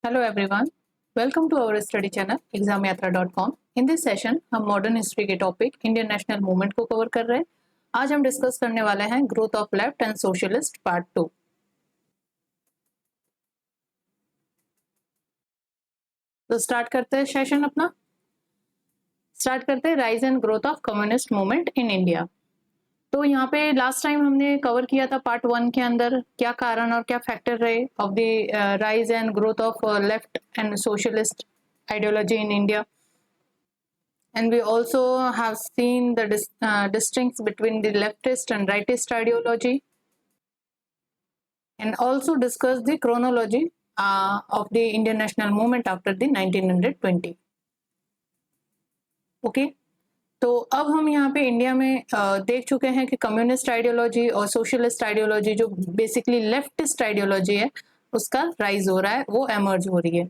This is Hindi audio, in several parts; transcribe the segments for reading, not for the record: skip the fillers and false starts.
Hello everyone, welcome to our study channel examyatra.com. In this session हम मॉडर्न हिस्ट्री के टॉपिक इंडियन नेशनल मूवमेंट को कवर कर रहे हैं। आज हम डिस्कस करने वाले हैं growth of left and socialist part 2। तो स्टार्ट करते हैं सेशन अपना। स्टार्ट करते हैं rise and growth of communist movement in India. तो यहाँ पे लास्ट टाइम हमने कवर किया था पार्ट 1 के अंदर क्या कारण और क्या फैक्टर रहे of the rise and growth of left and socialist ideology in India, and we also have seen the distincts between the leftist and rightist ideology, and also discussed the chronology of the Indian national movement after the 1920. okay, तो अब हम यहाँ पे इंडिया में देख चुके हैं कि कम्युनिस्ट आइडियोलॉजी और सोशलिस्ट आइडियोलॉजी जो बेसिकली लेफ्टिस्ट आइडियोलॉजी है उसका राइज हो रहा है, वो एमर्ज हो रही है।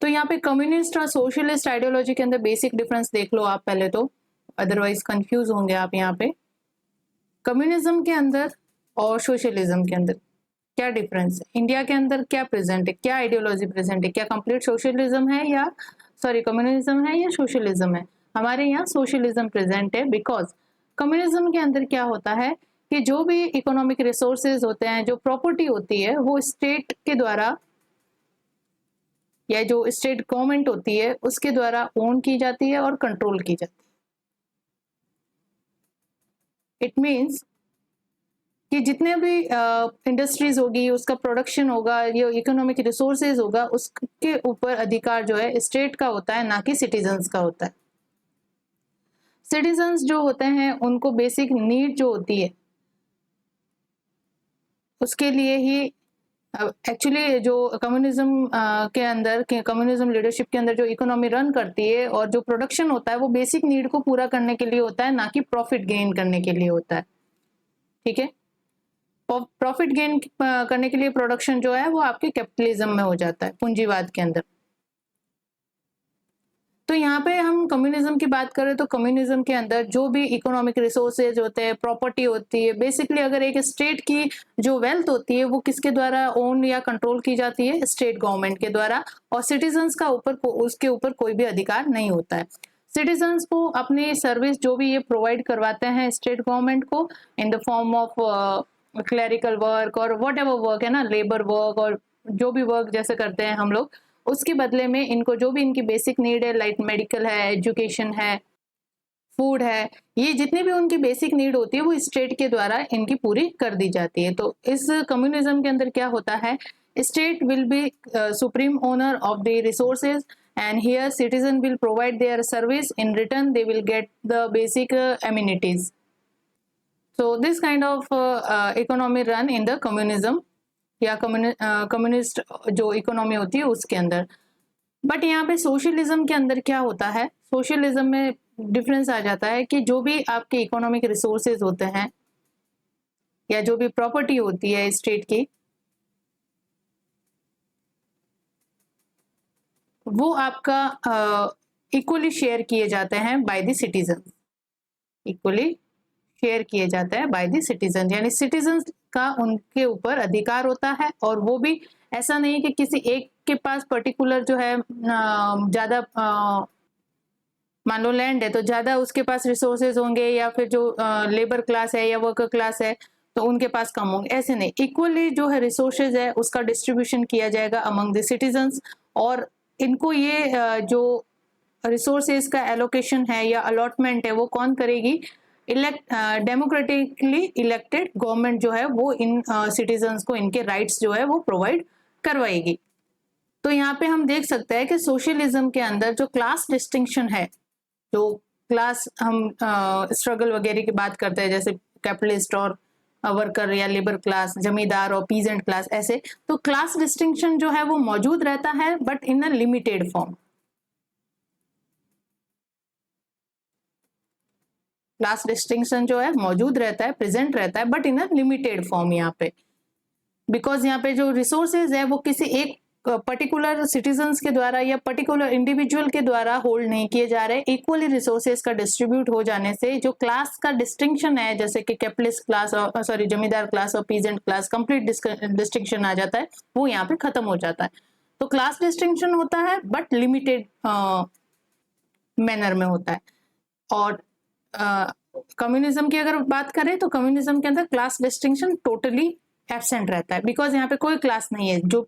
तो यहाँ पे कम्युनिस्ट और सोशलिस्ट आइडियोलॉजी के अंदर बेसिक डिफरेंस देख लो आप पहले, तो अदरवाइज कंफ्यूज होंगे आप। यहाँ पे कम्युनिज्म के अंदर और सोशलिज्म के अंदर क्या डिफरेंस है, इंडिया के अंदर क्या प्रेजेंट है, क्या आइडियोलॉजी प्रेजेंट है, क्या कंप्लीट सोशलिज्म है या कम्युनिज्म है या सोशलिज्म है। हमारे यहाँ सोशलिज्म प्रेजेंट है, बिकॉज कम्युनिज्म के अंदर क्या होता है कि जो भी इकोनॉमिक रिसोर्सेज होते हैं, जो प्रॉपर्टी होती है, वो स्टेट के द्वारा या जो स्टेट गवर्नमेंट होती है उसके द्वारा ओन की जाती है और कंट्रोल की जाती है। इट मीन्स कि जितने भी इंडस्ट्रीज होगी, उसका प्रोडक्शन होगा, ये इकोनॉमिक रिसोर्सेज होगा, उसके ऊपर अधिकार जो है स्टेट का होता है, ना कि सिटीजन्स का होता है। सिटीजन्स जो होते हैं उनको बेसिक नीड जो होती है उसके लिए ही एक्चुअली जो कम्युनिज्म के अंदर कम्युनिज्म लीडरशिप के अंदर जो इकोनॉमी रन करती है और जो प्रोडक्शन होता है वो बेसिक नीड को पूरा करने के लिए होता है, ना कि प्रॉफिट गेन करने के लिए होता है। ठीक है, प्रॉफिट गेन करने के लिए प्रोडक्शन जो है वो आपके कैपिटलिज्म में हो जाता है, पूंजीवाद के अंदर। तो यहाँ पे हम कम्युनिज्म की बात करें तो कम्युनिज्म के अंदर जो भी इकोनॉमिक रिसोर्सेज होते हैं, प्रॉपर्टी होती है, बेसिकली अगर एक स्टेट की जो वेल्थ होती है वो किसके द्वारा ओन या कंट्रोल की जाती है, स्टेट गवर्नमेंट के द्वारा, और सिटीजन्स का उसके ऊपर कोई भी अधिकार नहीं होता है। सिटीजन्स को अपनी सर्विस जो भी ये प्रोवाइड करवाते हैं स्टेट गवर्नमेंट को in the form of clerical work और वट एवर वर्क है ना, लेबर वर्क और जो भी वर्क जैसे करते हैं हम लोग, उसके बदले में इनको जो भी इनकी बेसिक नीड है, लाइक मेडिकल है, एजुकेशन है, फूड है, ये जितनी भी उनकी बेसिक नीड होती है वो स्टेट के द्वारा इनकी पूरी कर दी जाती है। तो इस कम्युनिज्म के अंदर क्या होता है, state will be supreme owner of the resources and here citizen will provide their service, in return they will get the basic amenities. So this kind of economy run in the communism या कम्युनिस्ट जो इकोनॉमी होती है उसके अंदर। बट यहाँ पे सोशलिज्म के अंदर क्या होता है, सोशलिज्म में डिफरेंस आ जाता है कि जो भी आपके इकोनॉमिक रिसोर्सेज होते हैं या जो भी प्रॉपर्टी होती है स्टेट की, वो आपका इक्वली शेयर किए जाते हैं by the citizen, equally share किए जाते हैं बाय द सिटीजन, यानी सिटीजन का उनके ऊपर अधिकार होता है। और वो भी ऐसा नहीं कि किसी एक के पास पर्टिकुलर जो है ज्यादा मान लो लैंड है तो ज्यादा उसके पास रिसोर्सेज होंगे, या फिर जो लेबर क्लास है या वर्कर क्लास है तो उनके पास कम होंगे, ऐसे नहीं। इक्वली जो है रिसोर्सेज है उसका डिस्ट्रीब्यूशन किया जाएगा अमंग द सिटीजन्स, और इनको ये जो रिसोर्सेज का एलोकेशन है या अलॉटमेंट है वो कौन करेगी, डेमोक्रेटिकली इलेक्टेड गवर्नमेंट जो है वो इन सिटीजन्स को इनके राइट्स जो है वो प्रोवाइड करवाएगी। तो यहाँ पे हम देख सकते हैं कि सोशलिज्म के अंदर जो क्लास डिस्टिंक्शन है, जो क्लास हम स्ट्रगल वगैरह की बात करते हैं जैसे कैपिटलिस्ट और वर्कर या लेबर क्लास, जमींदार और पीजेंट क्लास, ऐसे तो क्लास डिस्टिंक्शन जो है वो मौजूद रहता है but in a limited form. Class distinction जो है मौजूद रहता है, प्रेजेंट रहता है, but in a limited form यहाँ पे, बिकॉज यहाँ पे जो रिसोर्सेज है वो किसी एक पर्टिकुलर सिटीजन्स के द्वारा या पर्टिकुलर इंडिविजुअल के द्वारा होल्ड नहीं किए जा रहे। इक्वली रिसोर्सेज का डिस्ट्रीब्यूट हो जाने से जो क्लास का डिस्टिंक्शन है, जैसे कि कैपिटलिस्ट क्लास और जमींदार क्लास और पीजेंट क्लास, कंप्लीट डिस्टिंक्शन आ जाता है, वो यहाँ पे खत्म हो जाता है। तो क्लास डिस्टिंक्शन होता है बट लिमिटेड मैनर में होता है। और कम्युनिज्म की अगर बात करें तो कम्युनिज्म के अंदर क्लास डिस्टिंक्शन टोटली एब्सेंट रहता है, बिकॉज यहाँ पे कोई क्लास नहीं है। जो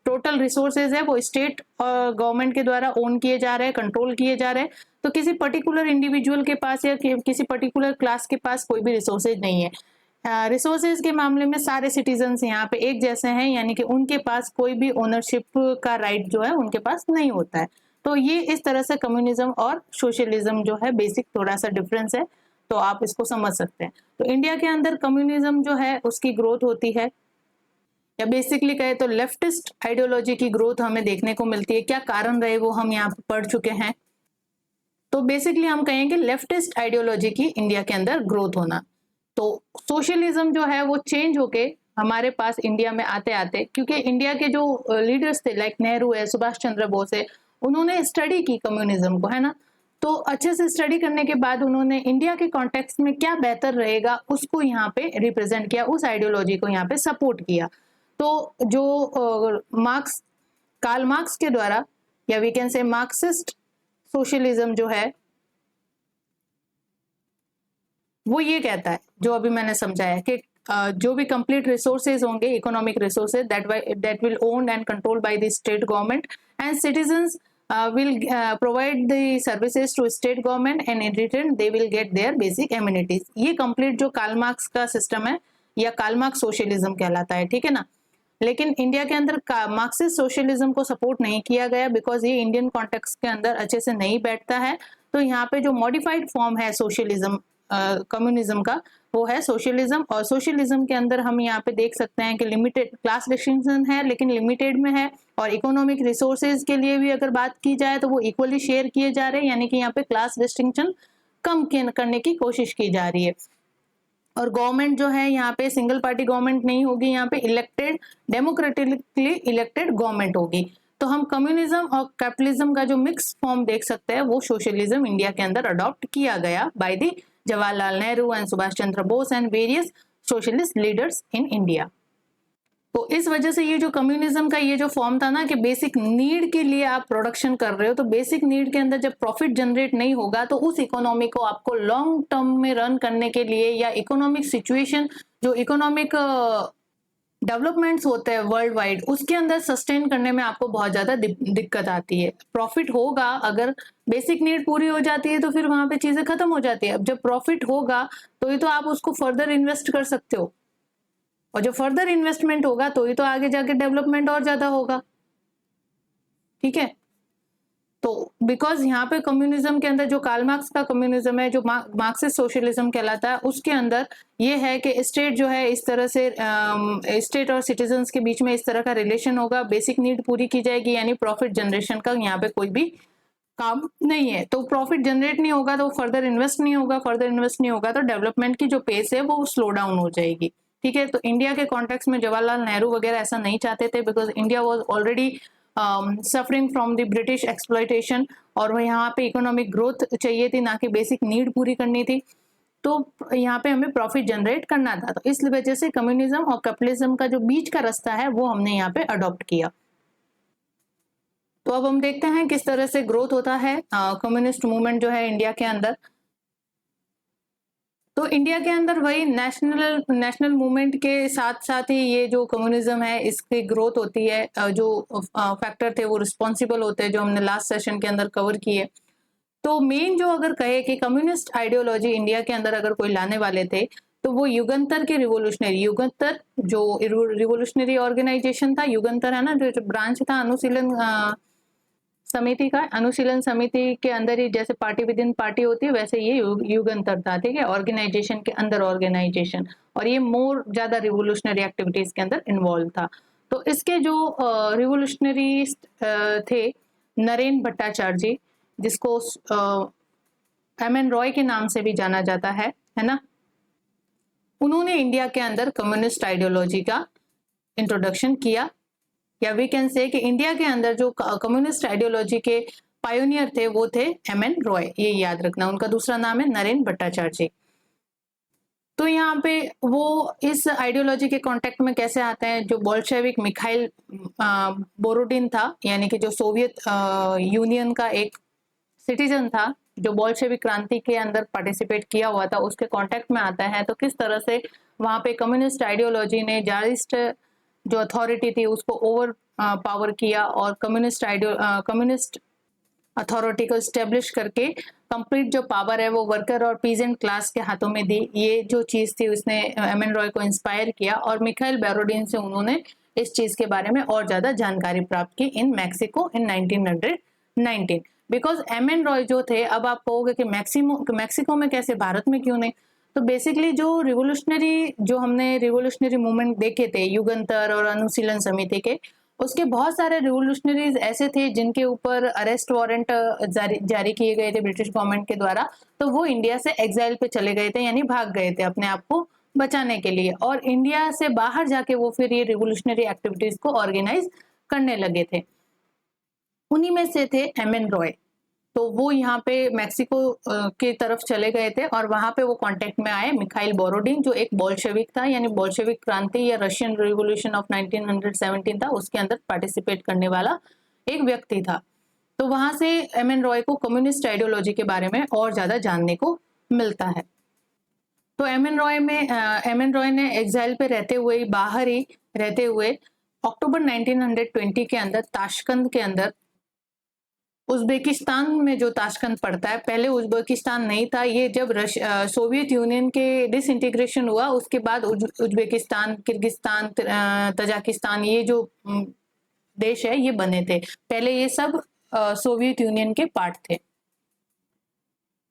टोटल रिसोर्सेज है वो स्टेट और गवर्नमेंट के द्वारा ओन किए जा रहे हैं, कंट्रोल किए जा रहे हैं। तो किसी पर्टिकुलर इंडिविजुअल के पास या किसी पर्टिकुलर क्लास के पास कोई भी रिसोर्सेज नहीं है। रिसोर्सेज के मामले में सारे सिटीजन्स यहाँ पे एक जैसे हैं, यानी कि उनके पास कोई भी ओनरशिप का राइट जो है उनके पास नहीं होता है। तो ये इस तरह से कम्युनिज्म और सोशलिज्म जो है बेसिक थोड़ा सा डिफरेंस है, तो आप इसको समझ सकते हैं। तो इंडिया के अंदर कम्युनिज्म जो है उसकी ग्रोथ होती है, या बेसिकली कहे तो लेफ्टिस्ट आइडियोलॉजी की ग्रोथ हमें देखने को मिलती है। क्या कारण रहे वो हम यहाँ पर पढ़ चुके हैं। तो बेसिकली हम कहेंगे लेफ्टिस्ट आइडियोलॉजी की इंडिया के अंदर ग्रोथ होना। तो सोशलिज्म जो है वो चेंज होके हमारे पास इंडिया में आते आते, क्योंकि इंडिया के जो लीडर्स थे लाइक नेहरू है, सुभाष चंद्र बोस है, उन्होंने स्टडी की कम्युनिज्म को, है ना। तो अच्छे से स्टडी करने के बाद उन्होंने इंडिया के कॉन्टेक्स्ट में क्या बेहतर रहेगा उसको यहाँ पे रिप्रेजेंट किया, उस आइडियोलॉजी को यहाँ पे सपोर्ट किया। तो जो मार्क्स, कार्ल मार्क्स के द्वारा, या we can say Marxist socialism जो है वो ये कहता है, जो अभी मैंने समझाया कि जो भी कंप्लीट रिसोर्सेज होंगे, economic resources that will owned and control by the state government and citizens will provide the services to state government and in return they will get their basic amenities। ये कंप्लीट जो कार्ल मार्क्स का सिस्टम है या कार्ल मार्क्स सोशलिज्म कहलाता है, ठीक है ना। लेकिन इंडिया के अंदर मार्क्सिस्ट सोशलिज्म को सपोर्ट नहीं किया गया, बिकॉज ये इंडियन कॉन्टेक्स्ट के अंदर अच्छे से नहीं बैठता है। तो यहाँ पे जो मॉडिफाइड फॉर्म है सोशलिज्म कम्युनिज्म का, वो है सोशलिज्म। और सोशलिज्म के अंदर हम यहाँ पे देख सकते हैं कि लिमिटेड क्लास डिस्टिंक्शन है लेकिन लिमिटेड में है, और इकोनॉमिक रिसोर्सेज के लिए भी अगर बात की जाए तो वो इक्वली शेयर किए जा रहे हैं, यानी कि यहाँ पे क्लास डिस्टिंक्शन कम करने की कोशिश की जा रही है। और गवर्नमेंट जो है यहाँ पे सिंगल पार्टी गवर्नमेंट नहीं होगी, यहाँ पे इलेक्टेड, डेमोक्रेटिकली इलेक्टेड गवर्नमेंट होगी। तो हम कम्युनिज्म और कैपिटलिज्म का जो मिक्स फॉर्म देख सकते हैं वो सोशलिज्म इंडिया के अंदर अडॉप्ट किया गया by the Jawaharlal Nehru and Subhash Chandra Bose and various socialist leaders in India. तो इस वजह से ये जो कम्युनिज्म का ये जो फॉर्म था ना कि बेसिक नीड के लिए आप प्रोडक्शन कर रहे हो, तो बेसिक नीड के अंदर जब प्रॉफिट जनरेट नहीं होगा तो उस इकोनॉमी को आपको लॉन्ग टर्म में रन करने के लिए, या इकोनॉमिक सिचुएशन जो इकोनॉमिक डेवलपमेंट्स होते हैं वर्ल्ड वाइड, उसके अंदर सस्टेन करने में आपको बहुत ज्यादा दिक्कत आती है। प्रॉफिट होगा, अगर बेसिक नीड पूरी हो जाती है तो फिर वहां पे चीजें खत्म हो जाती है। अब जब प्रॉफिट होगा तो ही तो आप उसको फर्दर इन्वेस्ट कर सकते हो, और जो फर्दर इन्वेस्टमेंट होगा तो ही तो आगे जाके डेवलपमेंट और ज्यादा होगा, ठीक है। तो बिकॉज यहाँ पे कम्युनिज्म के अंदर जो कार्ल मार्क्स का कम्युनिज्म है, जो मार्क्सिस्ट सोशलिज्म कहलाता है, उसके अंदर ये है कि स्टेट जो है इस तरह से स्टेट और सिटीजन्स के बीच में इस तरह का रिलेशन होगा, बेसिक नीड पूरी की जाएगी, यानी प्रॉफिट जनरेशन का यहाँ पे कोई भी काम नहीं है। तो प्रॉफिट जनरेट नहीं होगा तो फर्दर इन्वेस्ट नहीं होगा, फर्दर इन्वेस्ट नहीं होगा तो डेवलपमेंट की जो पेस है वो स्लो डाउन हो जाएगी, ठीक है। तो इंडिया के कॉन्टेक्स्ट में जवाहरलाल नेहरू वगैरह ऐसा नहीं चाहते थे, because India was already suffering from the British exploitation, और यहाँ पे इकोनॉमिक ग्रोथ चाहिए थी, ना कि बेसिक नीड पूरी करनी थी। तो यहाँ पे हमें प्रॉफिट जनरेट करना था, तो इस वजह से कम्युनिज्म और कैपिटलिज्म का जो बीच का रास्ता है वो हमने यहाँ पे अडॉप्ट किया। तो अब हम देखते हैं किस तरह से ग्रोथ होता है कम्युनिस्ट मूवमेंट जो है इंडिया के अंदर। तो इंडिया के अंदर वही नेशनल मूवमेंट के साथ साथ ही ये जो कम्युनिज्म है इसकी ग्रोथ होती है। जो फैक्टर थे वो रिस्पॉन्सिबल होते हैं, जो हमने लास्ट सेशन के अंदर कवर किए। तो मेन जो अगर कहे कि कम्युनिस्ट आइडियोलॉजी इंडिया के अंदर अगर कोई लाने वाले थे तो वो युगंतर के युगंतर जो रिवोल्यूशनरी ऑर्गेनाइजेशन था, युगंतर है ना, जो ब्रांच था अनुशीलन समिति का, अनुशीलन समिति के अंदर ही जैसे पार्टी विद इन पार्टी होती है वैसे ये युगंतर था, ठीक है, ऑर्गेनाइजेशन के अंदर ऑर्गेनाइजेशन, और ये मोर ज्यादा रिवोल्यूशनरी एक्टिविटीज के अंदर इन्वॉल्व था। तो इसके जो रिवोल्यूशनरी थे नरेन भट्टाचार्य जी, जिसको एम.एन. रॉय के नाम से भी जाना जाता है ना, उन्होंने इंडिया के अंदर कम्युनिस्ट आइडियोलॉजी का इंट्रोडक्शन किया, या वी कैन से कि इंडिया के अंदर जो कम्युनिस्ट आइडियोलॉजी के पायोनियर थे वो थे एम.एन. रॉय, ये याद रखना, उनका दूसरा नाम है नरेन भट्टाचार्य। तो यहाँ पे वो इस आइडियोलॉजी के कॉन्टेक्ट में कैसे आते हैं, जो बोल्शेविक मिखाइल बोरोडिन था, यानी कि जो सोवियत यूनियन का एक सिटीजन था जो बोल्शेविक क्रांति के अंदर पार्टिसिपेट किया हुआ था, उसके कांटेक्ट में आता है। तो किस तरह से वहां पे कम्युनिस्ट आइडियोलॉजी ने जारिस्ट जो अथॉरिटी थी उसको ओवर पावर किया और कम्युनिस्ट अथॉरिटी को स्टेब्लिश करके कंप्लीट जो पावर है वो वर्कर और पीजेंट क्लास के हाथों में दी। ये जो चीज थी उसने एमएन रॉय को इंस्पायर किया और मिखाइल बोरोडिन से उन्होंने इस चीज के बारे में और ज्यादा जानकारी प्राप्त की in Mexico in 1919। Because M N Roy जो थे, अब आप कहोगे कि मैक्सिको में कैसे, भारत में क्यों नहीं? तो बेसिकली जो हमने रिवोल्यूशनरी मूवमेंट देखे थे युगंतर और अनुशीलन समिति के, उसके बहुत सारे रिवोल्यूशनरीज ऐसे थे जिनके ऊपर अरेस्ट वारंट जारी किए गए थे ब्रिटिश गवर्नमेंट के द्वारा। तो वो इंडिया से एग्जाइल पे चले गए थे, यानी भाग गए थे अपने आप को बचाने के लिए, और इंडिया से बाहर जाके वो फिर ये रिवोल्यूशनरी एक्टिविटीज को ऑर्गेनाइज करने लगे थे। उन्हीं में से थे एमएन रॉय। तो वो यहाँ पे मैक्सिको की तरफ चले गए थे और वहां पे वो कांटेक्ट में आए मिखाइल बोरोडिन, जो एक बोल्शेविक था, यानी बोल्शेविक क्रांति या रशियन रिवोल्यूशन ऑफ 1917 था, उसके अंदर पार्टिसिपेट करने वाला एक व्यक्ति था। तो वहां से एमएन रॉय को कम्युनिस्ट आइडियोलॉजी के बारे में और ज्यादा जानने को मिलता है। तो एमएन रॉय ने एग्जाइल पे रहते हुए, बाहर ही रहते हुए, अक्टूबर 1920 के अंदर ताशकंद के अंदर, उज्बेकिस्तान में जो ताशकंद पड़ता है, पहले उज्बेकिस्तान नहीं था, ये जब सोवियत यूनियन के डिसइंटीग्रेशन हुआ उसके बाद उज्बेकिस्तान, किर्गिस्तान, तजाकिस्तान, ये जो देश है ये बने थे। पहले ये सब सोवियत यूनियन के पार्ट थे।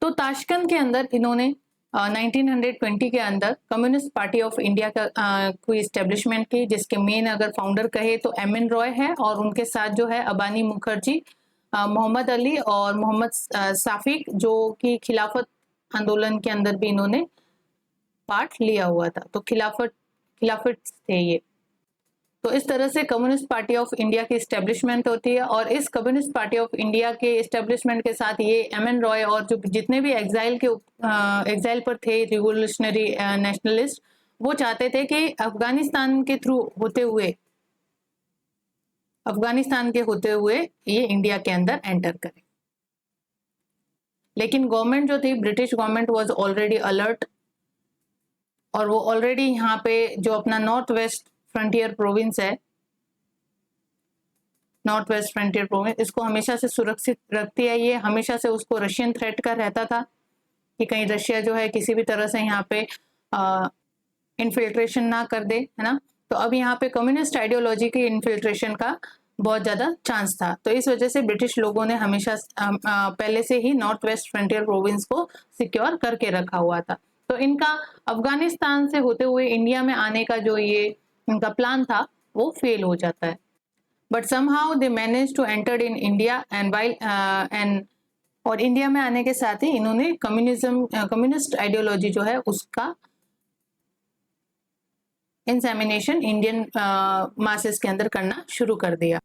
तो ताशकंद के अंदर इन्होंने 1920 के अंदर कम्युनिस्ट पार्टी ऑफ इंडिया का कोई इस्टेब्लिशमेंट की, जिसके मेन अगर फाउंडर कहे तो एमएन रॉय है, और उनके साथ जो है अबानी मुखर्जी, मोहम्मद अली और मोहम्मद साफिक, जो कि खिलाफत आंदोलन के अंदर भी इन्होंने पार्ट लिया हुआ था। तो खिलाफत थे ये। तो इस तरह से कम्युनिस्ट पार्टी ऑफ इंडिया की इस्टेब्लिशमेंट होती है, और इस कम्युनिस्ट पार्टी ऑफ इंडिया के इस्टेब्लिशमेंट के साथ ये एमएन रॉय और जो जितने भी एग्जाइल पर थे रिवोल्यूशनरी नेशनलिस्ट, वो चाहते थे कि अफगानिस्तान के होते हुए ये इंडिया के अंदर एंटर करे। लेकिन गवर्नमेंट जो थी, British government was already alert, और वो ऑलरेडी यहाँ पे जो अपना नॉर्थ वेस्ट फ्रंटियर प्रोविंस है, नॉर्थ वेस्ट फ्रंटियर प्रोविंस, इसको हमेशा से सुरक्षित रखती है। ये हमेशा से उसको रशियन थ्रेट का रहता था कि कहीं रशिया जो है किसी भी तरह से यहाँ पे इन्फिल्ट्रेशन ना कर दे, है ना। तो अब यहाँ पे कम्युनिस्ट आइडियोलॉजी की इन्फिल्ट्रेशन का बहुत ज्यादा चांस था। तो इस वजह से ब्रिटिश लोगों ने हमेशा पहले से ही नॉर्थ वेस्ट फ्रंटियर प्रोविंस को सिक्योर करके रखा हुआ था। तो इनका अफगानिस्तान से होते हुए इंडिया में आने का जो ये इनका प्लान था वो फेल हो जाता है। But somehow they manage to enter in India और इंडिया में आने के साथ ही इन्होंने कम्युनिस्ट आइडियोलॉजी जो है उसका इंसेमिनेशन इंडियन मासेस के अंदर करना शुरू कर दिया।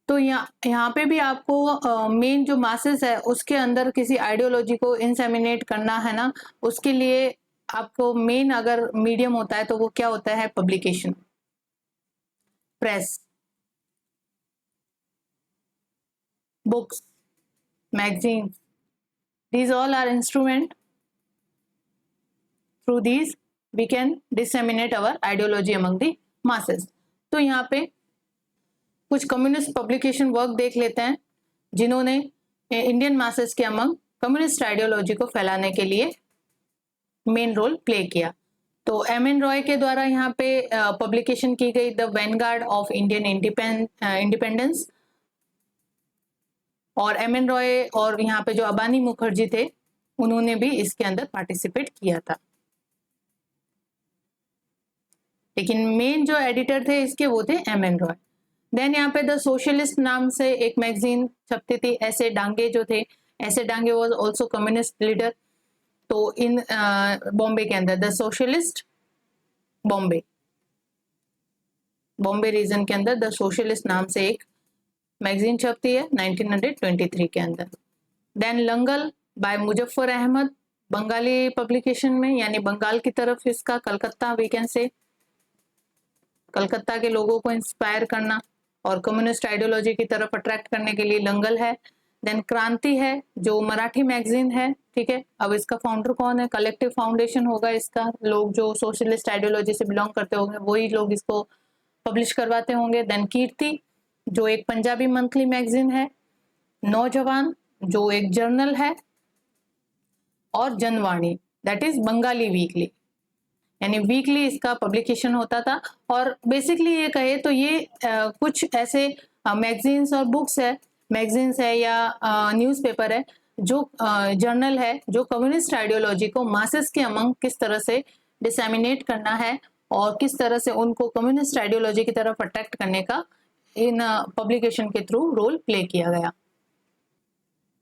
तो यहाँ पे भी आपको मेन जो मासेस है उसके अंदर किसी आइडियोलॉजी को इंसेमिनेट करना है ना, उसके लिए आपको मेन अगर मीडियम होता है तो वो क्या होता है, publication, press, books, magazines, these all are instrument, through these we can disseminate our ideology among the masses। तो यहाँ पे कुछ कम्युनिस्ट पब्लिकेशन वर्क देख लेते हैं जिन्होंने इंडियन मासेस के अमंग कम्युनिस्ट आइडियोलॉजी को फैलाने के लिए मेन रोल प्ले किया। तो एमएन रॉय के द्वारा यहाँ पे पब्लिकेशन की गई the Vanguard of Indian independence, और एमएन रॉय और यहाँ पे जो अबानी मुखर्जी थे उन्होंने भी इसके अंदर पार्टिसिपेट किया था। लेकिन मेन जो एडिटर थे इसके वो थे एमएन रॉय। देन यहाँ पे द सोशलिस्ट नाम से एक मैगजीन छपती थी, ऐसे डांगे जो थे, ऐसे Dange was also communist leader. तो इन बॉम्बे के अंदर द सोशलिस्ट बॉम्बे रीजन के अंदर द सोशलिस्ट नाम से एक मैगजीन छपती है 1923 के अंदर। Then Langal by Muzaffar Ahmad, Bengali publication में, यानी बंगाल की तरफ इसका कलकत्ता, वी कैन से कलकत्ता के लोगों को इंस्पायर करना और कम्युनिस्ट आइडियोलॉजी की तरफ अट्रैक्ट करने के लिए लंगल है। देन क्रांति है जो मराठी मैगजीन है, ठीक है। अब इसका फाउंडर कौन है? कलेक्टिव फाउंडेशन होगा इसका, लोग जो सोशलिस्ट आइडियोलॉजी से बिलोंग करते होंगे वही लोग इसको पब्लिश करवाते होंगे। देन कीर्ति जो एक पंजाबी मंथली मैगजीन है, नौजवान जो एक जर्नल है, और Janwani that is Bengali weekly, यानी वीकली इसका पब्लिकेशन होता था। और बेसिकली ये कहे तो ये कुछ ऐसे मैगजीन्स और बुक्स है, मैगजीन्स है या न्यूज़पेपर है, जो जर्नल है, जो कम्युनिस्ट आइडियोलॉजी को मासेस के अमंग किस तरह से डिसेमिनेट करना है और किस तरह से उनको कम्युनिस्ट आइडियोलॉजी की तरफ अट्रैक्ट करने का इन पब्लिकेशन के थ्रू रोल प्ले किया गया।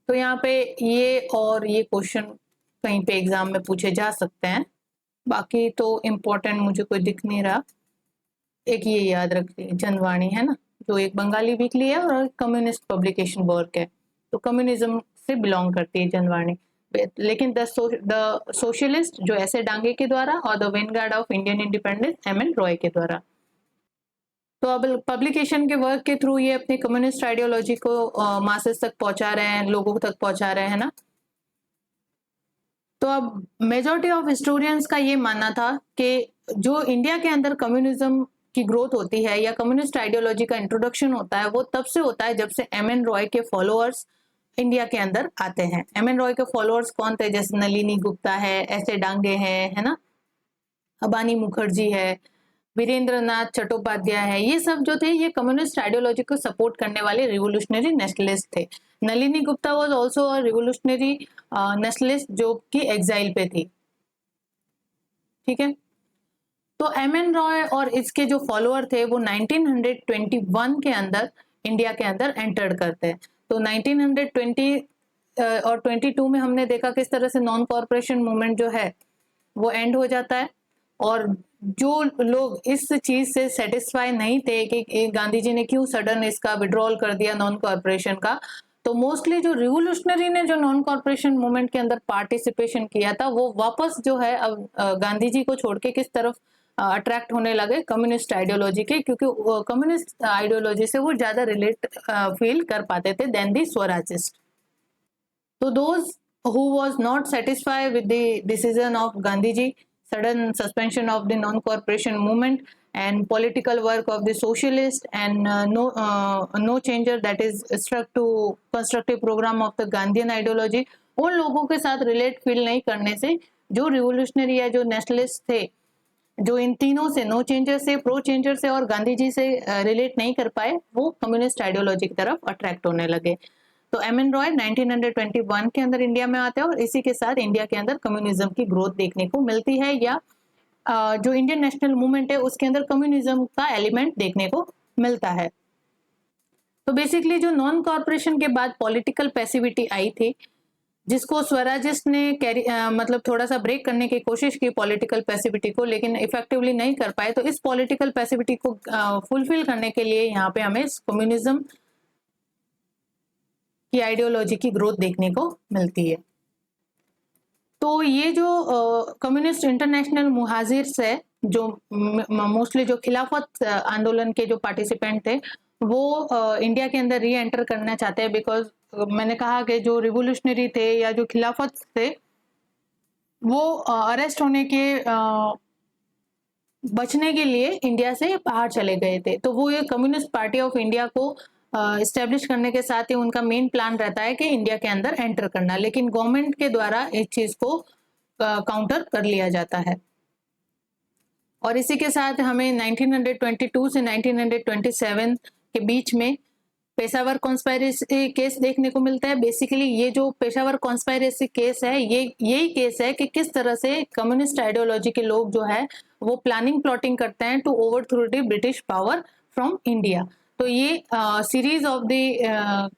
तो यहाँ पे ये और ये क्वेश्चन कहीं पे एग्जाम में पूछे जा सकते हैं, बाकी तो इम्पोर्टेंट मुझे कोई दिख नहीं रहा। एक ये याद रखिए, जनवाणी है ना, जो एक बंगाली वीकली है और कम्युनिस्ट पब्लिकेशन वर्क है, तो कम्युनिज्म से बिलोंग करती है जनवाणी। लेकिन द सोशलिस्ट जो ऐसे डांगे के द्वारा और the Vanguard of Indian independence M N. Roy के द्वारा। तो अब पब्लिकेशन के वर्क के थ्रू ये अपनी कम्युनिस्ट आइडियोलॉजी को मासेस तक पहुंचा रहे हैं, लोगों तक पहुंचा रहे हैं ना। तो अब मेजॉरिटी ऑफ हिस्टोरियंस का ये मानना था कि जो इंडिया के अंदर कम्युनिज्म की ग्रोथ होती है या कम्युनिस्ट आइडियोलॉजी का इंट्रोडक्शन होता है, वो तब से होता है जब से एम.एन. रॉय के फॉलोअर्स इंडिया के अंदर आते हैं। एम.एन. रॉय के फॉलोअर्स कौन थे? जैसे नलिनी गुप्ता है, ऐसे डांगे हैं, है ना, अबानी मुखर्जी है, वीरेंद्रनाथ चट्टोपाध्याय है, ये सब जो थे ये कम्युनिस्ट आइडियोलॉजी को सपोर्ट करने वाले रिवोल्यूशनरी नेशनलिस्ट थे। Nalini Gupta was also a revolutionary nationalist जो कि एग्जाइल पे थी, ठीक है। तो एम.एन. रॉय और इसके जो फॉलोअर थे वो 1921 के अंदर इंडिया के अंदर एंटर्ड करते हैं। तो 1920 और 22 में हमने देखा किस तरह से नॉन कॉर्पोरेशन मूवमेंट जो है वो एंड हो जाता है, और जो लोग इस चीज से सेटिस्फाई नहीं थे कि गांधी जी ने क्यों सडन इसका विड्रॉल कर दिया नॉन कॉर्पोरेशन का, तो मोस्टली जो रिवोल्यूशनरी ने जो नॉन कॉर्पोरेशन मूवमेंट के अंदर पार्टिसिपेशन किया था वो वापस जो है अब गांधी जी को छोड़ के किस तरफ अट्रैक्ट होने लगे? कम्युनिस्ट आइडियोलॉजी के, क्योंकि कम्युनिस्ट आइडियोलॉजी से वो ज्यादा रिलेट फील कर पाते थे देन दी स्वराजिस्ट। तो those who was not satisfied with the decision of Gandhiji, sudden suspension of the non-cooperation movement and political work of the socialist and no changer that is struck to constructive program of the Gandhian ideology, उन लोगों के साथ रिलेट फील नहीं करने से जो रिवोल्यूशनरी या जो नेशनलिस्ट थे, जो इन तीनों से, नो चेंजर से, प्रो चेंजर से और गांधी जी से रिलेट नहीं कर पाए, वो कम्युनिस्ट आइडियोलॉजी की तरफ अट्रैक्ट होने लगे। तो एम.एन. रॉय 1921 के अंदर इंडिया में आते हैं और इसी के साथ इंडिया के अंदर कम्युनिज्म की ग्रोथ देखने को मिलती है, या जो इंडियन नेशनल मूवमेंट है उसके अंदर कम्युनिज्म का एलिमेंट देखने को मिलता है। तो बेसिकली जो नॉन कॉर्पोरेशन के बाद पॉलिटिकल पैसिविटी आई थी, जिसको स्वराजिस्ट ने मतलब थोड़ा सा ब्रेक करने की कोशिश की पॉलिटिकल पैसिविटी को, लेकिन इफेक्टिवली नहीं कर पाए। तो इस पॉलिटिकल पैसिविटी को फुलफिल करने के लिए यहाँ पे हमें कम्युनिज्म की आइडियोलॉजी की ग्रोथ देखने को मिलती है। तो ये जो कम्युनिस्ट इंटरनेशनल मुहाजिर है, जो मोस्टली जो खिलाफत आंदोलन के जो पार्टिसिपेंट थे वो इंडिया के अंदर री एंटर करना चाहते हैं, बिकॉज मैंने कहा कि जो रिवोल्यूशनरी थे या जो खिलाफत थे वो अरेस्ट होने के बचने के लिए इंडिया से बाहर चले गए थे। तो वो ये कम्युनिस्ट पार्टी ऑफ इंडिया को इस्टेब्लिश करने के साथ ही उनका मेन प्लान रहता है कि इंडिया के अंदर एंटर करना, लेकिन गवर्नमेंट के द्वारा इस चीज को काउंटर कर लिया जाता है। और इसी के साथ हमें 1922 से 1927 के बीच में पेशावर कॉन्स्पायरेसी केस देखने को मिलता है। बेसिकली ये जो पेशावर कॉन्स्पायरेसी केस है, ये यही केस है कि किस तरह से कम्युनिस्ट आइडियोलॉजी के लोग जो है वो प्लानिंग प्लॉटिंग करते हैं to overthrow the British power from India. तो ये series of the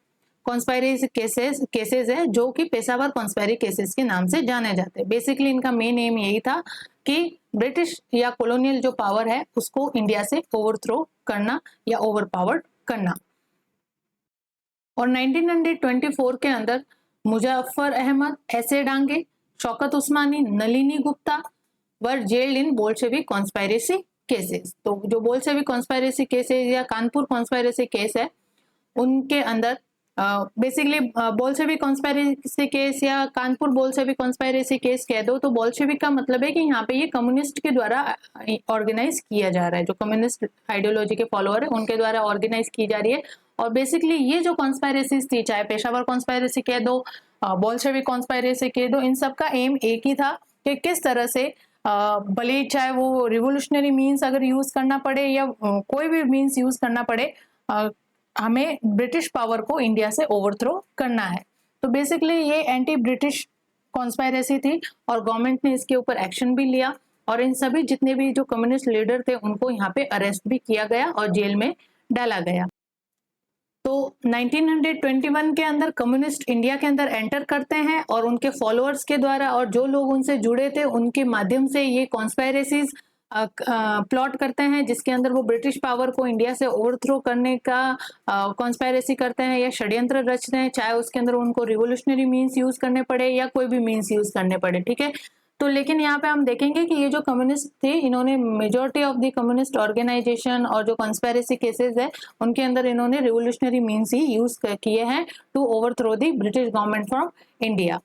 conspiracy cases है जो कि पेशावर कॉन्स्पायरी केसेस के नाम से जाने जाते हैं। बेसिकली इनका मेन एम यही था कि ब्रिटिश या कॉलोनियल जो पावर है उसको इंडिया से ओवरथ्रो करना या ओवरपावर्ड करना। और 1924 के अंदर मुजफ्फर अहमद, ऐसे डांगे, शौकत उस्मानी, नलिनी गुप्ता वर जेल्ड इन बोल्शेविक कॉन्स्पायरेसी केसेस। तो जो बोल्शेविक कॉन्स्पायरेसी केसेस या कानपुर कॉन्स्पायरेसी केस है, उनके अंदर बेसिकली बोल्शेविक कॉन्स्पायरेसी केस या कानपुर बोल्शेविक कॉन्स्पायरेसी केस कह दो तो बोल्शेविक का मतलब है कि यहाँ पे ये कम्युनिस्ट के द्वारा ऑर्गेनाइज किया जा रहा है, जो कम्युनिस्ट आइडियोलॉजी के फॉलोअर है उनके द्वारा ऑर्गेनाइज की जा रही है। और बेसिकली ये जो कॉन्स्पायरेसीज थी, चाहे पेशावर कॉन्स्पायरेसी कह दो, बोल्शेविक कॉन्स्पायरेसी कह दो, इन सब का एम एक ही था कि किस तरह से भले चाहे वो रिवोल्यूशनरी मीन्स अगर यूज करना पड़े या कोई भी मीन्स यूज करना पड़े, हमें ब्रिटिश पावर को इंडिया से ओवरथ्रो करना है। तो बेसिकली ये एंटी ब्रिटिश कॉन्स्पायरेसी थी और गवर्नमेंट ने इसके ऊपर एक्शन भी लिया और इन सभी जितने भी जो कम्युनिस्ट लीडर थे उनको यहाँ पे अरेस्ट भी किया गया और जेल में डाला गया। तो 1921 के अंदर कम्युनिस्ट इंडिया के अंदर एंटर करते हैं और उनके फॉलोअर्स के द्वारा और जो लोग उनसे जुड़े थे उनके माध्यम से ये कॉन्स्पायरेसीज प्लॉट करते हैं, जिसके अंदर वो ब्रिटिश पावर को इंडिया से ओवरथ्रो करने का कॉन्स्पायरेसी करते हैं या षड्यंत्र रचते हैं, चाहे उसके अंदर उनको रिवोल्यूशनरी मीन्स यूज करने पड़े या कोई भी मीन्स यूज करने पड़े। ठीक है, तो लेकिन यहाँ पे हम देखेंगे कि ये जो कम्युनिस्ट थे, इन्होंने majority of the communist organisation और जो कॉन्स्पायरेसी केसेस है उनके अंदर इन्होंने रिवोल्यूशनरी मीन्स ही यूज किए हैं to overthrow the British government from India.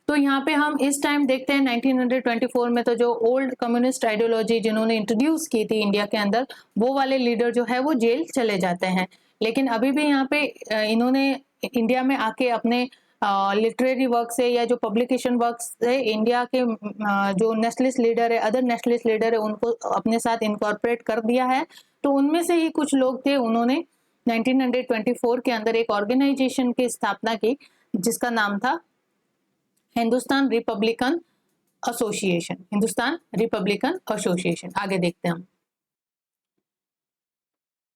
तो यहाँ पे हम इस टाइम देखते हैं 1924 में, तो जो ओल्ड कम्युनिस्ट आइडियोलॉजी जिन्होंने इंट्रोड्यूस की थी इंडिया के अंदर, वो वाले लीडर जो है वो जेल चले जाते हैं। लेकिन अभी भी यहाँ पे इन्होंने इंडिया में आके अपने लिटरेरी वर्क से या जो पब्लिकेशन वर्क से इंडिया के जो नेशनलिस्ट लीडर है, अदर नेशनलिस्ट लीडर है, उनको अपने साथ इनकॉर्पोरेट कर दिया है। तो उनमें से ही कुछ लोग थे, उन्होंने 1924 के अंदर एक ऑर्गेनाइजेशन की स्थापना की जिसका नाम था Hindustan Republican association. Hindustan Republican association, आगे देखते हैं हम।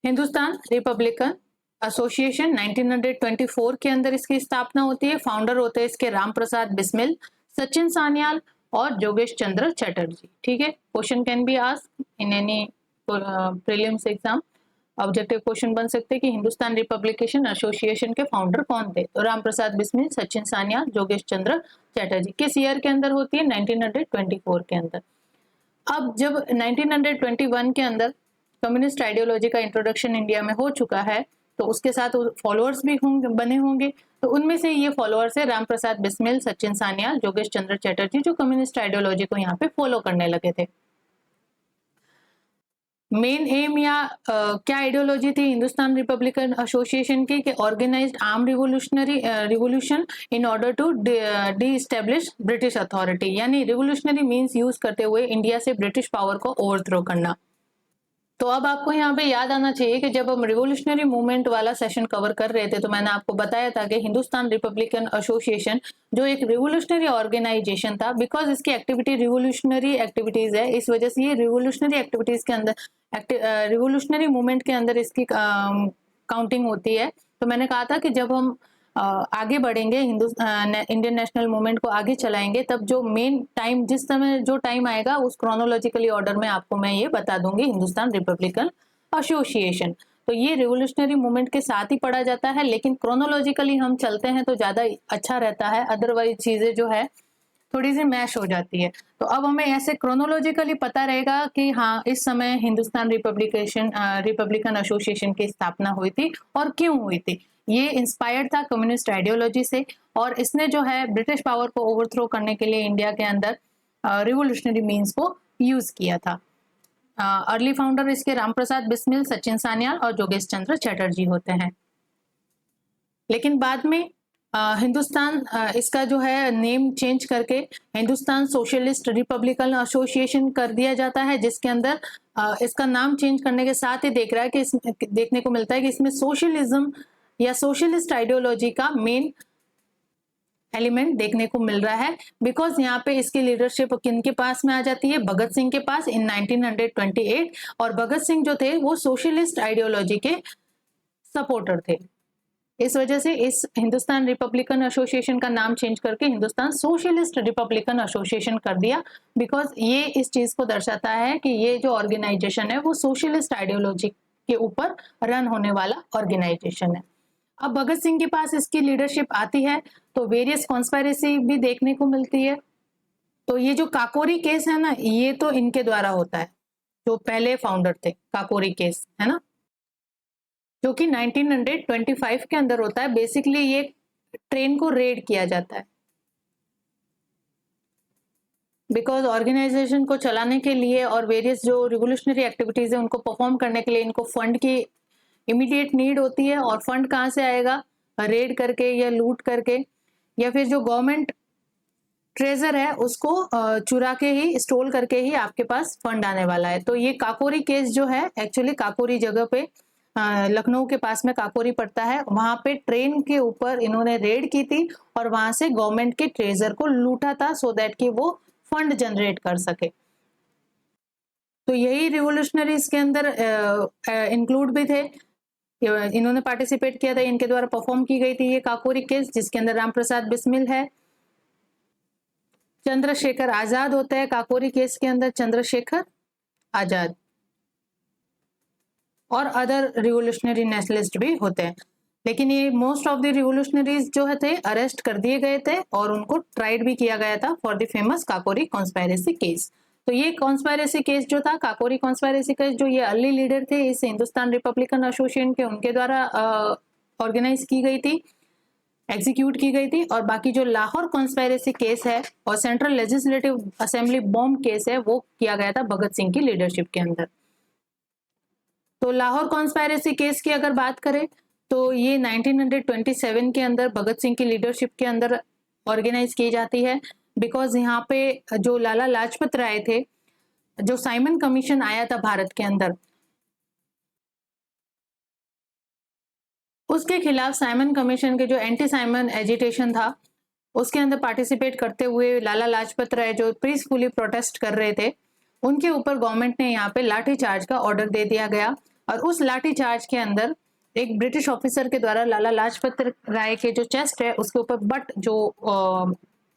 हिंदुस्तान रिपब्लिकन एसोसिएशन 1924 के अंदर इसकी स्थापना होती है। फाउंडर होते हैं इसके राम प्रसाद बिस्मिल, सचिन सान्याल और जोगेश चंद्र चटर्जी। ठीक है, question can be asked in any prelims exam. Objective question बन सकते हैं कि हिंदुस्तान रिपब्लिकेशन एसोसिएशन के फाउंडर कौन थे? तो राम प्रसाद बिस्मिल, सचिन सान्याल, जोगेश चंद्र चटर्जी। किस ईयर के अंदर होती है? 1924 के अंदर। अब जब 1921 के अंदर कम्युनिस्ट आइडियोलॉजी का इंट्रोडक्शन इंडिया में हो चुका है, तो उसके साथ फॉलोअर्स भी बने होंगे। तो उनमें से ये फॉलोअर्स है राम प्रसाद बिस्मिल, सचिन सान्याल, जोगेश चंद्र चटर्जी, जो कम्युनिस्ट आइडियोलॉजी को यहाँ पे फॉलो करने लगे थे। मेन एम या क्या आइडियोलॉजी थी हिंदुस्तान रिपब्लिकन एसोसिएशन की? कि organised arm revolution in order to de establish British authority, यानी रिवोल्यूशनरी मींस यूज करते हुए इंडिया से ब्रिटिश पावर को ओवरथ्रो करना। तो अब आपको यहाँ पे याद आना चाहिए कि जब हम रिवोल्यूशनरी मूवमेंट वाला सेशन कवर कर रहे थे तो मैंने आपको बताया था कि हिंदुस्तान रिपब्लिकन एसोसिएशन जो एक रिवोल्यूशनरी ऑर्गेनाइजेशन था, बिकॉज इसकी एक्टिविटी रिवोल्यूशनरी एक्टिविटीज है, इस वजह से ये रिवोल्यूशनरी एक्टिविटीज के अंदर रिवोल्यूशनरी मूवमेंट के अंदर इसकी काउंटिंग होती है। तो मैंने कहा था कि जब हम आगे बढ़ेंगे, इंडियन नेशनल मूवमेंट को आगे चलाएंगे, तब जो मेन टाइम, जिस समय जो टाइम आएगा उस क्रोनोलॉजिकली ऑर्डर में आपको मैं ये बता दूंगी हिंदुस्तान रिपब्लिकन एसोसिएशन। तो ये रिवोल्यूशनरी मूवमेंट के साथ ही पढ़ा जाता है, लेकिन क्रोनोलॉजिकली हम चलते हैं तो ज्यादा अच्छा रहता है, अदरवाइज चीजें जो है थोड़ी सी मैश हो जाती है। तो अब हमें ऐसे क्रोनोलॉजिकली पता रहेगा कि हाँ, इस समय हिंदुस्तान रिपब्लिकन एसोसिएशन की स्थापना हुई थी और क्यों हुई थी। ये इंस्पायर्ड था कम्युनिस्ट आइडियोलॉजी से और इसने जो है ब्रिटिश पावर को ओवरथ्रो करने के लिए इंडिया के अंदर रिवोल्यूशनरी मीन्स को यूज किया था। अर्ली फाउंडर इसके राम प्रसाद बिस्मिल, सचिन सान्याल और जोगेश चंद्र चटर्जी होते हैं। लेकिन बाद में हिंदुस्तान इसका जो है नेम चेंज करके हिंदुस्तान सोशलिस्ट रिपब्लिकन एसोसिएशन कर दिया जाता है, जिसके अंदर इसका नाम चेंज करने के साथ ही देखने को मिलता है कि इसमें सोशलिज्म या सोशलिस्ट आइडियोलॉजी का मेन एलिमेंट देखने को मिल रहा है। बिकॉज यहाँ पे इसकी लीडरशिप किनके पास में आ जाती है? भगत सिंह के पास इन 1928। और भगत सिंह जो थे वो सोशलिस्ट आइडियोलॉजी के सपोर्टर थे। इस वजह से इस हिंदुस्तान रिपब्लिकन एसोसिएशन का नाम चेंज करके हिंदुस्तान सोशलिस्ट रिपब्लिकन एसोसिएशन कर दिया, बिकॉज ये इस चीज को दर्शाता है कि ये जो ऑर्गेनाइजेशन है वो सोशलिस्ट आइडियोलॉजी के ऊपर रन होने वाला ऑर्गेनाइजेशन है। अब भगत सिंह के पास इसकी लीडरशिप आती है तो वेरियस कॉन्स्पायरेसी भी देखने को मिलती है। तो ये जो काकोरी केस है ना, ये तो इनके द्वारा होता है, जो पहले फाउंडर थे, काकोरी केस है ना, जो कि 1925 के अंदर होता है। बेसिकली ये ट्रेन को रेड किया जाता है, बिकॉज ऑर्गेनाइजेशन को चलाने के लिए और वेरियस जो रिवोल्यूशनरी एक्टिविटीज है उनको परफॉर्म करने के लिए इनको फंड की इमीडिएट नीड होती है। और फंड कहाँ से आएगा? रेड करके या लूट करके, या फिर जो गवर्नमेंट ट्रेजर है उसको चुरा के ही, स्टोल करके ही आपके पास फंड आने वाला है। तो ये काकोरी केस जो है, एक्चुअली काकोरी जगह पे, लखनऊ के पास में काकोरी पड़ता है, वहां पे ट्रेन के ऊपर इन्होंने रेड की थी और वहां से गवर्नमेंट के ट्रेजर को लूटा था, सो दैट कि वो फंड जनरेट कर सके। तो यही रिवोल्यूशनरीज के अंदर इंक्लूड भी थे, इन्होंने पार्टिसिपेट किया था, इनके द्वारा परफॉर्म की गई थी ये काकोरी केस, जिसके अंदर राम प्रसाद बिस्मिल है, चंद्रशेखर आजाद होता है काकोरी केस के अंदर, चंद्रशेखर आजाद, और अदर रिवोल्यूशनरी नेशनलिस्ट भी होते हैं। लेकिन ये मोस्ट ऑफ द रिवोल्यूशनरीज जो है थे अरेस्ट कर दिए गए थे और उनको ट्राइड भी किया गया था for the famous Kakori conspiracy case. तो ये कॉन्स्पायरेसी केस जो था, काकोरी कॉन्स्पायरेसी केस, जो ये अर्ली लीडर थे इस हिंदुस्तान रिपब्लिकन एसोसिएशन के, उनके द्वारा ऑर्गेनाइज की गई थी, एग्जीक्यूट की गई थी। और बाकी जो लाहौर कॉन्स्पायरेसी केस है और central Legislative Assembly bomb case है, वो किया गया था भगत सिंह की लीडरशिप के अंदर। तो लाहौर कॉन्स्पायरेसी केस की अगर बात करें तो ये 1927 के अंदर भगत सिंह की लीडरशिप के अंदर ऑर्गेनाइज की जाती है, बिकॉज यहाँ पे जो लाला लाजपत राय थे, जो साइमन कमीशन आया था भारत के अंदर, उसके खिलाफ साइमन कमीशन के जो एंटी साइमन एजिटेशन था उसके अंदर पार्टिसिपेट करते हुए लाला लाजपत राय जो पीसफुली प्रोटेस्ट कर रहे थे, उनके ऊपर गवर्नमेंट ने यहाँ पे लाठी चार्ज का ऑर्डर दे दिया गया। और उस लाठी चार्ज के अंदर एक ब्रिटिश ऑफिसर के द्वारा लाला लाजपत राय के जो चेस्ट है उसके ऊपर बट, जो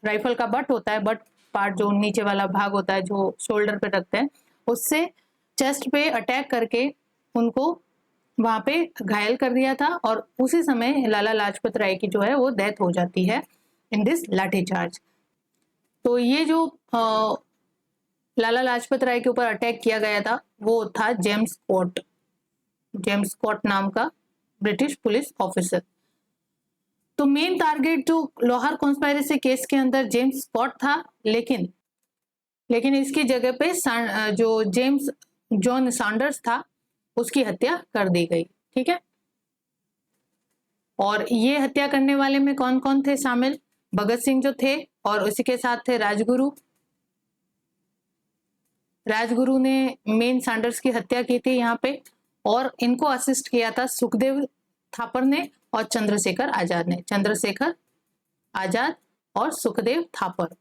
राइफल का बट होता है, बट पार्ट जो नीचे वाला भाग होता है जो शोल्डर पे रखते हैं, उससे चेस्ट पे अटैक करके उनको वहां पे घायल कर दिया था। और उसी समय लाला लाजपत राय की जो है वो डेथ हो जाती है इन दिस लाठी चार्ज। तो ये जो लाला लाजपत राय के ऊपर अटैक किया गया था वो था जेम्स स्कॉट, जेम्स स्कॉट नाम का ब्रिटिश पुलिस ऑफिसर। तो मेन टारगेट जो लाहौर कॉन्स्पायरेसी केस के अंदर जेम्स स्कॉट था, लेकिन इसकी जगह पे जो जेम्स जॉन सैंडर्स था उसकी हत्या कर दी गई। ठीक है, और ये हत्या करने वाले में कौन कौन थे शामिल? भगत सिंह जो थे, और उसी के साथ थे राजगुरु। राजगुरु ने मेन सैंडर्स की हत्या की थी यहाँ पे, और इनको असिस्ट किया था सुखदेव थापर ने और चंद्रशेखर आजाद ने, चंद्रशेखर आजाद और सुखदेव थापर।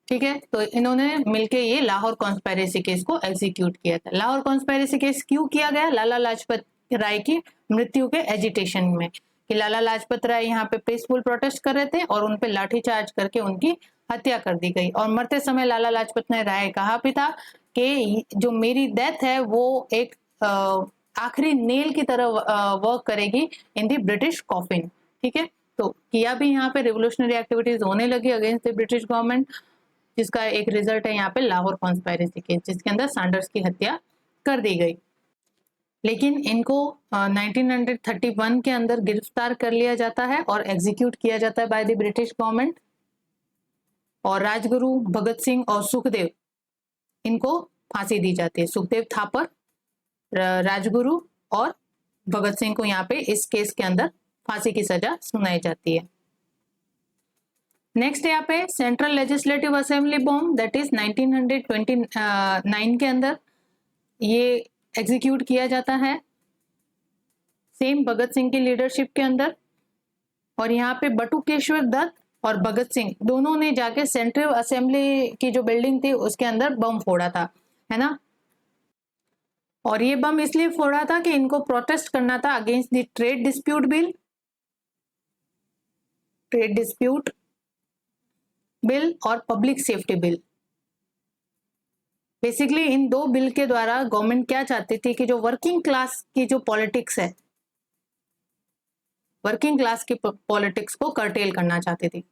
ठीक है, तो इन्होंने मिलके ये लाहौर कॉन्स्पायरेसी केस को एग्जीक्यूट किया था। लाहौर कॉन्स्पायरेसी केस क्यों किया गया? लाला लाजपत राय की मृत्यु के एजिटेशन में, कि लाला लाजपत राय यहाँ पे पीसफुल प्रोटेस्ट कर रहे थे और उन पे लाठी चार्ज करके उनकी हत्या कर दी गई। और मरते समय लाला लाजपत राय कहा भी था कि जो मेरी डेथ है वो एक आखिरी नेल की तरह वर्क करेगी इन दी ब्रिटिश कॉफिन। ठीक है, तो किया भी, यहाँ पे रिवोल्यूशनरी एक्टिविटीज होने लगी अगेंस्ट द ब्रिटिश गवर्नमेंट, जिसका एक रिजल्ट है यहाँ पे लाहौर कॉन्स्पायरेसी केस, जिसके अंदर सैंडर्स की हत्या कर दी गई। लेकिन इनको 1931 के अंदर गिरफ्तार कर लिया जाता है और एग्जीक्यूट किया जाता है बाय द ब्रिटिश गवर्नमेंट। और राजगुरु, भगत सिंह और सुखदेव, इनको फांसी दी जाती है। सुखदेव थापर, राजगुरु और भगत सिंह को यहाँ पे इस केस के अंदर फांसी की सजा सुनाई जाती है। नेक्स्ट यहाँ पे central Legislative Assembly bomb, that is 1929 के अंदर ये एग्जीक्यूट किया जाता है, सेम भगत सिंह की लीडरशिप के अंदर। और यहाँ पे बटुकेश्वर दत्त और भगत सिंह दोनों ने जाके सेंट्रल असेंबली की जो बिल्डिंग थी उसके अंदर बम फोड़ा था, है ना। और ये बम इसलिए फोड़ा था कि इनको प्रोटेस्ट करना था against the trade dispute bill, trade dispute bill और पब्लिक सेफ्टी बिल। बेसिकली इन दो बिल के द्वारा गवर्नमेंट क्या चाहती थी कि जो वर्किंग क्लास की जो पॉलिटिक्स है, वर्किंग क्लास की पॉलिटिक्स को कर्टेल करना चाहती थी,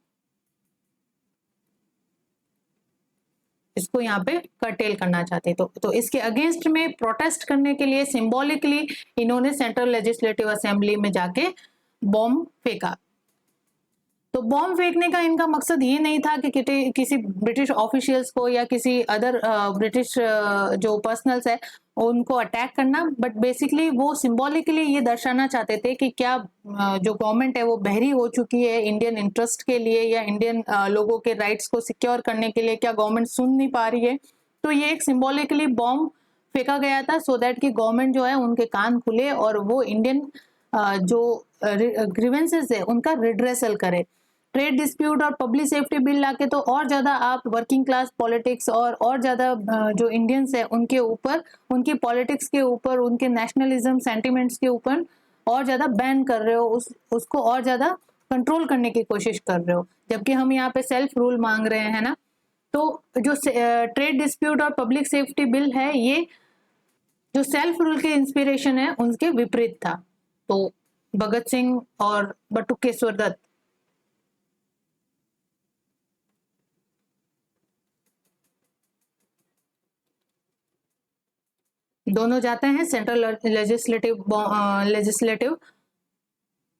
इसको यहाँ पे कर्टेल करना चाहते तो इसके अगेंस्ट में प्रोटेस्ट करने के लिए सिंबॉलिकली इन्होंने सेंट्रल लेजिस्लेटिव असेंबली में जाके बॉम्ब फेंका। तो बॉम्ब फेंकने का इनका मकसद ये नहीं था कि किसी ब्रिटिश ऑफिशियल्स को या किसी अदर ब्रिटिश जो पर्सनल्स है उनको अटैक करना, बट बेसिकली वो सिंबॉलिकली ये दर्शाना चाहते थे कि क्या जो गवर्नमेंट है वो बहरी हो चुकी है इंडियन इंटरेस्ट के लिए या इंडियन लोगों के राइट्स को सिक्योर करने के लिए, क्या गवर्नमेंट सुन नहीं पा रही है। तो ये एक सिंबॉलिकली बॉम्ब फेंका गया था सो दैट कि गवर्नमेंट जो है उनके कान खुले और वो इंडियन जो ग्रीवेंसेस है उनका रिड्रेसल करे। ट्रेड डिस्प्यूट और पब्लिक सेफ्टी बिल लाके तो और ज्यादा आप वर्किंग क्लास पॉलिटिक्स और ज्यादा जो इंडियंस है उनके ऊपर, उनकी पॉलिटिक्स के ऊपर, उनके नेशनलिज्म सेंटिमेंट्स के ऊपर और ज्यादा बैन कर रहे हो, उसको और ज्यादा कंट्रोल करने की कोशिश कर रहे हो, जबकि हम यहाँ पे सेल्फ रूल मांग रहे हैं ना। तो जो ट्रेड डिस्प्यूट और पब्लिक सेफ्टी बिल है ये जो सेल्फ रूल के इंस्पिरेशन है उनके विपरीत था। तो भगत सिंह और बटुकेश्वर दत्त दोनों जाते हैं सेंट्रल लेजिस्लेटिव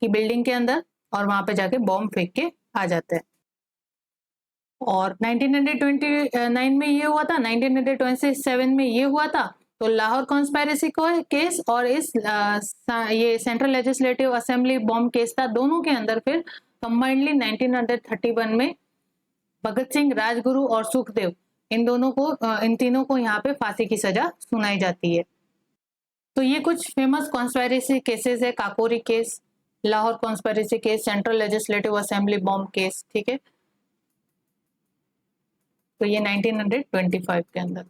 की बिल्डिंग के अंदर और वहां पे जाके बॉम्ब फेंक के आ जाते हैं। और 1929 में ये हुआ था, 1927 में ये हुआ था। तो लाहौर कॉन्स्पायरेसी केस और ये central Legislative Assembly bomb case था, दोनों के अंदर फिर कंबाइंडली 1931 में भगत सिंह, राजगुरु और सुखदेव इन तीनों को यहाँ पे फांसी की सजा सुनाई जाती है। तो ये कुछ फेमस कॉन्स्पायरेसी केसेस है, Kakori case, Lahore conspiracy case, Central Legislative Assembly bomb case, ठीक है। तो ये 1925 के अंदर,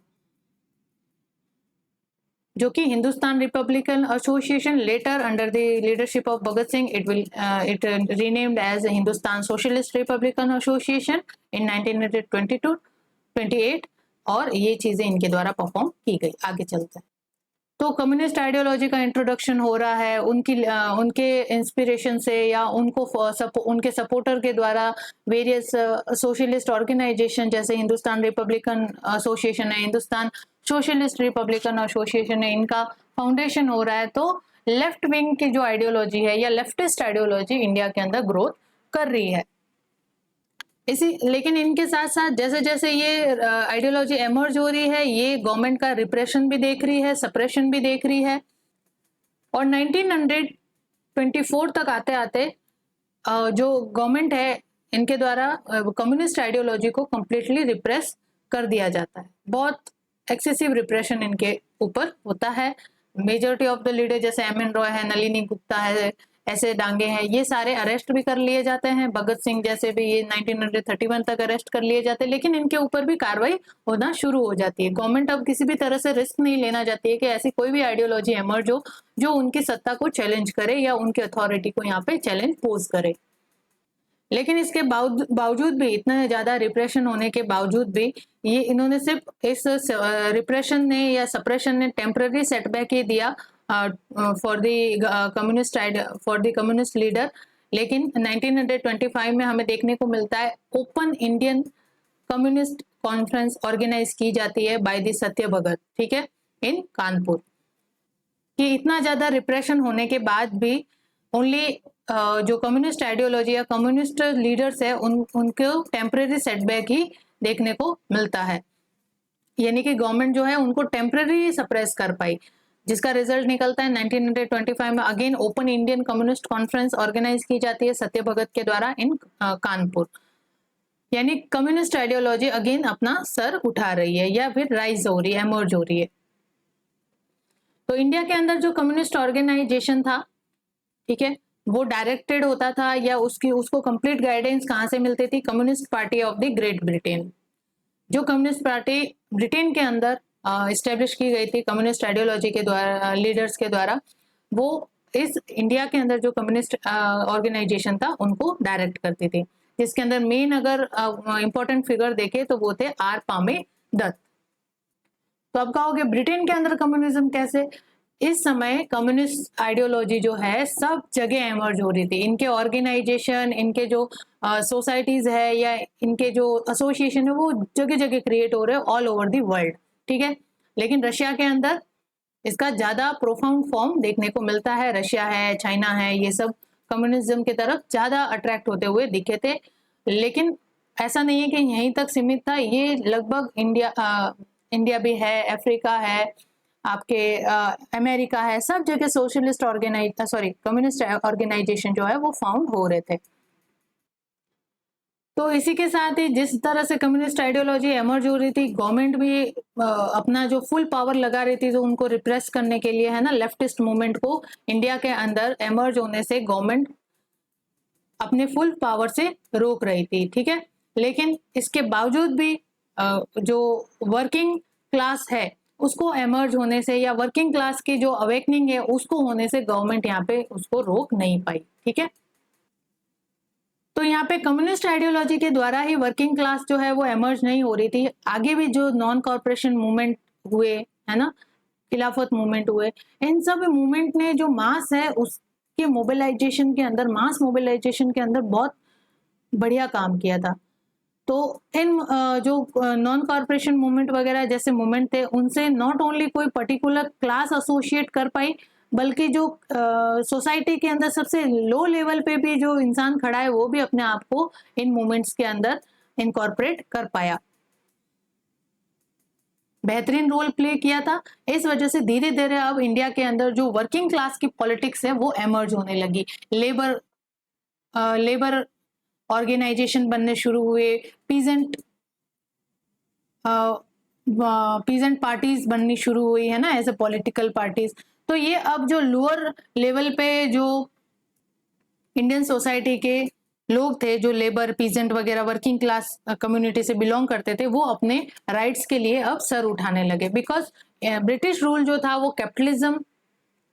जो कि Hindustan Republican Association later under the leadership of Bhagat Singh it renamed as Hindustan Socialist Republican Association in 1928 और ये चीजें इनके द्वारा परफॉर्म की गई। आगे चलते हैं। तो कम्युनिस्ट आइडियोलॉजी का इंट्रोडक्शन हो रहा है उनके इंस्पिरेशन से या उनके सपोर्टर के द्वारा वेरियस सोशलिस्ट ऑर्गेनाइजेशन जैसे हिंदुस्तान रिपब्लिकन एसोसिएशन है, हिंदुस्तान सोशलिस्ट रिपब्लिकन एसोसिएशन है, इनका फाउंडेशन हो रहा है। तो लेफ्ट विंग की जो आइडियोलॉजी है या लेफ्टिस्ट आइडियोलॉजी इंडिया के अंदर ग्रोथ कर रही है। लेकिन इनके साथ साथ जैसे जैसे ये आइडियोलॉजी एमर्ज हो रही है, ये गवर्नमेंट का रिप्रेशन भी देख रही है, सप्रेशन भी देख रही है। और 1924 तक आते आते जो गवर्नमेंट है इनके द्वारा कम्युनिस्ट आइडियोलॉजी को कंप्लीटली रिप्रेस कर दिया जाता है। बहुत एक्सेसिव रिप्रेशन इनके ऊपर होता है। मेजॉरिटी ऑफ द लीडर जैसे एम.एन. रॉय है, नलिनी गुप्ता है, ऐसे डांगे हैं, ये सारे अरेस्ट भी कर लिए जाते हैं। भगत सिंह जैसे भी ये 1931 तक अरेस्ट कर लिए जाते हैं, लेकिन इनके ऊपर भी कार्रवाई होना शुरू हो जाती है। गवर्नमेंट अब किसी भी तरह से रिस्क नहीं लेना चाहती है कि ऐसी कोई भी आइडियोलॉजी एमर्ज हो जो उनकी सत्ता को चैलेंज करे या उनकी अथॉरिटी को यहाँ पे चैलेंज पोज करे। लेकिन इसके बावजूद भी, इतना ज्यादा रिप्रेशन होने के बावजूद भी, ये इन्होंने सिर्फ इस रिप्रेशन ने या सप्रेशन ने टेम्पररी सेटबैक ही दिया फॉर द कम्युनिस्ट लीडर। लेकिन 1925 में हमें देखने को मिलता है open Indian communist conference organise की जाती है बाय द सत्य भगत, ठीक है, इन कानपुर। कि इतना ज्यादा रिप्रेशन होने के बाद भी ओनली जो कम्युनिस्ट आइडियोलॉजी या कम्युनिस्ट लीडर्स है उनको टेम्पररी सेटबैक ही देखने को मिलता है, यानी कि गवर्नमेंट जो है उनको टेम्पररी सप्रेस कर पाई, जिसका रिजल्ट निकलता है 1925 में again open Indian communist conference organise की जाती है सत्य भगत के द्वारा इन कानपुर। यानी कम्युनिस्ट आइडियोलॉजी अगेन अपना सर उठा रही है या फिर राइज हो रही है, एमर्ज हो रही है। तो इंडिया के अंदर जो कम्युनिस्ट ऑर्गेनाइजेशन था, ठीक है, वो डायरेक्टेड होता था या उसको कंप्लीट गाइडेंस कहां से मिलती थी? Communist party of the great Britain. जो कम्युनिस्ट पार्टी ब्रिटेन के अंदर इस्टेब्लिश की गई थी कम्युनिस्ट आइडियोलॉजी के द्वारा, लीडर्स के द्वारा, वो इस इंडिया के अंदर जो कम्युनिस्ट ऑर्गेनाइजेशन था उनको डायरेक्ट करती थी, जिसके अंदर मेन अगर इंपॉर्टेंट फिगर देखे तो वो थे आर पामे दत्त। तो अब कहोगे ब्रिटेन के अंदर कम्युनिज्म कैसे? इस समय कम्युनिस्ट आइडियोलॉजी जो है सब जगह एमर्ज हो रही थी। इनके ऑर्गेनाइजेशन, इनके जो सोसाइटीज है या इनके जो एसोसिएशन है वो जगह जगह क्रिएट हो रहे हैं ऑल ओवर दी वर्ल्ड, ठीक है। लेकिन रशिया के अंदर इसका ज्यादा प्रोफाउंड फॉर्म देखने को मिलता है। रशिया है, चाइना है, ये सब कम्युनिज्म की तरफ ज्यादा अट्रैक्ट होते हुए दिखे थे। लेकिन ऐसा नहीं है कि यहीं तक सीमित था, ये लगभग इंडिया भी है, अफ्रीका है, आपके अमेरिका है, सब जगह सोशलिस्ट कम्युनिस्ट ऑर्गेनाइजेशन जो है वो फाउंड हो रहे थे। तो इसी के साथ ही जिस तरह से कम्युनिस्ट आइडियोलॉजी एमर्ज हो रही थी, गवर्नमेंट भी अपना जो फुल पावर लगा रही थी तो उनको रिप्रेस करने के लिए, है ना, लेफ्टिस्ट मूवमेंट को इंडिया के अंदर एमर्ज होने से गवर्नमेंट अपने फुल पावर से रोक रही थी, ठीक है। लेकिन इसके बावजूद भी जो वर्किंग क्लास है उसको एमर्ज होने से या वर्किंग क्लास की जो अवेकनिंग है उसको होने से गवर्नमेंट यहाँ पे उसको रोक नहीं पाई, ठीक है। तो यहाँ पे कम्युनिस्ट आइडियोलॉजी के द्वारा ही वर्किंग क्लास जो है वो एमर्ज नहीं हो रही थी। आगे भी जो नॉन कॉर्पोरेशन मूवमेंट हुए, है ना, खिलाफत मूवमेंट हुए, इन सब मूवमेंट ने जो मास है उसके मोबिलाइजेशन के अंदर, मास मोबिलाइजेशन के अंदर बहुत बढ़िया काम किया था। तो इन जो नॉन कॉर्पोरेशन मूवमेंट वगैरह जैसे मूवमेंट थे उनसे नॉट ओनली कोई पर्टिकुलर क्लास एसोसिएट कर पाई, बल्कि जो सोसाइटी के अंदर सबसे लो लेवल पे भी जो इंसान खड़ा है वो भी अपने आप को इन मूवमेंट्स के अंदर इनकॉर्पोरेट कर पाया, बेहतरीन रोल प्ले किया था। इस वजह से धीरे धीरे अब इंडिया के अंदर जो वर्किंग क्लास की पॉलिटिक्स है वो एमर्ज होने लगी। लेबर ऑर्गेनाइजेशन बनने शुरू हुए, पीजेंट पार्टीज बननी शुरू हुई, है ना, एज ए पॉलिटिकल पार्टीज। तो ये अब जो लोअर लेवल पे जो इंडियन सोसाइटी के लोग थे, जो लेबर, पीजेंट वगैरह वर्किंग क्लास कम्युनिटी से बिलोंग करते थे, वो अपने राइट्स के लिए अब सर उठाने लगे। बिकॉज ब्रिटिश रूल जो था वो कैपिटलिज्म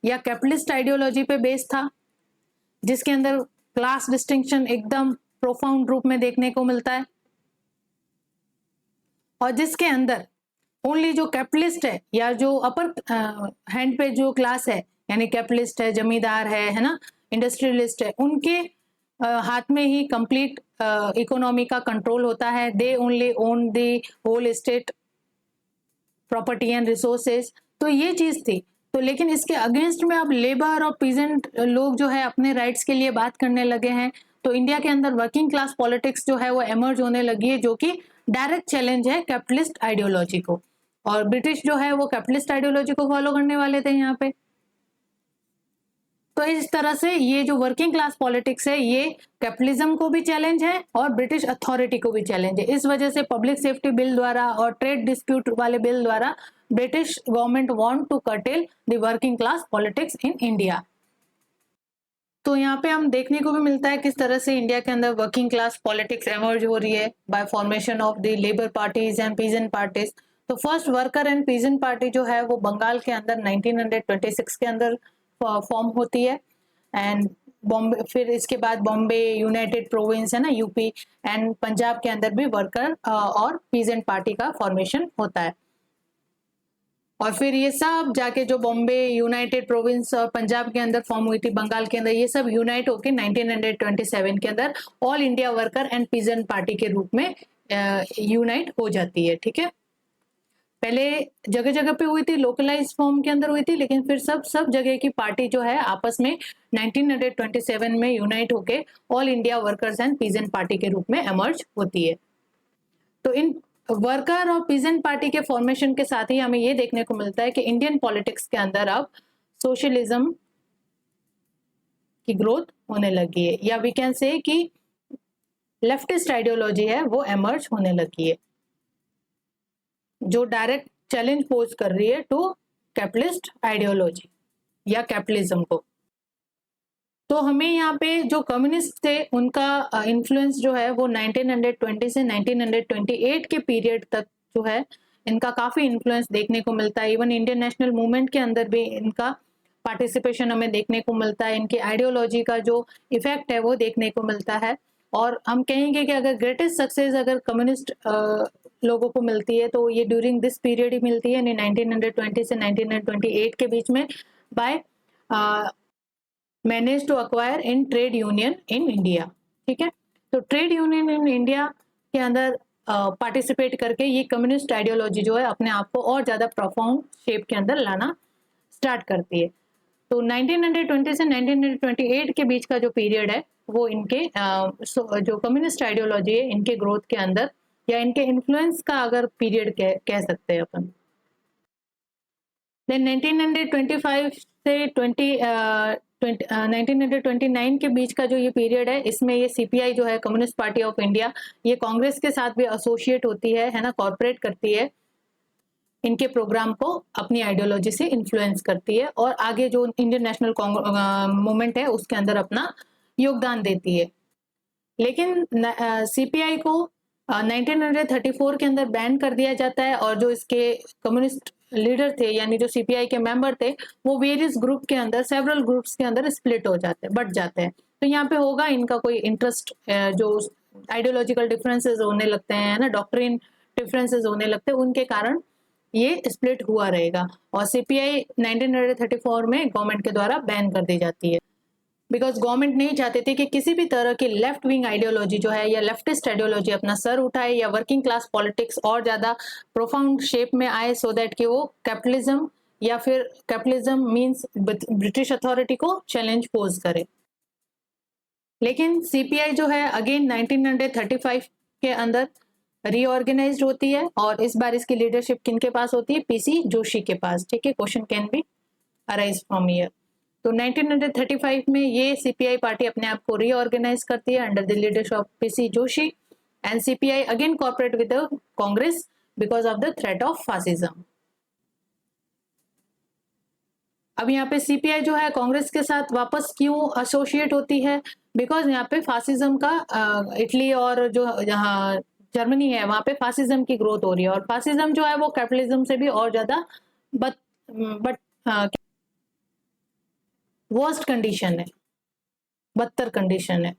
या कैपिटलिस्ट आइडियोलॉजी पे बेस्ड था, जिसके अंदर क्लास डिस्टिंक्शन एकदम प्रोफाउंड रूप में देखने को मिलता है, और जिसके अंदर ओनली जो कैपिटलिस्ट है या जो अपर हैंड पे जो क्लास है, यानी कैपिटलिस्ट है, जमींदार है ना, इंडस्ट्रियलिस्ट है, उनके हाथ में ही कंप्लीट इकोनॉमी का कंट्रोल होता है। They only own the whole state property and resources. तो ये चीज थी। तो लेकिन इसके अगेंस्ट में अब लेबर और पीजेंट लोग जो है अपने राइट्स के लिए बात करने लगे हैं। तो इंडिया के अंदर वर्किंग क्लास पॉलिटिक्स जो है वो एमर्ज होने लगी है, जो कि डायरेक्ट चैलेंज है कैपिटलिस्ट आइडियोलॉजी को। और ब्रिटिश जो है वो कैपिटलिस्ट आइडियोलॉजी को फॉलो करने वाले थे यहाँ पे। तो इस तरह से ये जो वर्किंग क्लास पॉलिटिक्स है ये कैपिटलिज्म को भी चैलेंज है और ब्रिटिश अथॉरिटी को भी चैलेंज है। इस वजह से पब्लिक सेफ्टी बिल द्वारा और ट्रेड डिस्प्यूट वाले बिल द्वारा British government want to curtail the working class politics in India. तो यहाँ पे हम देखने को भी मिलता है किस तरह से इंडिया के अंदर वर्किंग क्लास पॉलिटिक्स एमर्ज हो रही है by formation of the labour parties and peasant parties. तो first worker and peasant party जो है वो बंगाल के अंदर 1926 के अंदर फॉर्म होती है, एंड बॉम्बे, फिर इसके बाद बॉम्बे यूनाइटेड प्रोविंस है ना, यूपी, एंड पंजाब के अंदर भी वर्कर और पीजेंट पार्टी का फॉर्मेशन होता है। और फिर ये सब जाके जो बॉम्बे यूनाइटेड प्रोविंस और पंजाब के अंदर फॉर्म हुई थी, बंगाल के अंदर, ये सब यूनाइट होकर 1927 के अंदर all India worker and peasant party के रूप में यूनाइट हो जाती है। ठीक है, पहले जगह जगह पे हुई थी, लोकलाइज फॉर्म के अंदर हुई थी, लेकिन फिर सब जगह की पार्टी जो है आपस में 1927 में यूनाइट होके all India workers and peasant party के रूप में एमर्ज होती है। तो इन वर्कर और पीजेंट पार्टी के फॉर्मेशन के साथ ही हमें ये देखने को मिलता है कि इंडियन पॉलिटिक्स के अंदर अब सोशलिज्म की ग्रोथ होने लगी है, या वी कैन से कि लेफ्टिस्ट आइडियोलॉजी है वो एमर्ज होने लगी है, जो डायरेक्ट चैलेंज पोज कर रही है टू कैपिटलिस्ट आइडियोलॉजी या कैपिटलिज्म को। तो हमें यहाँ पे जो कम्युनिस्ट थे उनका इन्फ्लुएंस जो है वो 1920 से 1928 के पीरियड तक जो है इनका काफी इन्फ्लुएंस देखने को मिलता है। इवन इंडियन नेशनल मूवमेंट के अंदर भी इनका पार्टिसिपेशन हमें देखने को मिलता है, इनकी आइडियोलॉजी का जो इफेक्ट है वो देखने को मिलता है। और हम कहेंगे कि अगर ग्रेटेस्ट सक्सेस अगर कम्युनिस्ट लोगों को मिलती है तो ये ड्यूरिंग दिस पीरियड ही मिलती है, 1920 से 1928 के बीच में, by manage to acquire in trade union in India. ठीक है, तो ट्रेड यूनियन इन इंडिया के अंदर पार्टिसिपेट करके ये कम्युनिस्ट आइडियोलॉजी जो है अपने आप को और ज़्यादा प्रोफाउंड शेप के अंदर लाना स्टार्ट करती है। तो 1920 से 1928 के बीच का जो पीरियड है वो इनके जो कम्युनिस्ट आइडियोलॉजी है इनके ग्रोथ के अंदर या इनके इन्फ्लुएंस का अगर पीरियड कह सकते हैं अपन। देन 1925 से 1929 के बीच का जो ये पीरियड है इसमें ये सीपीआई जो है कम्युनिस्ट पार्टी ऑफ इंडिया ये कांग्रेस के साथ भी एसोसिएट होती है ना, कॉर्पोरेट करती है, इनके प्रोग्राम को अपनी आइडियोलॉजी से इन्फ्लुएंस करती है और आगे जो इंडियन नेशनल मूवमेंट है उसके अंदर अपना योगदान देती है। लेकिन सीपीआई को 1934 के अंदर बैन कर दिया जाता है और जो इसके कम्युनिस्ट लीडर थे यानी जो सीपीआई के मेंबर थे वो वेरियस ग्रुप के अंदर सेवरल ग्रुप्स के अंदर स्प्लिट हो जाते हैं, बट जाते हैं। तो यहाँ पे होगा इनका कोई इंटरेस्ट जो आइडियोलॉजिकल डिफरेंसेस होने लगते हैं ना, डॉक्ट्रिन डिफरेंसेस होने लगते हैं, उनके कारण ये स्प्लिट हुआ रहेगा और सीपीआई 1934 में गवर्नमेंट के द्वारा बैन कर दी जाती है बिकॉज गवर्नमेंट नहीं चाहती थी कि किसी भी तरह की लेफ्ट विंग आइडियोलॉजी जो है या लेफ्टिस्ट आइडियोलॉजी अपना सर उठाए या वर्किंग क्लास पॉलिटिक्स और ज्यादा प्रोफाउंड शेप में आए सो दैट कि वो कैपिटलिज्म या फिर कैपिटलिज्म मींस ब्रिटिश अथॉरिटी को चैलेंज पोज करे। लेकिन सीपीआई जो है अगेन 1935 के अंदर रीऑर्गेनाइज्ड होती है और इस बार इसकी लीडरशिप किनके पास होती है, पीसी जोशी के पास। ठीक है, question can be arise from here. तो 1935 में ये सीपीआई पार्टी अपने आप को रीऑर्गेनाइज करती है under the leadership of PC Joshi and CPI again corporate with the Congress because of the threat of fascism. अब यहाँ पे सीपीआई जो है कांग्रेस के साथ वापस क्यों एसोसिएट होती है, बिकॉज यहाँ पे फासिज्म का इटली और जो यहाँ जर्मनी है वहां पे फासिज्म की ग्रोथ हो रही है और फासिज्म जो है वो कैपिटलिज्म से भी और ज्यादा बट वर्स्ट कंडीशन है, बदतर कंडीशन है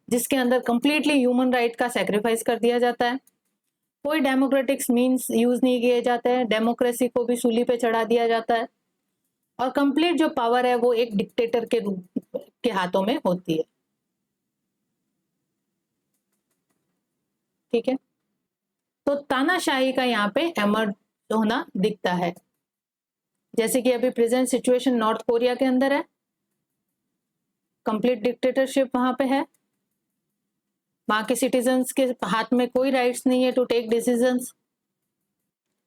जिसके अंदर कंप्लीटली ह्यूमन राइट का सेक्रीफाइस कर दिया जाता है, कोई डेमोक्रेटिक्स मींस यूज नहीं किए जाते हैं, डेमोक्रेसी को भी सूली पे चढ़ा दिया जाता है और कंप्लीट जो पावर है वो एक डिक्टेटर के रूप के हाथों में होती है। ठीक है, तो तानाशाही का यहाँ पे एमर्ज होना दिखता है, जैसे कि अभी प्रेजेंट सिचुएशन नॉर्थ कोरिया के अंदर है, कंप्लीट डिक्टेटरशिप वहां पे है, वहां के सिटीजन्स के हाथ में कोई राइट्स नहीं है to take decisions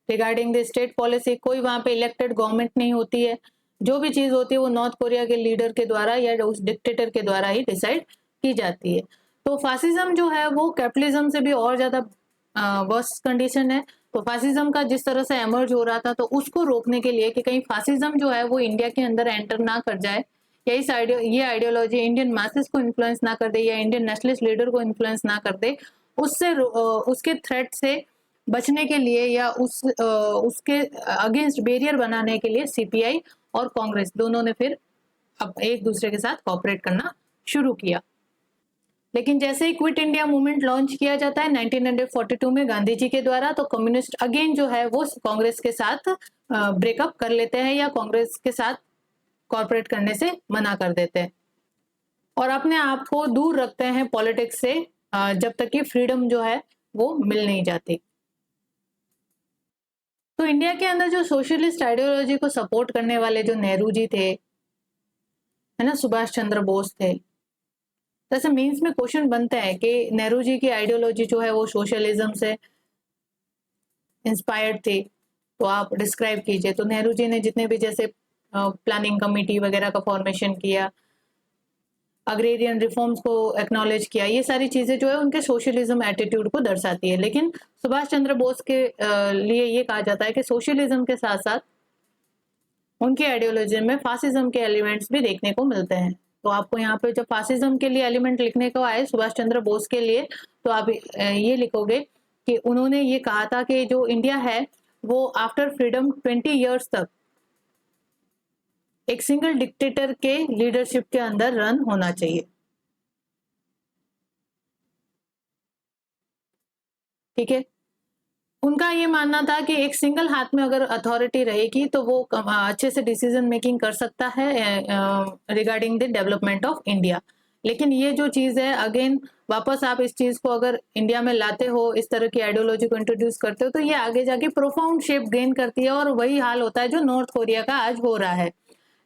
regarding the state policy, कोई वहां पे इलेक्टेड गवर्नमेंट नहीं होती है, जो भी चीज होती है वो नॉर्थ कोरिया के लीडर के द्वारा या उस डिक्टेटर के द्वारा ही डिसाइड की जाती है। तो फासिज्म जो है वो कैपिटलिज्म से भी और ज्यादा वर्स्ट कंडीशन है। तो फासिज्म का जिस तरह से एमर्ज हो रहा था तो उसको रोकने के लिए कि कहीं फासिज्म जो है वो इंडिया के अंदर एंटर ना कर जाए या ये आइडियोलॉजी इंडियन मासेस को इन्फ्लुएंस ना कर दे या इंडियन नेशनलिस्ट लीडर को इन्फ्लुएंस ना कर दे, उससे उसके थ्रेट से बचने के लिए या उसके अगेंस्ट बैरियर बनाने के लिए सीपीआई और कांग्रेस दोनों ने फिर अब एक दूसरे के साथ कॉपरेट करना शुरू किया। लेकिन जैसे ही क्विट इंडिया मूवमेंट लॉन्च किया जाता है 1942 में गांधी जी के द्वारा, तो कम्युनिस्ट अगेन जो है वो कांग्रेस के साथ ब्रेकअप कर लेते हैं या कांग्रेस के साथ कॉर्पोरेट करने से मना कर देते हैं और अपने आप को दूर रखते हैं पॉलिटिक्स से जब तक कि फ्रीडम जो है वो मिल नहीं जाती। तो इंडिया के अंदर जो सोशलिस्ट आइडियोलॉजी को सपोर्ट करने वाले जो नेहरू जी थे, है ना, सुभाष चंद्र बोस थे, तो ऐसे मीन्स में क्वेश्चन बनता है कि नेहरू जी की आइडियोलॉजी जो है वो सोशलिज्म से इंस्पायर्ड थी, तो आप डिस्क्राइब कीजिए। तो नेहरू जी ने जितने भी जैसे प्लानिंग कमेटी वगैरह का फॉर्मेशन किया, अग्रेरियन रिफॉर्म्स को एक्नॉलेज किया, ये सारी चीजें जो है उनके सोशलिज्म एटीट्यूड को दर्शाती है। लेकिन सुभाष चंद्र बोस के लिए ये कहा जाता है कि सोशलिज्म के साथ साथ उनकी आइडियोलॉजी में फासिज्म के एलिमेंट्स भी देखने को मिलते हैं। तो आपको यहाँ पे जब फासिज्म के लिए एलिमेंट लिखने को आए सुभाष चंद्र बोस के लिए, तो आप ये लिखोगे कि उन्होंने ये कहा था कि जो इंडिया है वो आफ्टर फ्रीडम 20 ईयर्स तक एक सिंगल डिक्टेटर के लीडरशिप के अंदर रन होना चाहिए। ठीक है, उनका ये मानना था कि एक सिंगल हाथ में अगर अथॉरिटी रहेगी तो वो अच्छे से डिसीजन मेकिंग कर सकता है regarding the development of India. लेकिन ये जो चीज़ है अगेन वापस आप इस चीज़ को अगर इंडिया में लाते हो, इस तरह की आइडियोलॉजी को इंट्रोड्यूस करते हो, तो ये आगे जाके प्रोफाउंड शेप गेन करती है और वही हाल होता है जो नॉर्थ कोरिया का आज हो रहा है।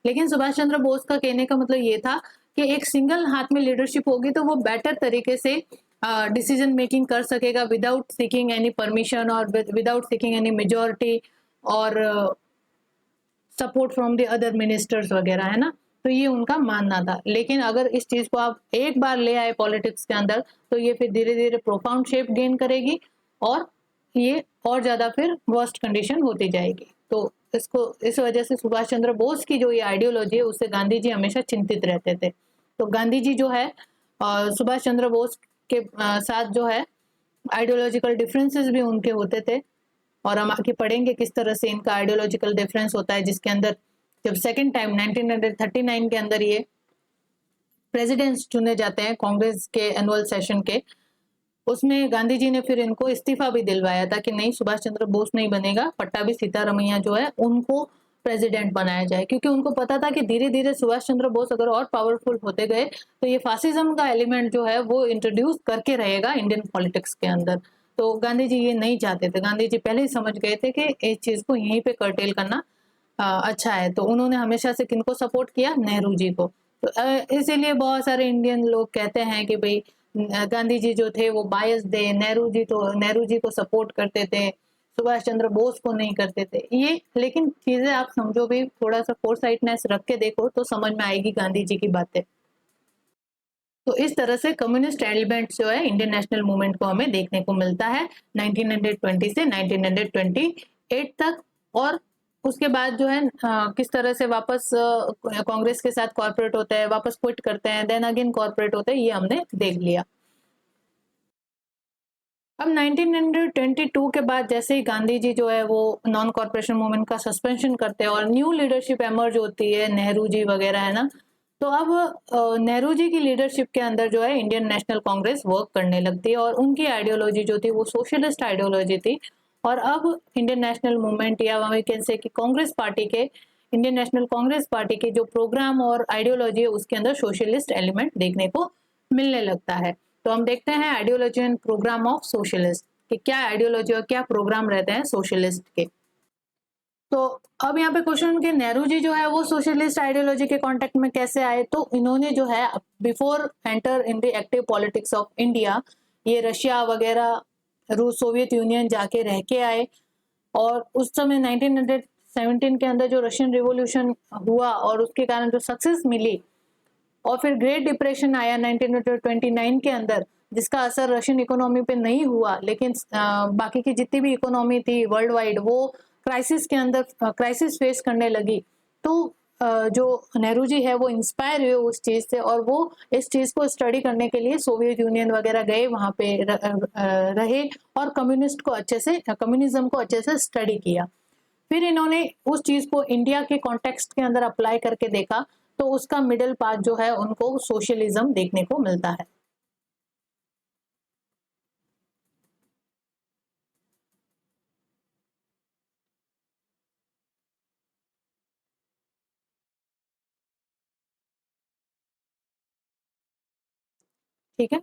लेकिन सुभाष चंद्र बोस का कहने का मतलब ये था कि एक सिंगल हाथ में लीडरशिप होगी तो वो बेटर तरीके से डिसीजन मेकिंग कर सकेगा विदाउट सीकिंग एनी परमिशन और विदाउट सीकिंग एनी मेजोरिटी और support from the other ministers वगैरह, है ना। तो ये उनका मानना था। लेकिन अगर इस चीज को आप एक बार ले आए पॉलिटिक्स के अंदर तो ये फिर धीरे धीरे प्रोफाउंड शेप गेन करेगी और ये और ज्यादा फिर वर्स्ट कंडीशन होती जाएगी। तो इसको इस वजह से सुभाष चंद्र बोस की जो ये आइडियोलॉजी है उससे गांधी जी हमेशा चिंतित रहते थे। तो गांधी जी जो है सुभाष चंद्र बोस के साथ जो है आइडियोलॉजिकल डिफरेंसेस भी उनके होते थे और हम आगे पढ़ेंगे किस तरह से इनका आइडियोलॉजिकल डिफरेंस होता है, जिसके अंदर जब सेकेंड टाइम 1939 के अंदर ये प्रेसिडेंट्स चुने जाते हैं कांग्रेस के एनुअल सेशन के, उसमें गांधी जी ने फिर इनको इस्तीफा भी दिलवाया था कि नहीं सुभाष चंद्र बोस नहीं बनेगा, पट्टाभी सीतारमैया जो है उनको प्रेसिडेंट बनाया जाए, क्योंकि उनको पता था कि धीरे धीरे सुभाष चंद्र बोस अगर और पावरफुल होते गए तो ये फासिज्म का एलिमेंट जो है वो इंट्रोड्यूस करके रहेगा इंडियन पॉलिटिक्स के अंदर। तो गांधी जी ये नहीं चाहते थे। गांधी जी पहले ही समझ गए थे कि इस चीज को यहीं पे कर्टेल करना अच्छा है। तो उन्होंने हमेशा से किनको सपोर्ट किया, नेहरू जी को। तो इसीलिए बहुत सारे इंडियन लोग कहते हैं कि भाई गांधी जी जो थे वो बायस थे, नेहरू जी को सपोर्ट करते थे, सुभाष चंद्र बोस को नहीं करते थे ये। लेकिन चीजें आप समझो भी, थोड़ा सा फोरसाइटनेस रख के देखो तो समझ में आएगी गांधी जी की बातें। तो इस तरह से कम्युनिस्ट एलिमेंट जो है इंडियन नेशनल मूवमेंट को हमें देखने को मिलता है 1920 से 1928 तक। और उसके बाद जो है किस तरह से वापस कांग्रेस के साथ कॉर्पोरेट होते हैं, वापस क्विट करते हैं, देन अगेन कॉर्पोरेट होते हैं, ये हमने देख लिया। अब 1922 के बाद जैसे ही गांधी जी जो है वो नॉन कॉर्पोरेशन मूवमेंट का सस्पेंशन करते हैं और न्यू लीडरशिप एमर्ज होती है, नेहरू जी वगैरह, है ना। तो अब नेहरू जी की लीडरशिप के अंदर जो है इंडियन नेशनल कांग्रेस वर्क करने लगती है और उनकी आइडियोलॉजी जो थी वो सोशलिस्ट आइडियोलॉजी थी। और अब इंडियन नेशनल मूवमेंट या हम कैन से कि कांग्रेस पार्टी के, इंडियन नेशनल कांग्रेस पार्टी के जो प्रोग्राम और आइडियोलॉजी है उसके अंदर सोशलिस्ट एलिमेंट देखने को मिलने लगता है। तो हम देखते हैं ideology and programme of socialist कि क्या आइडियोलॉजी और क्या प्रोग्राम रहते हैं सोशलिस्ट के। तो अब यहाँ पे क्वेश्चन कि नेहरू जी जो है वो सोशलिस्ट आइडियोलॉजी के कांटेक्ट में कैसे आए। तो इन्होंने जो है before enter in the active politics of India ये रशिया वगैरह, रूस, सोवियत यूनियन जाके रह के आए। और उस समय 1917 के अंदर जो रशियन रिवॉल्यूशन हुआ और उसके कारण जो सक्सेस मिली, और फिर ग्रेट डिप्रेशन आया 1929 के अंदर, जिसका असर रशियन इकोनॉमी पे नहीं हुआ लेकिन बाकी की जितनी भी इकोनॉमी थी वर्ल्ड वाइड वो क्राइसिस के अंदर क्राइसिस फेस करने लगी। तो जो नेहरू जी है वो इंस्पायर हुए उस चीज से और वो इस चीज को स्टडी करने के लिए सोवियत यूनियन वगैरह गए, वहां पे रहे और कम्युनिज्म को अच्छे से स्टडी किया। फिर इन्होंने उस चीज को इंडिया के कॉन्टेक्स्ट के अंदर अप्लाई करके देखा तो उसका मिडिल पाथ जो है उनको सोशलिज्म देखने को मिलता है। ठीक है,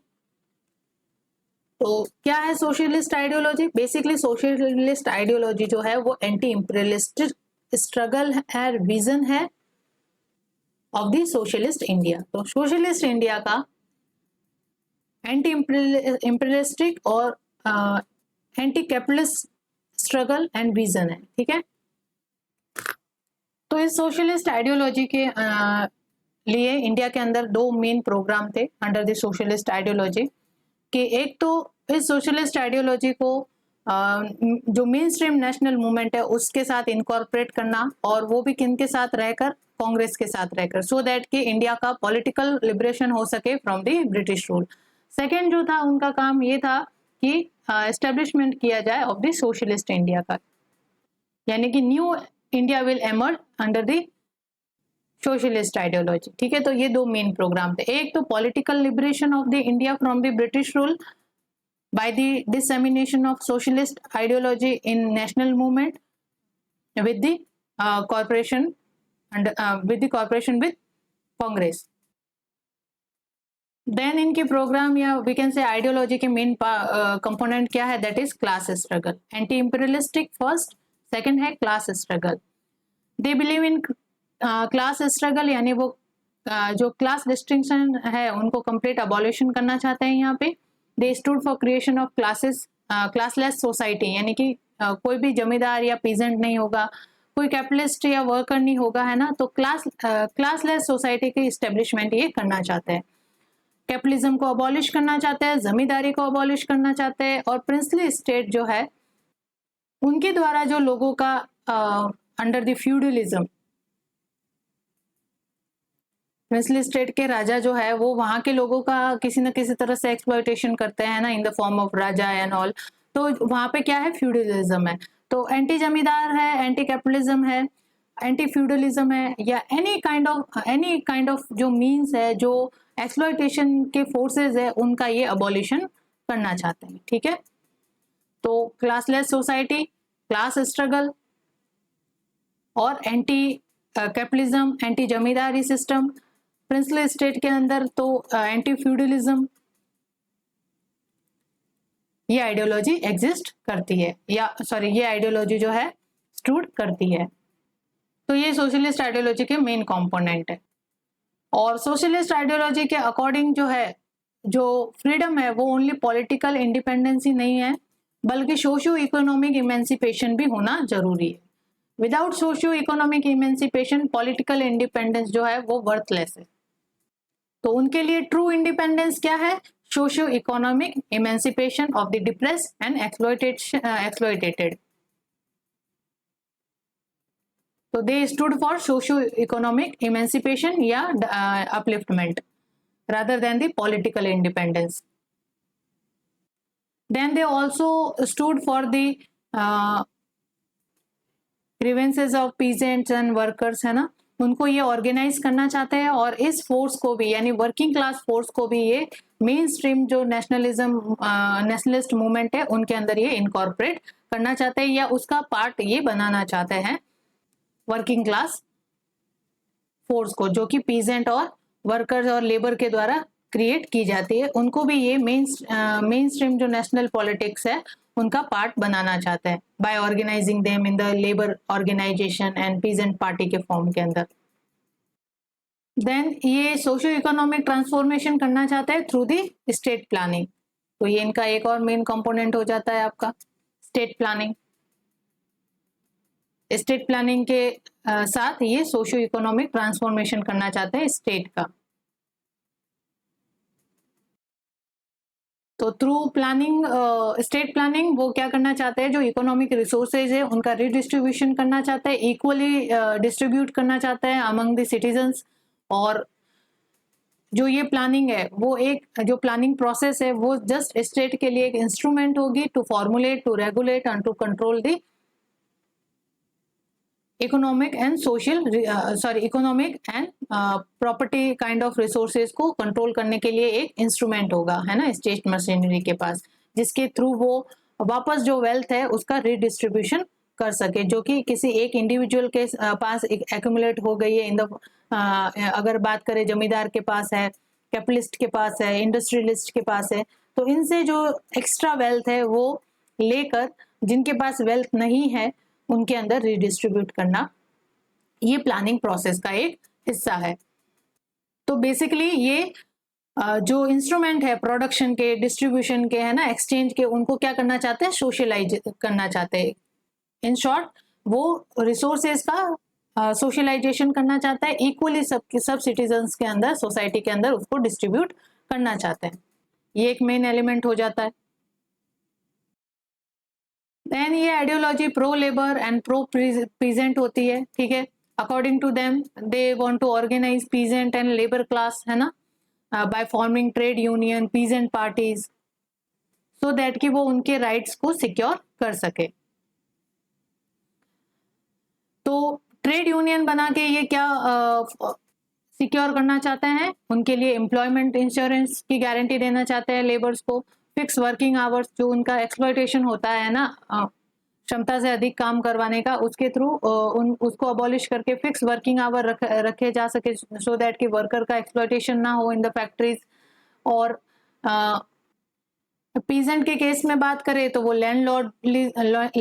तो क्या है socialist ideology? Basically socialist ideology जो है वो एंटी इंपीरियलिस्टिक स्ट्रगल है, विजन है ऑफ द सोशलिस्ट इंडिया। तो सोशलिस्ट इंडिया का एंटी इंपीरियलिस्टिक और anti capitalist struggle and vision है। ठीक है, तो इस सोशलिस्ट आइडियोलॉजी के लिए इंडिया के अंदर दो मेन प्रोग्राम थे अंडर द सोशलिस्ट आइडियोलॉजी कि एक तो इस सोशलिस्ट आइडियोलॉजी को जो मेन स्ट्रीम नेशनल मूवमेंट है उसके साथ इनकॉर्पोरेट करना, और वो भी किन के साथ रहकर, कांग्रेस के साथ रहकर, सो दैट कि इंडिया का पॉलिटिकल लिबरेशन हो सके from the British rule. Second जो था उनका काम ये था कि एस्टेब्लिशमेंट किया जाए ऑफ द सोशलिस्ट इंडिया का, यानी कि new India will emerge under the socialist ideology. ठीक है, तो ये दो मेन प्रोग्राम थे। एक तो political liberation of the India from the British rule, by the dissemination of socialist ideology in national movement with the corporation and with Congress. Then इनके प्रोग्राम या वी कैन से आइडियोलॉजी के मेन कंपोनेंट क्या है, that is class struggle. Anti imperialistic first, second है class struggle. They believe in class struggle, यानी वो जो क्लास डिस्टिंक्शन है उनको कंप्लीट अबॉलिशन करना चाहते हैं यहाँ पे. They stood for creation of classless society, यानी कि कोई भी जमींदार या पीजेंट नहीं होगा, कोई कैपिटलिस्ट या वर्कर नहीं होगा, है ना. तो क्लासलेस सोसाइटी की इस्टेब्लिशमेंट ये करना चाहते हैं. कैपिटलिज्म को अबॉलिश करना चाहते हैं, जमींदारी को अबॉलिश करना चाहते हैं, और प्रिंसली स्टेट जो है उनके द्वारा जो लोगों का under the feudalism, princely state के राजा जो है वो वहां के लोगों का किसी न किसी तरह से एक्सप्लॉयटेशन करते हैं ना, in the form of Raja and all. तो वहां पे क्या है, फ्यूडलिज्म है. तो एंटी जमींदार है, एंटी कैपिटलिज्म है, एंटी फ्यूडलिज्म है, या एनी काइंड ऑफ जो मीन्स है, जो एक्सप्लॉयटेशन के फोर्सेस है, उनका ये अबॉलिशन करना चाहते हैं. ठीक है. तो क्लासलेस सोसाइटी, क्लास स्ट्रगल और एंटी कैपिटलिज्म, एंटी जमींदारी सिस्टम, प्रिंसली स्टेट के अंदर तो एंटी फ्यूडलिज्म, ये आइडियोलॉजी एग्जिस्ट करती है, या सॉरी ये आइडियोलॉजी जो है स्टूड करती है. तो ये सोशलिस्ट आइडियोलॉजी के मेन कंपोनेंट है. और सोशलिस्ट आइडियोलॉजी के अकॉर्डिंग जो है, जो फ्रीडम है वो ओनली पॉलिटिकल इंडिपेंडेंस ही नहीं है, बल्कि सोशियो इकोनॉमिक इमेंसिपेशन भी होना जरूरी है. Without socio economic emancipation political independence जो है वो वर्थलेस है. तो उनके लिए ट्रू इंडिपेंडेंस क्या है, socio economic emancipation of the depressed and exploited. So they stood for socio-economic emancipation या upliftment rather than the political independence. Then they also stood for the grievances of peasants and workers, है ना. उनको ये ऑर्गेनाइज करना चाहते हैं, और इस फोर्स को भी, यानी वर्किंग क्लास फोर्स को भी, ये मेन स्ट्रीम जो नेशनलिस्ट मूवमेंट है उनके अंदर ये इनकॉर्पोरेट करना चाहते हैं, या उसका पार्ट ये बनाना चाहते हैं. वर्किंग क्लास फोर्स को, जो कि पीजेंट और वर्कर्स और लेबर के द्वारा क्रिएट की जाती है, उनको भी ये मेन स्ट्रीम जो नेशनल पॉलिटिक्स है उनका पार्ट बनाना चाहते हैं, by organising them in the labour organisation and peasant party के फॉर्म के अंदर. देन ये सोशियो इकोनॉमिक ट्रांसफॉर्मेशन करना चाहते हैं थ्रू दी स्टेट प्लानिंग. तो ये इनका एक और मेन कंपोनेंट हो जाता है आपका स्टेट प्लानिंग. स्टेट प्लानिंग के साथ ये सोशियो इकोनॉमिक ट्रांसफॉर्मेशन करना चाहते हैं स्टेट का. तो थ्रू प्लानिंग, स्टेट प्लानिंग, वो क्या करना चाहते हैं, जो इकोनॉमिक रिसोर्सेज है उनका रिडिस्ट्रीब्यूशन करना चाहते हैं, इक्वली डिस्ट्रीब्यूट करना चाहते हैं अमंग द सिटीजन्स. और जो ये प्लानिंग है, वो एक जो प्लानिंग प्रोसेस है वो जस्ट स्टेट के लिए एक इंस्ट्रूमेंट होगी to formulate, to regulate and to control the economic and property kind of resources को कंट्रोल करने के लिए एक इंस्ट्रूमेंट होगा, है ना, स्टेट मशीनरी के पास, जिसके थ्रू वो वापस जो वेल्थ है उसका रिडिस्ट्रीब्यूशन कर सके, जो कि किसी एक इंडिविजुअल के पास एक्यूमुलेट हो गई है. अगर बात करें जमींदार के पास है, कैपिटलिस्ट के पास है, इंडस्ट्रियलिस्ट के पास है, तो इनसे जो एक्स्ट्रा वेल्थ है वो लेकर जिनके पास वेल्थ नहीं है उनके अंदर रिडिस्ट्रीब्यूट करना, ये प्लानिंग प्रोसेस का एक हिस्सा है. तो बेसिकली ये जो इंस्ट्रूमेंट है प्रोडक्शन के, डिस्ट्रीब्यूशन के, है ना, एक्सचेंज के, उनको क्या करना चाहते हैं, सोशलाइज करना चाहते हैं. इन शॉर्ट वो रिसोर्सेज का सोशलाइजेशन करना चाहता है, इक्वली सब सिटीजन्स के अंदर, सोसाइटी के अंदर उसको डिस्ट्रीब्यूट करना चाहते हैं. ये एक मेन एलिमेंट हो जाता है. देन ये ideology pro labour and pro peasant होती है. ठीक है. According to them they want to organise peasant and labour class, है ना, by forming trade union, peasant parties, so that कि वो उनके राइट्स को सिक्योर कर सके. तो ट्रेड यूनियन बना के ये क्या सिक्योर करना चाहते हैं, उनके लिए एम्प्लॉयमेंट इंश्योरेंस की गारंटी देना चाहते हैं लेबर्स को, फिक्स वर्किंग आवर्स, जो उनका एक्सप्लॉयटेशन होता है ना, क्षमता से अधिक काम करवाने का, उसके थ्रू उसको अबॉलिश करके फिक्स वर्किंग आवर रखे जा सके, सो दैट कि वर्कर का एक्सप्लॉयटेशन ना हो इन द फैक्ट्रीज। और पीजेंट के केस में बात करें तो वो लैंडलॉर्डिज्म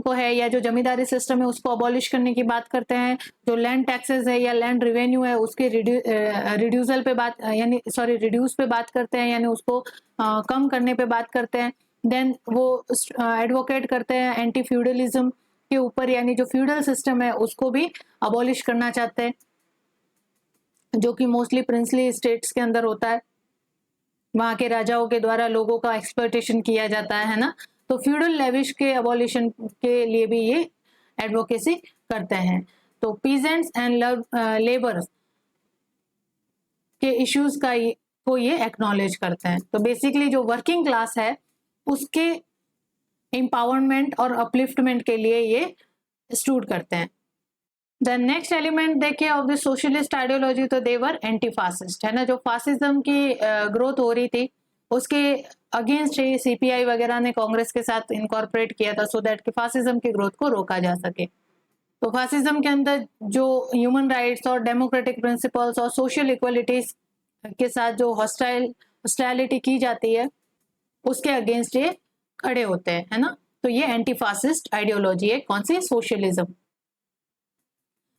को है, या जो जमींदारी सिस्टम है उसको अबॉलिश करने की बात करते हैं। जो लैंड टैक्सेस है या लैंड रिवेन्यू है उसके रिड्यूसल पे बात, यानी सॉरी रिड्यूस पे बात करते हैं, यानी उसको कम करने पे बात करते हैं। देन वो एडवोकेट करते हैं एंटी फ्यूडलिज्म के ऊपर, यानी जो फ्यूडल सिस्टम है उसको भी अबॉलिश करना चाहते हैं, जो कि मोस्टली प्रिंसली स्टेट्स के अंदर होता है, वहां के राजाओं के द्वारा लोगों का एक्सप्लॉयटेशन किया जाता है ना। तो फ्यूडल लेविश के अबॉलिशन के लिए भी ये एडवोकेसी करते हैं। तो पीजेंट्स एंड लेबर्स के इश्यूज को ये एक्नॉलेज करते हैं। तो बेसिकली जो वर्किंग क्लास है उसके एम्पावरमेंट और अपलिफ्टमेंट के लिए ये स्टूड करते हैं। द नेक्स्ट एलिमेंट देखिए ऑफ द सोशलिस्ट आइडियोलॉजी, तो देवर एंटी फासिस्ट, है ना। जो फासिज्म की ग्रोथ हो रही थी उसके अगेंस्ट ये सीपीआई वगैरह ने कांग्रेस के साथ इनकॉर्पोरेट किया था, सो दैट कि फासिज्म की ग्रोथ को रोका जा सके। तो फासिज्म के अंदर जो ह्यूमन राइट्स और डेमोक्रेटिक प्रिंसिपल्स और सोशल इक्वलिटीज के साथ जो हॉस्टाइलिटी की जाती है उसके अगेंस्ट ये खड़े होते हैं, है ना। तो ये एंटी फासिस्ट आइडियोलॉजी है, कौन सी, socialism.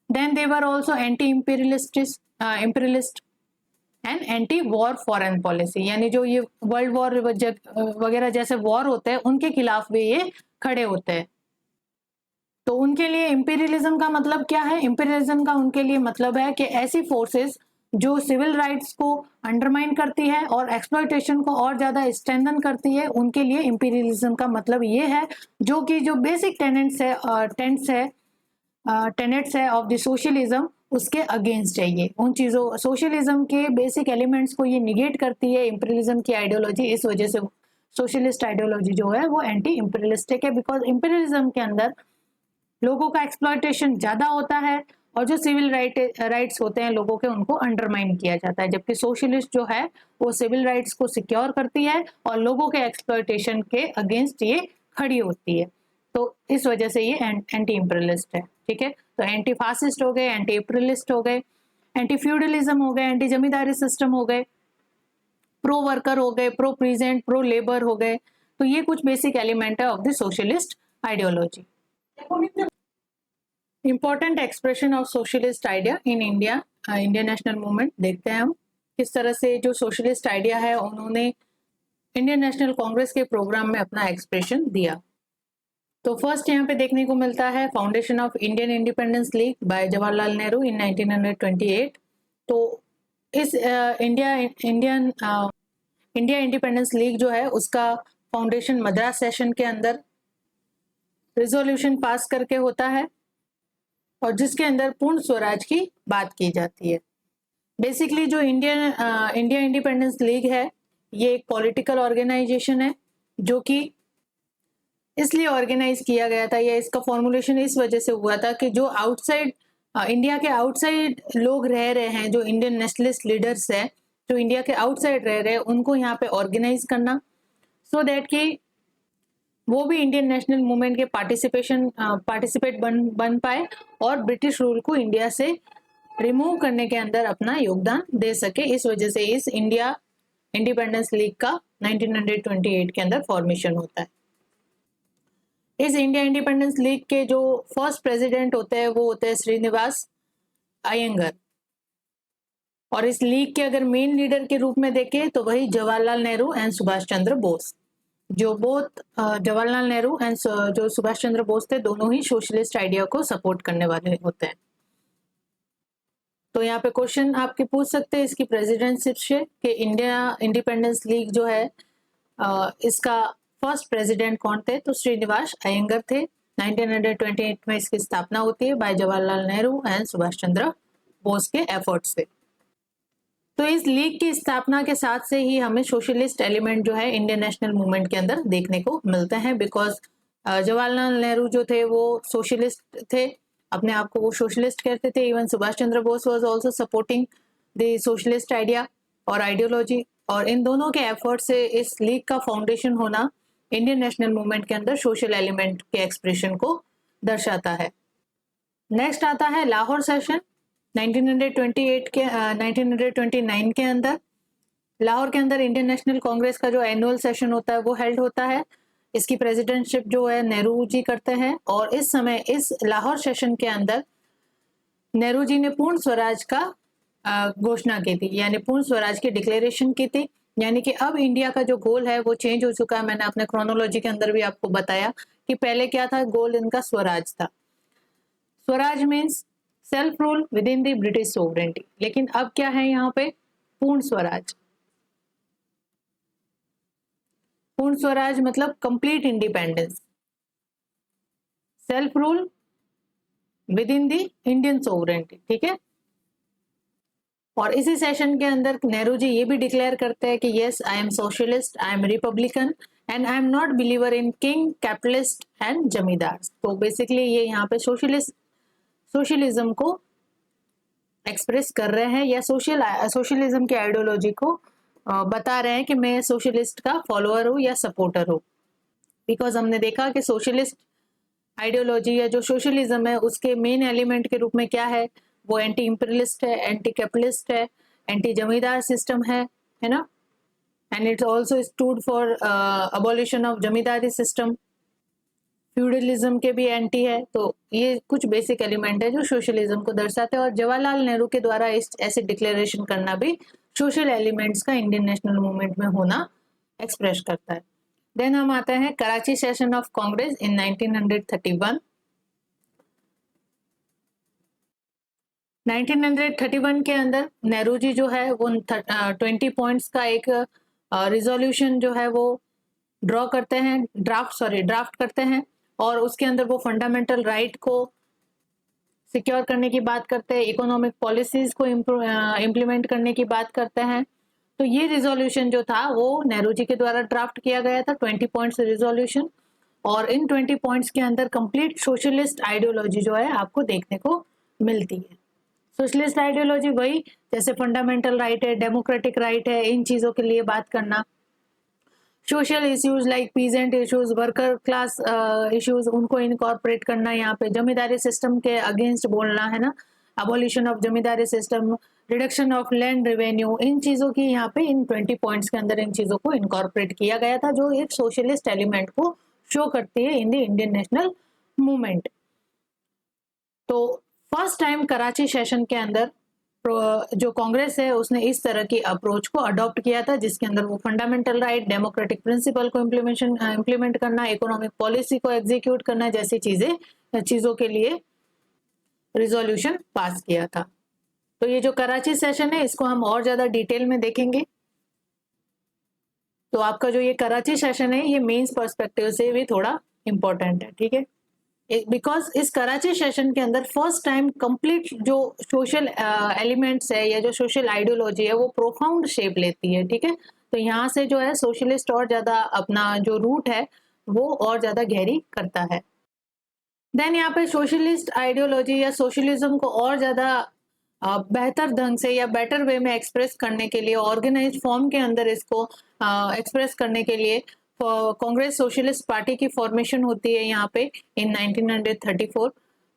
Then they were also anti-imperialist and anti war foreign policy, यानी जो ये वर्ल्ड वॉर वगैरह जैसे वॉर होते हैं उनके खिलाफ भी ये खड़े होते हैं। तो उनके लिए इंपीरियलिज्म का मतलब क्या है? इंपीरियलिज्म का उनके लिए मतलब है कि ऐसी फोर्सेस जो सिविल राइट्स को अंडरमाइन करती है और एक्सप्लॉयटेशन को और ज्यादा स्ट्रेंथन करती है, उनके लिए इंपीरियलिज्म का मतलब ये है, जो कि जो बेसिक टेनेट्स है ऑफ द सोशलिज्म उसके अगेंस्ट है ये। उन चीजों, सोशलिज्म के बेसिक एलिमेंट्स को ये निगेट करती है इंपीरियलिज्म की आइडियोलॉजी। इस वजह से सोशलिस्ट आइडियोलॉजी जो है वो एंटी इंपीरियलिस्टिक है, बिकॉज इंपीरियलिज्म के अंदर लोगों का एक्सप्लॉयटेशन ज्यादा होता है और जो सिविल राइट्स होते हैं लोगों के, उनको अंडरमाइन किया जाता है, जबकि सोशलिस्ट जो है वो सिविल राइट्स को सिक्योर करती है और लोगों के एक्सप्लॉयटेशन के अगेंस्ट ये खड़ी होती है। तो इस वजह से ये एंटी इंपीरियलिस्ट है, ठीक है। तो एंटी फासिस्ट हो गए, एंटी इंपीरियलिस्ट हो गए, एंटी फ्यूडलिज्म हो गए, एंटी जमींदारी सिस्टम हो गए, प्रो वर्कर हो गए, प्रो प्रीजेंट, प्रो लेबर हो गए। तो ये कुछ बेसिक एलिमेंट है of the socialist ideology. Important expression of socialist idea in India, Indian national movement देखते हैं हम किस तरह से जो सोशलिस्ट आइडिया है उन्होंने इंडियन नेशनल कांग्रेस के प्रोग्राम में अपना एक्सप्रेशन दिया। तो फर्स्ट यहाँ पे देखने को मिलता है foundation of Indian Independence League by Jawaharlal Nehru in 1928। तो इस इंडिया इंडिपेंडेंस लीग जो है उसका फाउंडेशन मद्रास सेशन के अंदर रिजोल्यूशन पास करके होता है और जिसके अंदर पूर्ण स्वराज की बात की जाती है। बेसिकली जो इंडिया इंडिपेंडेंस लीग है ये एक पॉलिटिकल ऑर्गेनाइजेशन है जो कि इसलिए ऑर्गेनाइज किया गया था, या इसका फॉर्मुलेशन इस वजह से हुआ था कि जो आउटसाइड इंडिया के आउटसाइड लोग रह रहे हैं, जो इंडियन नेशनलिस्ट लीडर्स है जो इंडिया के आउटसाइड रह रहे हैं, उनको यहाँ पे ऑर्गेनाइज करना, सो दैट कि वो भी इंडियन नेशनल मूवमेंट के पार्टिसिपेट बन पाए और ब्रिटिश रूल को इंडिया से रिमूव करने के अंदर अपना योगदान दे सके। इस वजह से इस इंडिया इंडिपेंडेंस लीग का 1928 के अंदर फॉर्मेशन होता है। इस इंडिया इंडिपेंडेंस लीग के जो फर्स्ट प्रेसिडेंट होते हैं वो होते हैं श्रीनिवास अयंगर, और इस लीग के अगर मेन लीडर के रूप में देखें तो वही जवाहरलाल नेहरू एंड सुभाष चंद्र बोस, जो बोथ जवाहरलाल नेहरू एंड जो सुभाष चंद्र बोस थे दोनों ही सोशलिस्ट आइडिया को सपोर्ट करने वाले होते हैं। तो यहाँ पे क्वेश्चन आपके पूछ सकते हैं इसकी प्रेसिडेंटशिप से कि इंडिया इंडिपेंडेंस लीग जो है इसका फर्स्ट प्रेसिडेंट कौन थे? तो श्रीनिवास अयंगर थे। 1928 में इसकी स्थापना होती है बाय जवाहरलाल नेहरू एंड सुभाष चंद्र बोस के एफर्ट से। तो इस लीग की स्थापना के साथ से ही हमें सोशलिस्ट एलिमेंट जो है इंडियन नेशनल मूवमेंट के अंदर देखने को मिलते हैं, बिकॉज जवाहरलाल नेहरू जो थे वो सोशलिस्ट थे, अपने आप को वो सोशलिस्ट कहते थे। Even Subhash Chandra Bose was also supporting the socialist idea और आइडियोलॉजी, और इन दोनों के एफर्ट से इस लीग का फाउंडेशन होना इंडियन नेशनल मूवमेंट के अंदर सोशल एलिमेंट के एक्सप्रेशन को दर्शाता है। नेक्स्ट आता है लाहौर सेशन 1928 के 1929 के अंदर। लाहौर के अंदर इंडियन नेशनल कांग्रेस का जो एनुअल सेशन होता है वो हेल्ड होता है। इसकी प्रेसिडेंटशिप जो है नेहरू जी करते हैं और इस समय इस लाहौर सेशन के अंदर नेहरू जी ने पूर्ण स्वराज का घोषणा की थी, यानी पूर्ण स्वराज की डिक्लेरेशन की थी। यानी कि अब इंडिया का जो गोल है वो चेंज हो चुका है। मैंने अपने क्रोनोलॉजी के अंदर भी आपको बताया कि पहले क्या था, गोल इनका स्वराज था। Swaraj means self rule with in the British sovereignty, लेकिन अब क्या है यहाँ पे पूर्ण स्वराज। पूर्ण स्वराज मतलब complete independence, self rule with in the Indian sovereignty, ठीक है। और इसी सेशन के अंदर नेहरू जी ये भी डिक्लेयर करते हैं कि yes I am socialist, I am Republican and I am not believer in king, capitalist and जमींदार। तो बेसिकली ये यहाँ पे सोशलिज्म को एक्सप्रेस कर रहे हैं या सोशलिज्म की आइडियोलॉजी को बता रहे हैं कि मैं सोशलिस्ट का फॉलोअर हूँ या सपोर्टर हूँ। बिकॉज हमने देखा कि सोशलिस्ट आइडियोलॉजी या जो सोशलिज्म है उसके मेन एलिमेंट के रूप में क्या है, वो एंटी इंपीरियलिस्ट है, एंटी कैपिटलिस्ट है, एंटी जमींदार सिस्टम है ना। And it's also stood for abolition of zamindari system, feudalism के भी एंटी है। तो ये कुछ बेसिक एलिमेंट है जो सोशलिज्म को दर्शाते हैं और जवाहरलाल नेहरू के द्वारा इस ऐसे डिक्लेरेशन करना भी सोशल एलिमेंट्स का इंडियन नेशनल मूवमेंट में होना एक्सप्रेस करता है। देन हम आते हैं कराची सेशन ऑफ कांग्रेस इन 1931। 1931 के अंदर नेहरू जी जो है वो 20 पॉइंट्स का एक रिजोल्यूशन जो है वो ड्राफ्ट करते हैं और उसके अंदर वो फंडामेंटल राइट को सिक्योर करने की बात करते हैं, इकोनॉमिक पॉलिसीज को इम्प्लीमेंट करने की बात करते हैं। तो ये रिजोल्यूशन जो था वो नेहरू जी के द्वारा ड्राफ्ट किया गया था, 20 पॉइंट्स रिजोल्यूशन। और इन 20 पॉइंट्स के अंदर कंप्लीट सोशलिस्ट आइडियोलॉजी जो है आपको देखने को मिलती है। सोशलिस्ट आइडियोलॉजी वही जैसे फंडामेंटल राइट है, डेमोक्रेटिक राइट है, इन चीजों के लिए बात करना, social issues like peasant issues, worker class issues, उनको इनकॉर्पोरेट करना, यहाँ पे जमींदारी सिस्टम के अगेंस्ट बोलना है ना, abolition of zamindari system, reduction of land revenue, इन चीजों की यहाँ पे इन 20 पॉइंट्स के अंदर इन चीजों को इनकॉर्पोरेट किया गया था जो एक सोशलिस्ट एलिमेंट को शो करती है इन द इंडियन नेशनल मूवमेंट। तो फर्स्ट टाइम कराची सेशन के अंदर जो कांग्रेस है उसने इस तरह की अप्रोच को अडॉप्ट किया था जिसके अंदर वो फंडामेंटल राइट, डेमोक्रेटिक प्रिंसिपल को इम्प्लीमेंट करना, इकोनॉमिक पॉलिसी को एग्जीक्यूट करना जैसी चीजों के लिए रिजोल्यूशन पास किया था। तो ये जो कराची सेशन है इसको हम और ज्यादा डिटेल में देखेंगे। तो आपका जो ये कराची सेशन है ये मेंस पर्सपेक्टिव से भी थोड़ा इंपॉर्टेंट है, ठीक है। बिकॉज इस कराची सेशन के अंदर फर्स्ट टाइम कंप्लीट जो सोशल एलिमेंट्स है या जो सोशल आइडियोलॉजी है वो प्रोफाउंड शेप लेती है, ठीक है। तो यहाँ से जो है सोशलिस्ट और ज्यादा अपना जो रूट है वो और ज्यादा गहरी करता है। देन यहाँ पे सोशलिस्ट आइडियोलॉजी या सोशलिज्म को और ज्यादा बेहतर ढंग से या बेटर वे में एक्सप्रेस करने के लिए, ऑर्गेनाइज फॉर्म के अंदर इसको एक्सप्रेस करने के लिए कांग्रेस सोशलिस्ट पार्टी की फॉर्मेशन होती है यहाँ पे इन 1934।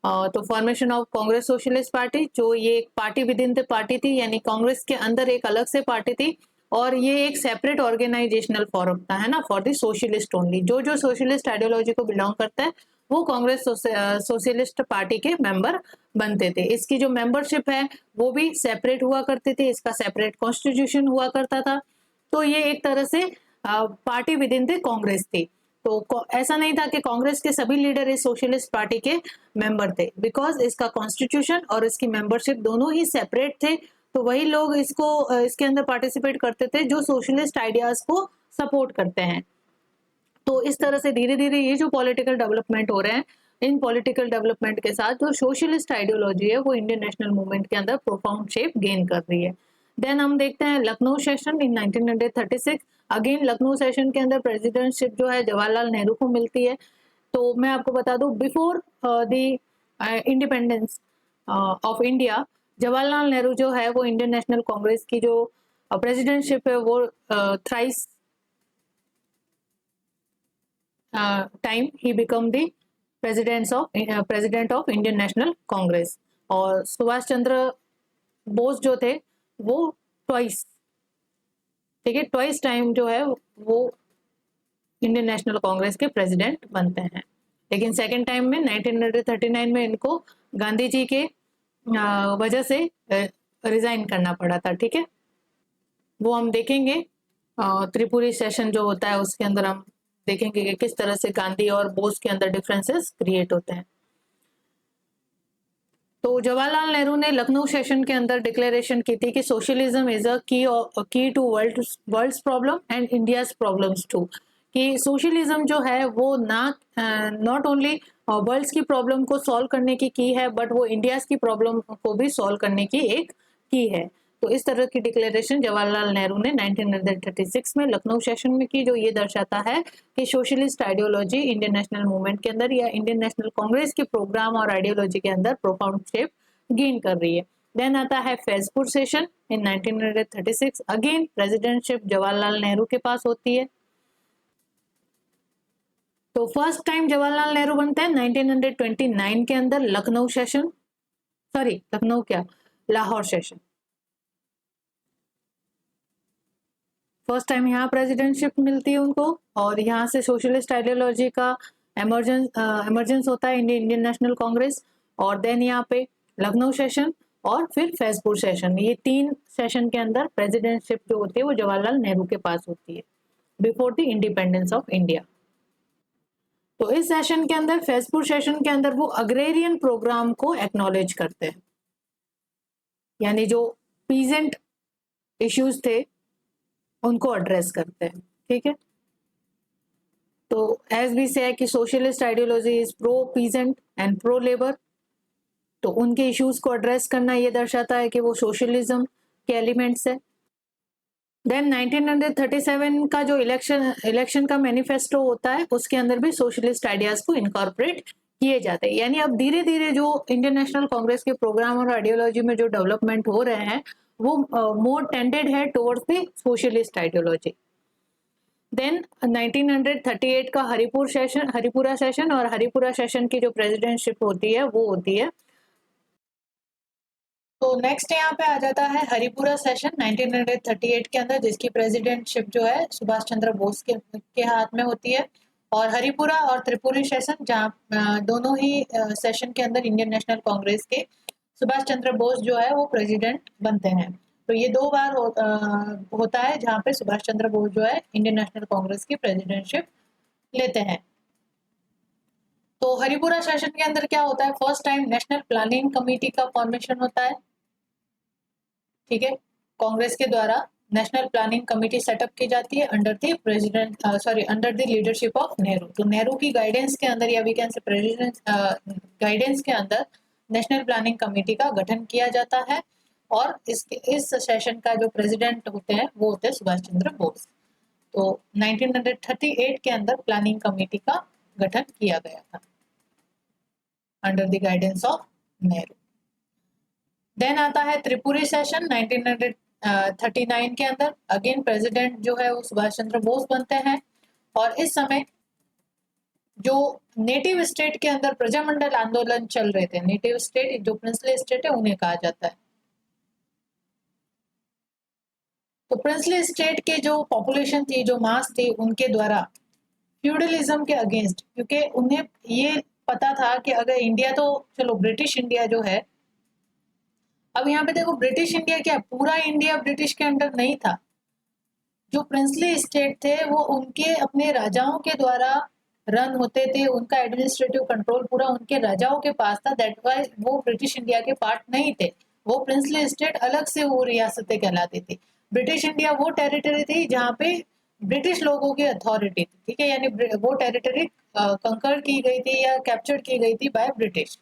तो formation of Congress socialist party, जो ये एक party with in the party थी, यानी कांग्रेस के अंदर एक अलग से पार्टी थी और ये एक सेपरेट ऑर्गेनाइजेशनल फॉर्म था, है ना, फॉर द सोशलिस्ट ओनली। जो सोशलिस्ट आइडियोलॉजी को बिलोंग करता है वो कांग्रेस सोशलिस्ट पार्टी के मेंबर बनते थे। इसकी जो मेंबरशिप है वो भी सेपरेट हुआ करती थी, इसका सेपरेट कॉन्स्टिट्यूशन हुआ करता था। तो ये एक तरह से party with in the Congress थी। तो ऐसा नहीं था कि कांग्रेस के सभी लीडर इस सोशलिस्ट पार्टी के मेंबर थे, बिकॉज इसका कॉन्स्टिट्यूशन और इसकी मेंबरशिप दोनों ही सेपरेट थे। तो वही लोग इसके अंदर पार्टिसिपेट करते थे जो सोशलिस्ट आइडियाज को सपोर्ट करते हैं। तो इस तरह से धीरे धीरे ये जो पॉलिटिकल डेवलपमेंट हो रहे हैं, इन पॉलिटिकल डेवलपमेंट के साथ जो सोशलिस्ट आइडियोलॉजी है वो इंडियन नेशनल मूवमेंट के अंदर प्रोफाउंड शेप गेन कर रही है। देन हम देखते हैं Lucknow session in 1936। Again Lucknow session के अंदर प्रेसिडेंटशिप जो है जवाहरलाल नेहरू को मिलती है। तो मैं आपको बता दूं, before the independence of India, Jawaharlal Nehru जो है वो इंडियन नेशनल कांग्रेस की जो प्रेसिडेंटशिप है वो thrice time he become the president of Indian National Congress. और सुभाष चंद्र बोस जो थे वो ट्वाइस, ठीक है, ट्वाइस टाइम जो है वो इंडियन नेशनल कांग्रेस के प्रेसिडेंट बनते हैं। लेकिन सेकेंड टाइम में 1939 में इनको गांधी जी के वजह से रिजाइन करना पड़ा था, ठीक है। वो हम देखेंगे त्रिपुरी सेशन जो होता है उसके अंदर हम देखेंगे कि किस तरह से गांधी और बोस के अंदर डिफरेंसेस क्रिएट होते हैं। तो जवाहरलाल नेहरू ने लखनऊ सेशन के अंदर डिक्लेरेशन की थी कि socialism is a key to world's problem and India's problems too, कि सोशलिज्म जो है वो नॉट ओनली वर्ल्ड्स की प्रॉब्लम को सॉल्व करने की है, बट वो इंडियाज की प्रॉब्लम को भी सॉल्व करने की एक की है। तो इस तरह की डिक्लेरेशन जवाहरलाल नेहरू ने 1936 में लखनऊ सेशन में की, जो ये दर्शाता है कि socialist ideology Indian national movement के अंदर या इंडियन नेशनल कांग्रेस के प्रोग्राम और आइडियोलॉजी के अंदर प्रोफाउंड शेप गेन कर रही है। देन आता है Faizpur session in 1936, again presidentship Jawaharlal Nehru के पास होती है। तो फर्स्ट टाइम जवाहरलाल नेहरू बनते हैं 1929 के अंदर लखनऊ सेशन, सॉरी लखनऊ क्या, लाहौर सेशन। फर्स्ट टाइम यहाँ प्रेसिडेंटशिप मिलती है उनको, और यहाँ से सोशलिस्ट आइडियोलॉजी का एमर्जेंस होता है इंडियन नेशनल कांग्रेस। और देन यहाँ पे लखनऊ सेशन और फिर फैजपुर सेशन, ये 3 सेशन के अंदर प्रेसिडेंटशिप जो होती है वो जवाहरलाल नेहरू के पास होती है before the independence of India. तो इस सेशन के अंदर, फैजपुर सेशन के अंदर, वो अग्रेरियन प्रोग्राम को एक्नॉलेज करते हैं, यानी जो पीजेंट इश्यूज थे उनको एड्रेस करते हैं, ठीक है। तो एज भी से है कि socialist ideology is pro peasant and pro labour, तो उनके इश्यूज को एड्रेस करना ये दर्शाता है कि वो सोशलिज्म के एलिमेंट्स है। देन 1937 का जो इलेक्शन का मैनिफेस्टो होता है उसके अंदर भी सोशलिस्ट आइडियाज को इनकॉर्पोरेट किए जाते हैं। यानी अब धीरे धीरे जो इंडियन नेशनल कांग्रेस के प्रोग्राम और आइडियोलॉजी में जो डेवलपमेंट हो रहे हैं वो मोर टेंडेड है towards the socialist ideology. Then 1938 का हरिपुरा सेशन और हरिपुरा सेशन की जो प्रेसिडेंटशिप होती है वो होती है। तो नेक्स्ट यहाँ पे आ जाता है हरिपुरा सेशन 1938 के अंदर, जिसकी प्रेसिडेंटशिप जो है सुभाष चंद्र बोस के हाथ में होती है। और हरिपुरा और त्रिपुरी सेशन, जहाँ दोनों ही सेशन के अंदर इंडियन नेशनल कांग्रेस के सुभाष चंद्र बोस जो है वो प्रेसिडेंट बनते हैं। तो ये 2 बार होता है जहाँ पे सुभाष चंद्र बोस जो है इंडियन नेशनल कांग्रेस की प्रेसिडेंटशिप लेते हैं। तो हरिपुरा सेशन के अंदर क्या होता है, first time national planning committee का फॉर्मेशन होता है, ठीक है। कांग्रेस के द्वारा नेशनल प्लानिंग कमेटी सेटअप की जाती है under the leadership of Nehru. तो नेहरू की गाइडेंस के अंदर या we can say president guidance के अंदर नेशनल प्लानिंग कमेटी का गठन किया जाता है। और इस सेशन का जो प्रेसिडेंट होते हैं वो होते हैं सुभाष चंद्र बोस। तो 1938 के अंदर प्लानिंग कमेटी का गठन किया गया था under the guidance of Nehru. Then आता है त्रिपुरी सेशन 1939 के अंदर, अगेन प्रेसिडेंट जो है वो सुभाष चंद्र बोस बनते हैं। और इस समय जो नेटिव स्टेट के अंदर प्रजामंडल आंदोलन चल रहे थे, नेटिव स्टेट जो प्रिंसली स्टेट है उन्हें कहा जाता है। तो प्रिंसली स्टेट के जो पॉपुलेशन थी, जो मास थी, उनके द्वारा फ्यूडलिज्म के अगेंस्ट, क्योंकि उन्हें ये पता था कि अगर इंडिया, तो चलो ब्रिटिश इंडिया जो है, अब यहाँ पे देखो ब्रिटिश इंडिया क्या, पूरा इंडिया ब्रिटिश के अंडर नहीं था। जो प्रिंसली स्टेट थे वो उनके अपने राजाओं के द्वारा रन होते थे, उनका एडमिनिस्ट्रेटिव कंट्रोल पूरा उनके राजाओं के पास था। दैट वाई वो ब्रिटिश इंडिया के पार्ट नहीं थे, वो प्रिंसली स्टेट अलग से वो रियासतें कहलाती थी। ब्रिटिश इंडिया वो टेरिटरी थी जहाँ पे ब्रिटिश लोगों की अथॉरिटी थी, ठीक है, यानी वो टेरिटरी कंकर की गई थी या कैप्चर की गई थी बाय ब्रिटिश।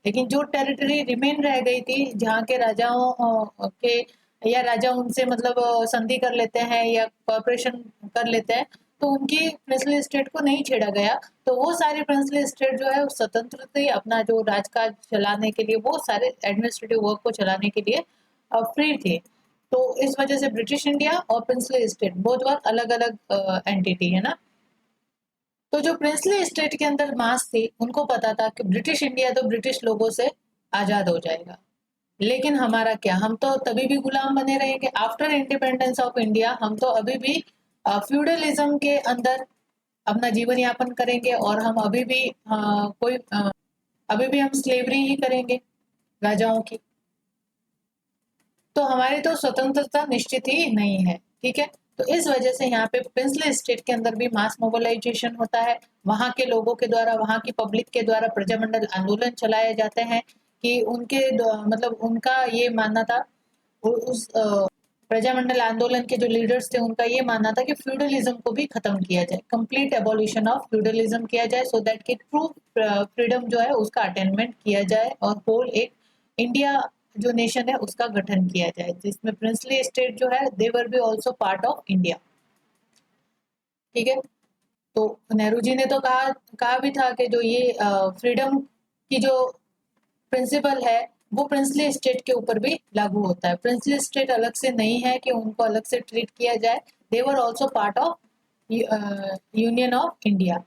लेकिन जो टेरिटरी रिमेन रह गई थी, जहाँ के राजाओं के या राजा उनसे मतलब संधि कर लेते हैं या कॉर्पोरेशन कर लेते हैं, तो उनकी प्रिंसली स्टेट को नहीं छेड़ा गया। तो वो सारी प्रिंसली स्टेट जो है स्वतंत्र थी, अपना जो राजकाज चलाने के लिए, वो सारे एडमिनिस्ट्रेटिव वर्क को चलाने के लिए फ्री थी। तो इस वजह से ब्रिटिश इंडिया और प्रिंसली स्टेट बहुत बार अलग अलग एंटिटी है ना। तो जो प्रिंसली स्टेट के अंदर मास थी उनको पता था कि ब्रिटिश इंडिया तो ब्रिटिश लोगों से आजाद हो जाएगा, लेकिन हमारा क्या, हम तो तभी भी गुलाम बने रहेंगे आफ्टर इंडिपेंडेंस ऑफ इंडिया। हम तो अभी भी फ्यूडलिज्म के अंदर अपना जीवन यापन करेंगे और हम अभी भी अभी भी हम स्लेवरी ही करेंगे राजाओं की। तो हमारी तो स्वतंत्रता निश्चित ही नहीं है, ठीक है। तो इस वजह से यहाँ पे प्रिंसली स्टेट के अंदर भी मास मोबिलाइजेशन होता है। वहां के लोगों के द्वारा, वहां की पब्लिक के द्वारा प्रजामंडल आंदोलन चलाए जाते हैं कि उनके मतलब उनका ये मानना था, उस प्रजामंडल आंदोलन के जो लीडर्स थे उनका ये मानना था कि फ्यूडलिज्म को भी खत्म किया जाए, कंप्लीट एबॉलिशन ऑफ फ्यूडलिज्म किया जाए, सो दैट कि ट्रू फ्रीडम जो है उसका अटेनमेंट किया जाए और होल एक इंडिया जो नेशन है उसका गठन किया जाए, जिसमें प्रिंसली स्टेट जो है they were be also part of India, ठीक है। तो नेहरू जी ने तो कहा भी था कि जो ये फ्रीडम की जो प्रिंसिपल है वो प्रिंसली स्टेट के ऊपर भी लागू होता है। प्रिंसली स्टेट अलग से नहीं है कि उनको अलग से ट्रीट किया जाए, they were also part of union of India.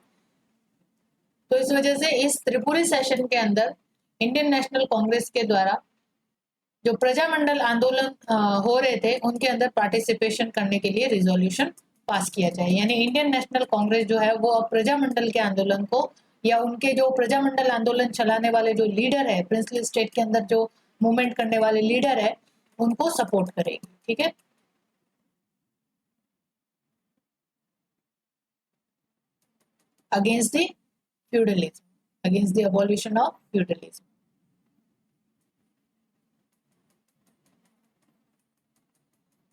तो इस वजह से इस त्रिपुरी सेशन के अंदर इंडियन नेशनल कांग्रेस के द्वारा जो प्रजामंडल आंदोलन हो रहे थे उनके अंदर पार्टिसिपेशन करने के लिए रिजोल्यूशन पास किया जाए, यानी इंडियन नेशनल कांग्रेस जो है वो अब प्रजामंडल के आंदोलन को या उनके जो प्रजामंडल आंदोलन चलाने वाले जो लीडर है, प्रिंसली स्टेट के अंदर जो मूवमेंट करने वाले लीडर है उनको सपोर्ट करेगी, ठीक है। Against the feudalism, against the abolition of feudalism.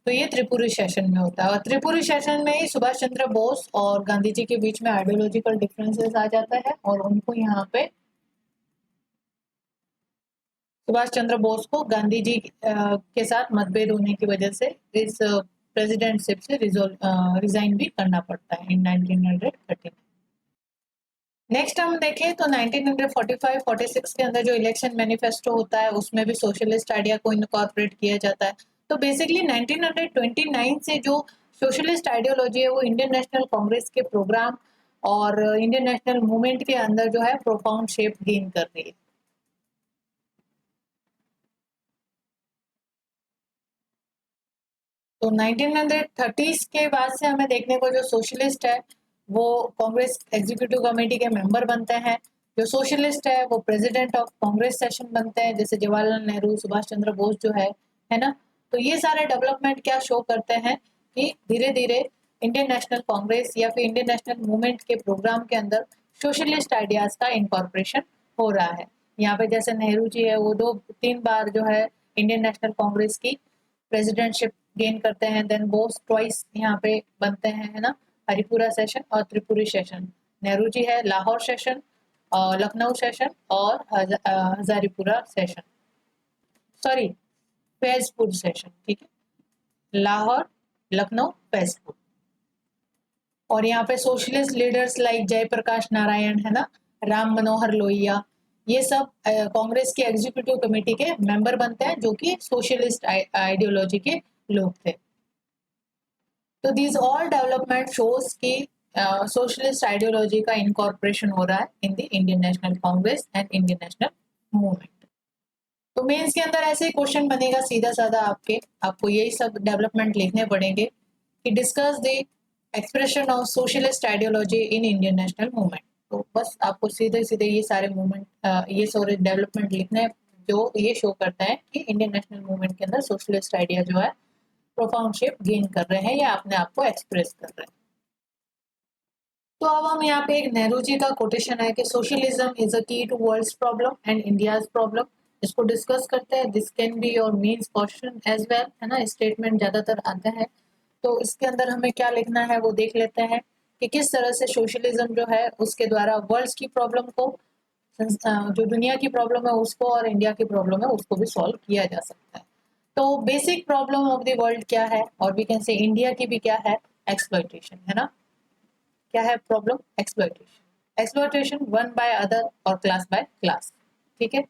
तो ये त्रिपुरी सेशन में होता है और त्रिपुरी सेशन में ही सुभाष चंद्र बोस और गांधी जी के बीच में आइडियोलॉजिकल डिफरेंसेस आ जाता है और उनको यहाँ पे सुभाष चंद्र बोस को गांधी जी के साथ मतभेद होने की वजह से इस प्रेसिडेंटशिप से रिजाइन भी करना पड़ता है इन 1913। नेक्स्ट हम देखें तो 1945-46 के अंदर जो इलेक्शन मैनिफेस्टो होता है उसमें भी सोशलिस्ट आइडिया को इनकॉर्पोरेट किया जाता है। तो बेसिकली 1929 से जो सोशलिस्ट आइडियोलॉजी है वो इंडियन नेशनल कांग्रेस के प्रोग्राम और इंडियन नेशनल मूवमेंट के अंदर जो है प्रोफाउंड शेप गेन कर रही है। तो 1930s के बाद से हमें देखने को जो सोशलिस्ट है वो कांग्रेस एग्जीक्यूटिव कमेटी के मेंबर बनते हैं, जो सोशलिस्ट है वो प्रेसिडेंट ऑफ कांग्रेस सेशन बनते हैं, जैसे जवाहरलाल नेहरू, सुभाष चंद्र बोस जो है ना। तो ये सारे डेवलपमेंट क्या शो करते हैं कि धीरे धीरे इंडियन नेशनल कांग्रेस या फिर इंडियन नेशनल मूवमेंट के प्रोग्राम के अंदर सोशलिस्ट आइडियाज का इनकॉर्पोरेशन हो रहा है। यहाँ पे जैसे नेहरू जी है वो 2-3 बार जो है इंडियन नेशनल कांग्रेस की प्रेसिडेंटशिप गेन करते हैं, देन बोस ट्वाइस यहाँ पे बनते हैं, है ना, हरिपुरा सेशन और त्रिपुरी सेशन। नेहरू जी है लाहौर सेशन, लखनऊ सेशन और Hazaripura session, sorry Faizpur session, ठीक है, लाहौर, लखनऊ, फैजपुर। और यहाँ पे socialist leaders like Jayaprakash Narayan, है ना, राम मनोहर लोहिया, ये सब कांग्रेस की एग्जीक्यूटिव कमेटी के मेंबर बनते हैं जो कि सोशलिस्ट आइडियोलॉजी के लोग थे। तो दीज ऑल डेवलपमेंट शोज की सोशलिस्ट आइडियोलॉजी का इनकॉर्पोरेशन हो रहा है इन the Indian National Congress and Indian national movement. तो मेंस के अंदर ऐसे ही क्वेश्चन बनेगा सीधा साधा, आपको यही सब डेवलपमेंट लिखने पड़ेंगे कि discuss the expression of socialist ideology in Indian national movement. तो बस आपको सीधे सीधे ये सारे मूवमेंट, ये सारे डेवलपमेंट लिखने जो ये शो करते हैं कि इंडियन नेशनल मूवमेंट के अंदर सोशलिस्ट आइडिया जो है प्रोफाउंड शेप गेन कर रहे हैं या अपने आप को एक्सप्रेस कर रहे हैं। तो अब हम यहाँ पे एक नेहरू जी का कोटेशन है कि socialism is a key to world's problem and India's problem, इसको डिस्कस करते हैं। This can be your mains question as well, है ना, स्टेटमेंट ज्यादातर आते हैं। तो इसके अंदर हमें क्या लिखना है वो देख लेते हैं कि किस तरह से सोशलिज्म जो है उसके द्वारा वर्ल्ड्स की प्रॉब्लम को, जो दुनिया की प्रॉब्लम है उसको और इंडिया की प्रॉब्लम है उसको भी सॉल्व किया जा सकता है। तो basic problem of the world क्या है, और वी कैन से इंडिया की भी क्या है, एक्सप्लॉयटेशन, है ना। क्या है problem, exploitation, exploitation one by other और क्लास बाय क्लास, ठीक है।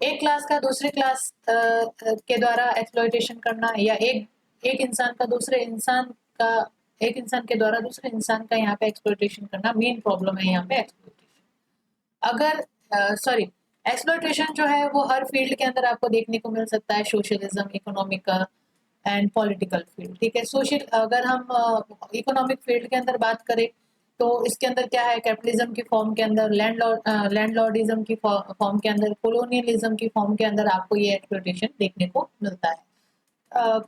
एक क्लास का दूसरे क्लास के द्वारा एक्सप्लॉइटेशन करना, या एक इंसान का दूसरे इंसान का, एक इंसान के द्वारा दूसरे इंसान का यहाँ पे एक्सप्लॉइटेशन करना मेन प्रॉब्लम है यहाँ पे एक्सप्लॉइटेशन। अगर सॉरी, एक्सप्लॉइटेशन जो है वो हर फील्ड के अंदर आपको देखने को मिल सकता है, socialism, economical and political field. ठीक है, सोशल अगर हम इकोनॉमिक फील्ड के अंदर बात करें तो इसके अंदर क्या है, कैपिटलिज्म की फॉर्म के अंदर, लैंडलॉर्डिज्म की फॉर्म के अंदर, कोलोनियलिज्म की फॉर्म के अंदर आपको ये एक्सप्लॉइटेशन देखने को मिलता है।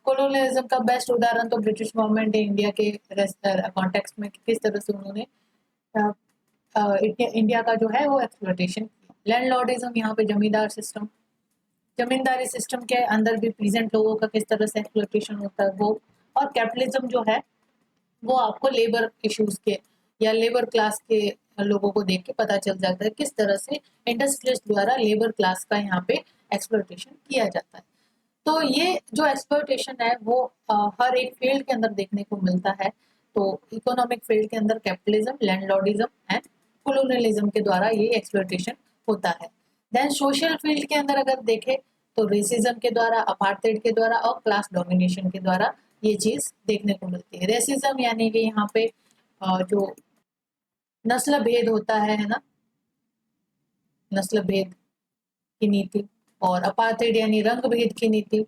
कोलोनियलिज्म का बेस्ट उदाहरण तो ब्रिटिश गवर्नमेंट इंडिया के कॉन्टेक्स्ट में किस तरह से उन्होंने इंडिया का जो है वो एक्सप्लॉइटेशन किया। लैंडलॉर्डिज्म यहाँ पे जमींदार सिस्टम, जमींदारी सिस्टम के अंदर भी प्रेजेंट लोगों का किस तरह से एक्सप्लॉइटेशन होता है वो। और कैपिटलिज्म जो है वो आपको लेबर इश्यूज के या लेबर क्लास के लोगों को देख के पता चल जाता है किस तरह से इंडस्ट्रियलिस्ट द्वारा लेबर क्लास का यहाँ पे एक्सप्लॉइटेशन किया जाता है। तो ये जो एक्सप्लॉइटेशन है वो हर एक फील्ड के अंदर देखने को मिलता है। तो इकोनॉमिक फील्ड के अंदर कैपिटलिज्म, लैंडलॉर्डिज्म एंड कोलोनियलिज्म के द्वारा ये एक्सप्लॉइटेशन होता है। देन सोशल फील्ड के अंदर अगर देखें तो रेसिज्म के द्वारा, अपार्थाइड के द्वारा और क्लास डोमिनेशन के द्वारा ये चीज देखने को मिलती है। रेसिज्म यानी कि यहाँ पे जो नस्ल भेद होता है ना, नस्ल भेद की नीति, और अपार्थाइड यानी रंग भेद की नीति।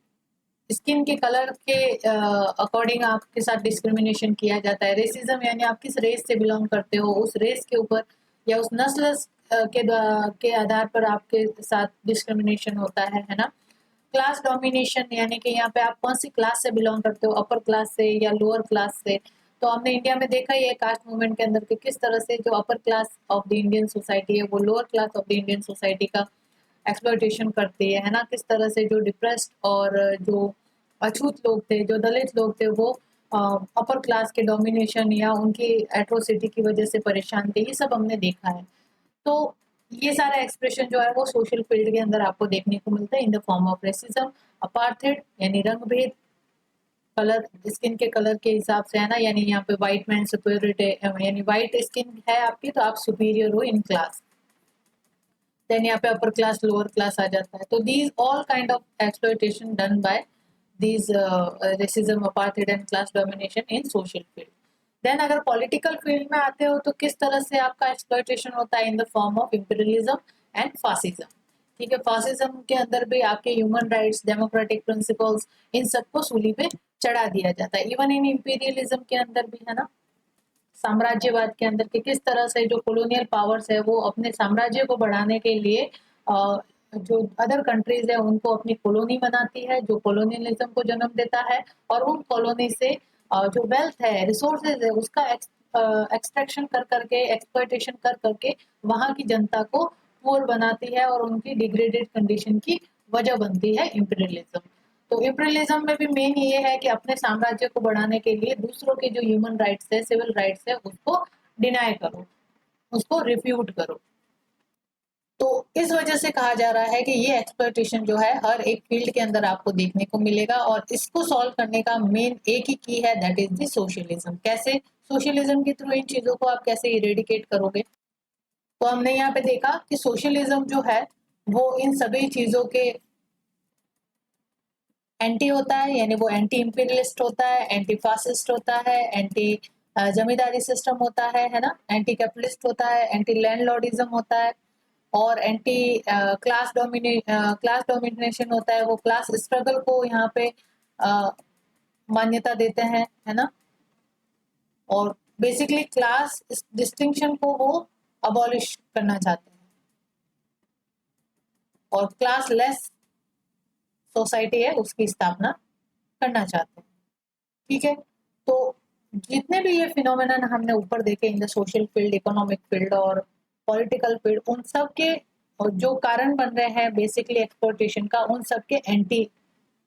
स्किन के कलर के अकॉर्डिंग आपके साथ डिस्क्रिमिनेशन किया जाता है। रेसिज्म यानी आप किस रेस से बिलोंग करते हो, उस रेस के ऊपर या उस नस्ल के आधार पर आपके साथ डिस्क्रिमिनेशन होता है ना। क्लास डोमिनेशन यानी कि यहाँ पे आप कौन सी क्लास से बिलोंग करते हो, अपर क्लास से या लोअर क्लास से। तो हमने इंडिया में देखा ही है कास्ट मूवमेंट के अंदर कि किस तरह से जो upper class of the Indian society है वो lower class of the Indian society का एक्सप्लॉइटेशन करती है ना। किस तरह से जो डिप्रेस्ड और जो अछूत लोग थे, जो दलित लोग थे, वो अपर क्लास के डोमिनेशन या उनकी एट्रोसिटी की वजह से परेशान थे, ये सब हमने देखा है। तो ये सारा एक्सप्रेशन जो है वो सोशल फील्ड के अंदर आपको देखने को मिलता है in the form of racism, apartheid यानी रंग भेद, कलर, स्किन के कलर के हिसाब से है ना, यानी यहाँ पे व्हाइट मैन सुपीरियरिटी, यानी व्हाइट स्किन है आपकी तो आप सुपीरियर हो इन क्लास। देन यहाँ पे अपर क्लास, लोअर क्लास आ जाता है। तो these all kind of exploitation done by these racism, apartheid and class domination in social field. Then अगर पॉलिटिकल फील्ड में आते हो तो किस तरह से आपका एक्सप्लॉइटेशन होता है in the form of imperialism and fascism. ठीक है, फासिज्म के अंदर भी आपके ह्यूमन राइट्स, डेमोक्रेटिक प्रिंसिपल्स, इन सबको सूली पे चढ़ा दिया जाता है। इवन इन इंपीरियलिज्म के अंदर भी है ना, साम्राज्यवाद के अंदर के किस तरह से जो कॉलोनियल पावर्स है वो अपने साम्राज्य को बढ़ाने के लिए जो अदर कंट्रीज है उनको अपनी कॉलोनी बनाती है, जो कॉलोनियलिज्म को जन्म देता है, और उन कॉलोनी से जो वेल्थ है, रिसोर्सेज है, उसका एक्सट्रैक्शन कर करके, एक्सप्लॉइटेशन कर करके वहां की जनता को पुअर बनाती है और उनकी डिग्रेडेड कंडीशन की वजह बनती है इंपीरियलिज्म। तो इंपीरियलिज्म में भी मेन ये है कि अपने साम्राज्य को बढ़ाने के लिए दूसरों के जो ह्यूमन राइट्स है, सिविल राइट्स है, उसको डिनाई करो, उसको रिफ्यूट करो। तो इस वजह से कहा जा रहा है कि ये एक्सप्लॉइटेशन जो है हर एक फील्ड के अंदर आपको देखने को मिलेगा, और इसको सॉल्व करने का मेन एक ही की है, दैट इज द सोशलिज्म। कैसे सोशलिज्म के थ्रू इन चीजों को आप कैसे इरेडिकेट करोगे। तो हमने यहाँ पे देखा कि सोशलिज्म जो है वो इन सभी चीजों के एंटी होता है, यानी वो एंटी इंपीरियलिस्ट होता है, एंटी फासिस्ट होता है, एंटी जमींदारी सिस्टम होता है ना, एंटी कैपिटलिस्ट होता है, एंटी लैंडलॉर्डिज्म होता है, और एंटी क्लास डोमिनेशन होता है। वो क्लास स्ट्रगल को यहाँ पे मान्यता देते हैं, है ना, और बेसिकली क्लास डिस्टिंक्शन को वो अबॉलिश करना चाहते हैं, और क्लास लेस सोसाइटी है उसकी स्थापना करना चाहते हैं। ठीक है, तो जितने भी ये फिनोमेनन हमने ऊपर देखे in the social field, economic field और पॉलिटिकल फील्ड, उन सब के जो कारण बन रहे हैं बेसिकली एक्सप्लॉइटेशन का, उन सब के एंटी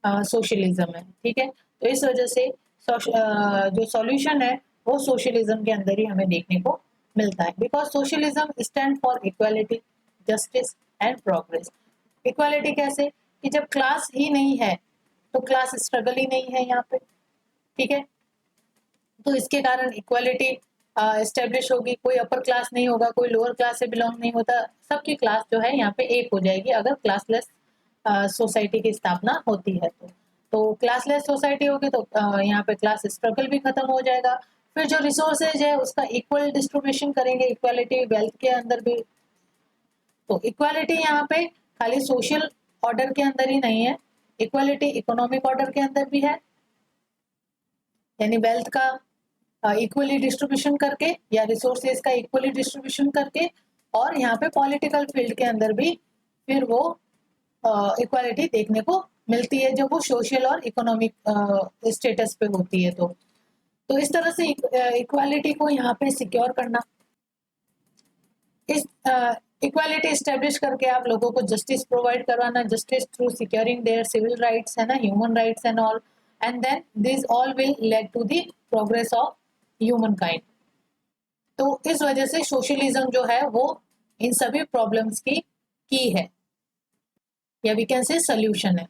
सोशलिज्म है। ठीक है, तो इस वजह से जो सॉल्यूशन है वो सोशलिज्म के अंदर ही हमें देखने को मिलता है, because socialism stand for equality, justice and progress. Equality कैसे, कि जब क्लास ही नहीं है तो क्लास स्ट्रगल ही नहीं है यहाँ पे। ठीक है, तो इसके कारण इक्वालिटी एस्टेब्लिश होगी, कोई अपर क्लास नहीं होगा, कोई लोअर क्लास से बिलोंग नहीं होता, सबकी क्लास जो है यहाँ पे एक हो जाएगी अगर क्लासलेस सोसाइटी की स्थापना होती है। तो क्लासलेस सोसाइटी होगी तो यहाँ पे क्लास स्ट्रगल भी खत्म हो जाएगा। फिर जो रिसोर्सेज है उसका इक्वल डिस्ट्रीब्यूशन करेंगे, इक्वालिटी वेल्थ के अंदर भी। तो इक्वालिटी यहाँ पे खाली सोशल ऑर्डर के अंदर ही नहीं है, इक्वालिटी इकोनॉमिक ऑर्डर के अंदर भी है, यानी वेल्थ का इक्वली डिस्ट्रीब्यूशन करके या रिसोर्सेज का इक्वली डिस्ट्रीब्यूशन करके, और यहाँ पे पॉलिटिकल फील्ड के अंदर भी फिर वो इक्वालिटी देखने को मिलती है जब वो सोशल और इकोनॉमिक स्टेटस पे होती है। तो इस तरह से इक्वालिटी को यहाँ पे सिक्योर करना, इस इक्वालिटी एस्टेब्लिश करके आप लोगों को जस्टिस प्रोवाइड करवाना, justice through securing their civil rights, है ना, human rights and all, and then this all will lead to the progress of human kind. तो इस वजह से सोशलिज्म जो है वो इन सभी प्रॉब्लम्स की है, या वी कैन से सॉल्यूशन है।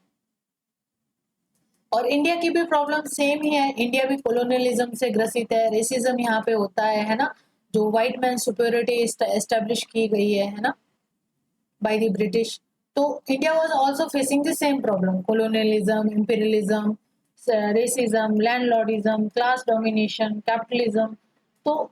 और इंडिया की भी प्रॉब्लम सेम ही है, इंडिया भी कॉलोनियलिज्म से ग्रसित है, रेसिज्म यहाँ पे होता है ना, जो व्हाइट मैन सुपेरियोरिटी एस्टेब्लिश की गई है ना, बाय द ब्रिटिश। तो India was also facing the same problem, colonialism, imperialism, racism, landlordism, class domination, capitalism. तो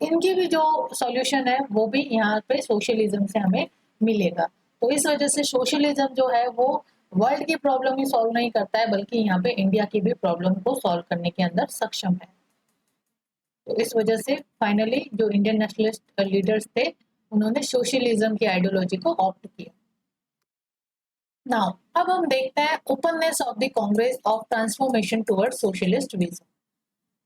इनकी भी जो सॉल्यूशन है वो भी यहाँ पे सोशलिज्म से हमें मिलेगा। तो इस वजह से सोशलिज्म जो है वो वर्ल्ड की प्रॉब्लम ही सॉल्व नहीं करता है, बल्कि यहाँ पे इंडिया की भी प्रॉब्लम को सॉल्व करने के अंदर सक्षम है। तो इस वजह से फाइनली जो इंडियन नेशनलिस्ट लीडर्स थे उन्होंने सोशलिज्म की आइडियोलॉजी को ऑप्ट किया। नाउ अब हम देखते हैं openness of the Congress of transformation towards socialist vision,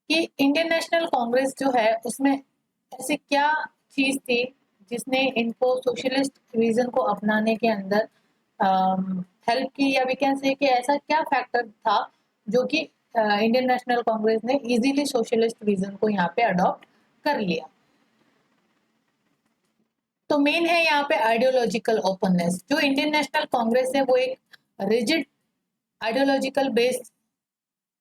कि इंडियन नेशनल कांग्रेस जो है उसमें ऐसी क्या चीज थी जिसने इनको सोशलिस्ट विजन को अपनाने के अंदर हेल्प की, या वी कैन से कि ऐसा क्या फैक्टर था जो कि इंडियन नेशनल कांग्रेस ने इजीली सोशलिस्ट विजन को यहाँ पे अडॉप्ट कर लिया। तो मेन है यहाँ पे आइडियोलॉजिकल ओपननेस। जो इंडियन नेशनल कांग्रेस है वो एक रिजिड आइडियोलॉजिकल बेस्ड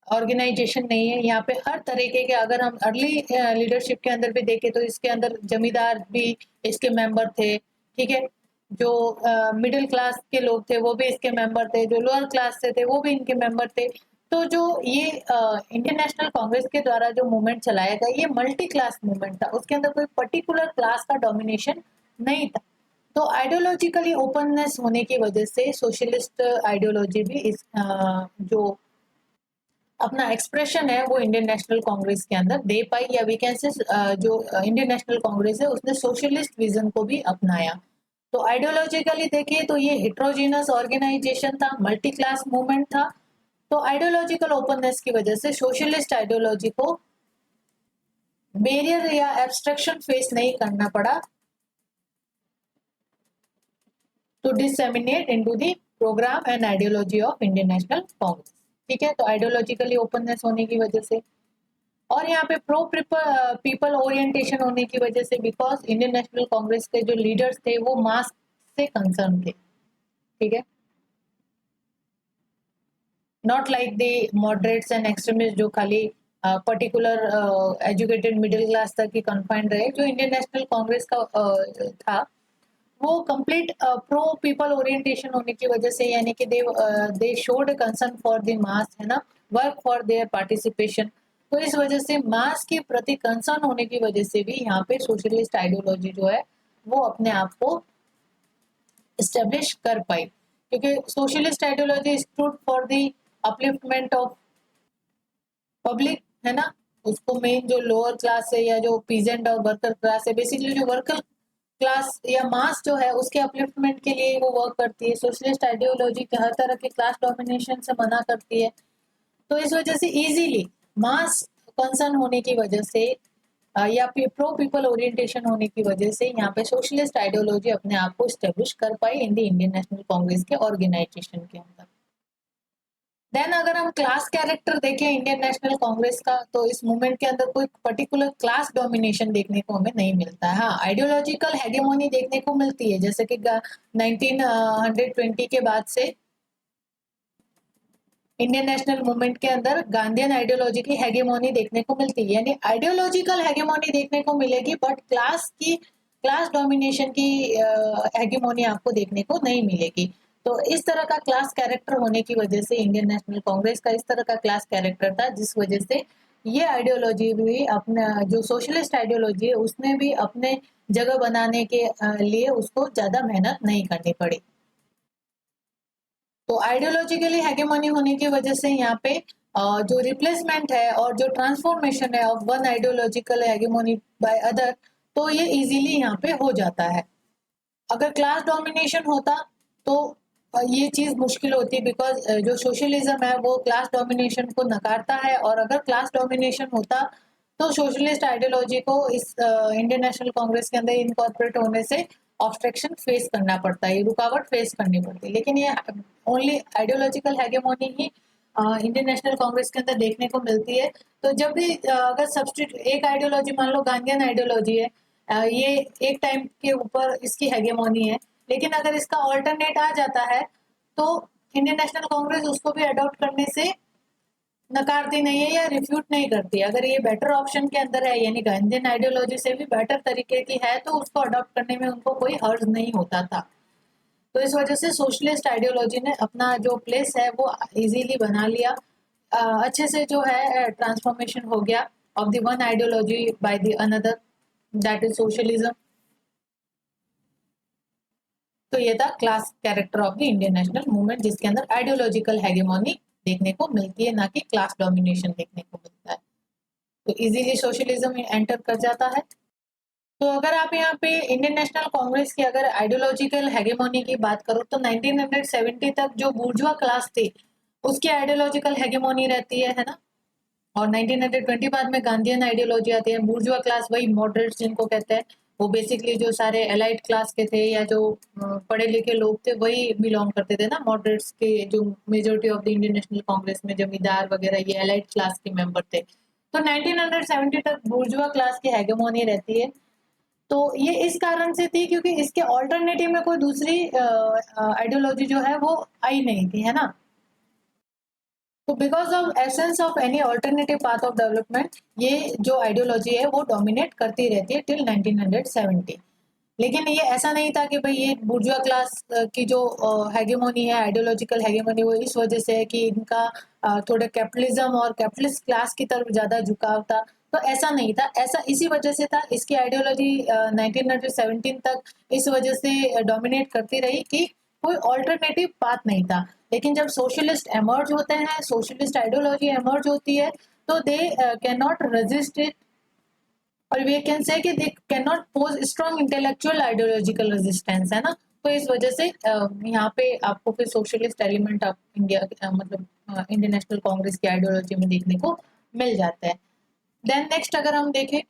ऑर्गेनाइजेशन नहीं है। यहाँ पे हर तरीके के, अगर हम अर्ली लीडरशिप के अंदर भी देखें तो इसके अंदर जमींदार भी इसके मेंबर थे, ठीक है, जो मिडिल क्लास के लोग थे वो भी इसके मेंबर थे, जो लोअर क्लास से थे वो भी इनके मेंबर थे। तो जो ये इंडियन नेशनल कांग्रेस के द्वारा जो मूवमेंट चलाया गया ये मल्टी क्लास मूवमेंट था, उसके अंदर कोई पर्टिकुलर क्लास का डोमिनेशन नहीं था। तो आइडियोलॉजिकली ओपननेस होने की वजह से सोशलिस्ट आइडियोलॉजी भी इस जो अपना एक्सप्रेशन है वो इंडियन नेशनल कांग्रेस के अंदर दे पाई, या वी कैन से जो इंडियन नेशनल कांग्रेस है उसने सोशलिस्ट विजन को भी अपनाया। तो आइडियोलॉजिकली देखिए तो ये हेट्रोजीनस ऑर्गेनाइजेशन था, मल्टी क्लास मूवमेंट था। तो आइडियोलॉजिकल ओपननेस की वजह से सोशलिस्ट आइडियोलॉजी को बैरियर या एब्स्ट्रक्शन फेस नहीं करना पड़ा to disseminate into the programme and ideology of Indian National Congress, ठीक है। तो आइडियोलॉजिकली ओपननेस होने की वजह से, और यहाँ पे प्रो पीपल ओरिएंटेशन होने की वजह से, बिकॉज इंडियन नेशनल कांग्रेस के जो लीडर्स थे वो मास से कंसर्न थे, ठीक है, not like the moderates and extremist जो खाली पर्टिकुलर एजुकेटेड मिडिल क्लास तक ही कन्फाइंड रहे। जो इंडियन नेशनल कांग्रेस का था वो कंप्लीट प्रो पीपल ओरिएंटेशन होने की वजह से, यानी कि they showed concern for the mass, है ना, वर्क फॉर देयर पार्टिसिपेशन। तो इस वजह से मास के प्रति कंसर्न होने की वजह से भी यहाँ पे सोशलिस्ट आइडियोलॉजी जो है वो अपने आप को एस्टेब्लिश कर पाई, क्योंकि socialist ideology stood for the upliftment of public, है ना। उसको मेन जो लोअर क्लास है या जो पीजेंट और वर्कर क्लास है, बेसिकली जो वर्कर क्लास या मास जो है उसके अपलिफ्टमेंट के लिए वो वर्क करती है। सोशलिस्ट आइडियोलॉजी हर तरह के क्लास डोमिनेशन से मना करती है। तो इस वजह से इजीली मास कंसर्न होने की वजह से या प्रो पीपल ओरिएंटेशन होने की वजह से यहाँ पे सोशलिस्ट आइडियोलॉजी अपने आप को स्टेब्लिश कर पाई in the Indian National Congress के ऑर्गेनाइजेशन के अंदर। देन अगर हम क्लास कैरेक्टर देखें इंडियन नेशनल कांग्रेस का, तो इस मूवमेंट के अंदर कोई पर्टिकुलर क्लास डोमिनेशन देखने को हमें नहीं मिलता है। हाँ, आइडियोलॉजिकल हेगेमोनी देखने को मिलती है, जैसे कि 1920 के बाद से इंडियन नेशनल मूवमेंट के अंदर गांधीयन आइडियोलॉजी की हेगेमोनी देखने को मिलती है, यानी आइडियोलॉजिकल हेगेमोनी देखने को मिलेगी, बट क्लास डोमिनेशन की हेगेमोनी आपको देखने को नहीं मिलेगी। तो इस तरह का क्लास कैरेक्टर होने की वजह से इंडियन नेशनल कांग्रेस का इस तरह का क्लास कैरेक्टर था, जिस वजह से ये आइडियोलॉजी भी अपना जो सोशलिस्ट आइडियोलॉजी है उसने भी अपने जगह बनाने के लिए उसको ज्यादा मेहनत नहीं करनी पड़ी। तो आइडियोलॉजिकली हेगेमनी होने की वजह से यहाँ पे जो रिप्लेसमेंट है और जो ट्रांसफॉर्मेशन है of one ideological hegemony by other, तो ये इजीली यहाँ पे हो जाता है। अगर क्लास डोमिनेशन होता तो ये चीज मुश्किल होती, बिकॉज जो सोशलिज्म है वो क्लास डोमिनेशन को नकारता है, और अगर क्लास डोमिनेशन होता तो सोशलिस्ट आइडियोलॉजी को इस इंडियन नेशनल कांग्रेस के अंदर इनकॉर्पोरेट होने से ऑब्स्ट्रक्शन फेस करना पड़ता है, रुकावट फेस करनी पड़ती है। लेकिन ये ओनली आइडियोलॉजिकल हेगेमोनी ही इंडियन नेशनल कांग्रेस के अंदर देखने को मिलती है। तो जब भी अगर सब्स्टिट्यूट एक आइडियोलॉजी, मान लो गांधीयन आइडियोलॉजी है, ये एक टाइम के ऊपर इसकी हेगेमोनी है, लेकिन अगर इसका ऑल्टरनेट आ जाता है तो इंडियन नेशनल कांग्रेस उसको भी अडॉप्ट करने से नकारती नहीं है या रिफ्यूट नहीं करती। अगर ये बेटर ऑप्शन के अंदर है, यानी गांधीयन आइडियोलॉजी से भी बेटर तरीके की है, तो उसको अडॉप्ट करने में उनको कोई हर्ज नहीं होता था। तो इस वजह से सोशलिस्ट आइडियोलॉजी ने अपना जो प्लेस है वो इजीली बना लिया, अच्छे से जो है ट्रांसफॉर्मेशन हो गया of the one ideology by the another, that is socialism. तो ये था class character of the Indian national movement, जिसके अंदर आइडियोलॉजिकल हेगेमोनी देखने को मिलती है, ना कि क्लास डोमिनेशन देखने को मिलता है। तो इजीली सोशलिज्म एंटर कर जाता है। तो अगर आप यहाँ पे इंडियन नेशनल कांग्रेस की अगर आइडियोलॉजिकल हेगेमोनी की बात करो तो 1970 तक जो बुर्जुआ क्लास थी उसकी आइडियोलॉजिकल हेगेमोनी रहती है ना। और 1920 बाद में गांधीयन आइडियोलॉजी आती है। बुर्जुआ क्लास वही मॉडरेट्स जिनको कहते हैं, वो बेसिकली जो सारे एलाइट क्लास के थे या जो पढ़े लिखे लोग थे वही बिलोंग करते थे ना। मॉडरेट्स के जो majority of the Indian National Congress में जमींदार वगैरह ये एलाइट क्लास के मेंबर थे। तो 1970 तक बुर्जुआ क्लास की हेगेमोनी रहती है। तो ये इस कारण से थी क्योंकि इसके ऑल्टरनेटिव में कोई दूसरी आइडियोलॉजी जो है वो आई नहीं थी, है ना। तो because of essence of any alternative path of development ये जो आइडियोलॉजी है वो डोमिनेट करती रहती है टिल 1970। लेकिन ये ऐसा नहीं था कि भाई ये बुर्जुआ क्लास की जो हेगेमोनी है, आइडियोलॉजिकल हेगेमोनी, वो इस वजह से है कि इनका थोड़े कैपिटलिज्म और कैपिटलिस्ट क्लास की तरफ ज्यादा झुकाव था। तो ऐसा नहीं था, ऐसा इसी वजह से था, इसकी आइडियोलॉजी 1917 तक इस वजह से डोमिनेट करती रही कि कोई ऑल्टरनेटिव पाथ नहीं था। लेकिन जब सोशलिस्ट एमर्ज होते हैं, सोशलिस्ट आइडियोलॉजी एमर्ज होती है, तो they can not resist it, और वी कैन से कि they can not pose strong intellectual ideological resistance, है ना। तो इस वजह से यहाँ पे आपको फिर सोशलिस्ट एलिमेंट ऑफ इंडिया मतलब इंडियन नेशनल कांग्रेस की आइडियोलॉजी में देखने को मिल जाता है। देन नेक्स्ट अगर हम देखें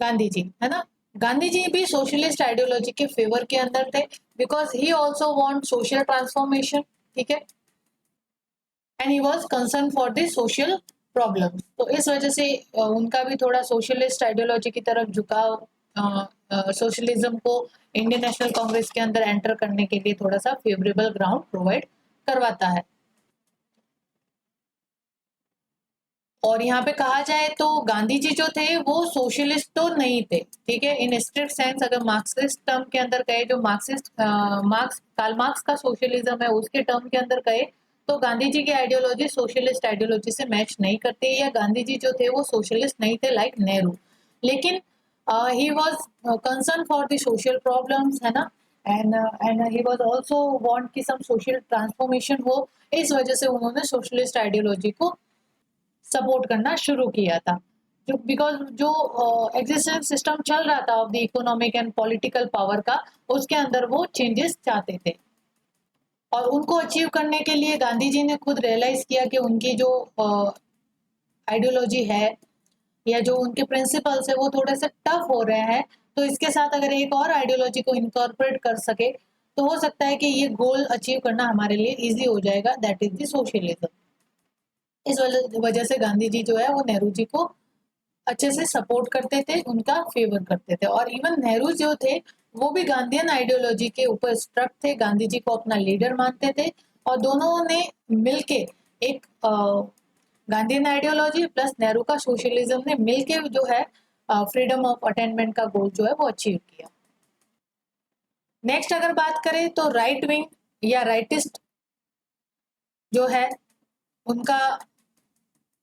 गांधी जी, है ना। गांधी जी भी सोशलिस्ट आइडियोलॉजी के फेवर के अंदर थे, because he also want social transformation, ठीक है, and he was concern for the social problem. तो इस वजह से उनका भी थोड़ा सोशलिस्ट आइडियोलॉजी की तरफ झुकाव सोशलिज्म को इंडियन नेशनल कांग्रेस के अंदर एंटर करने के लिए थोड़ा सा फेवरेबल ग्राउंड प्रोवाइड करवाता है। और यहाँ पे कहा जाए तो गांधी जी जो थे वो सोशलिस्ट तो नहीं थे, ठीक है, इन स्ट्रिक्ट सेंस। अगर मार्क्सिस्ट टर्म के अंदर कहे, जो कार्ल मार्क्स का सोशलिज्म है उसके टर्म के अंदर कहे, तो गांधी जी की आइडियोलॉजी सोशलिस्ट आइडियोलॉजी से मैच नहीं करती, या गांधी जी जो थे वो सोशलिस्ट नहीं थे लाइक नेहरू। लेकिन he was concern for the social problems, है ना, and he was also want कि सम सोशल ट्रांसफॉर्मेशन हो। इस वजह से उन्होंने सोशलिस्ट आइडियोलॉजी को सपोर्ट करना शुरू किया था, जो बिकॉज जो एग्जिस्टिंग सिस्टम चल रहा था of the economic and political power का, उसके अंदर वो चेंजेस चाहते थे। और उनको अचीव करने के लिए गांधी जी ने खुद रियलाइज किया कि उनकी जो आइडियोलॉजी है या जो उनके प्रिंसिपल्स है वो थोड़े से टफ हो रहे हैं, तो इसके साथ अगर एक और आइडियोलॉजी को इनकॉर्पोरेट कर सके तो हो सकता है कि ये गोल अचीव करना हमारे लिए इजी हो जाएगा, दैट इज द सोशलिज्म। इस वजह से गांधी जी जो है वो नेहरू जी को अच्छे से सपोर्ट करते थे, उनका फेवर करते थे। और इवन नेहरू जो थे वो भी गांधीयन आइडियोलॉजी के ऊपर स्ट्रक थे, गांधी जी को अपना लीडर मानते थे, और दोनों ने मिलके एक गांधीयन आइडियोलॉजी प्लस नेहरू का सोशलिज्म ने मिलके जो है फ्रीडम ऑफ अटेनमेंट का गोल जो है वो अचीव किया। नेक्स्ट अगर बात करें तो राइट विंग या राइटिस्ट जो है उनका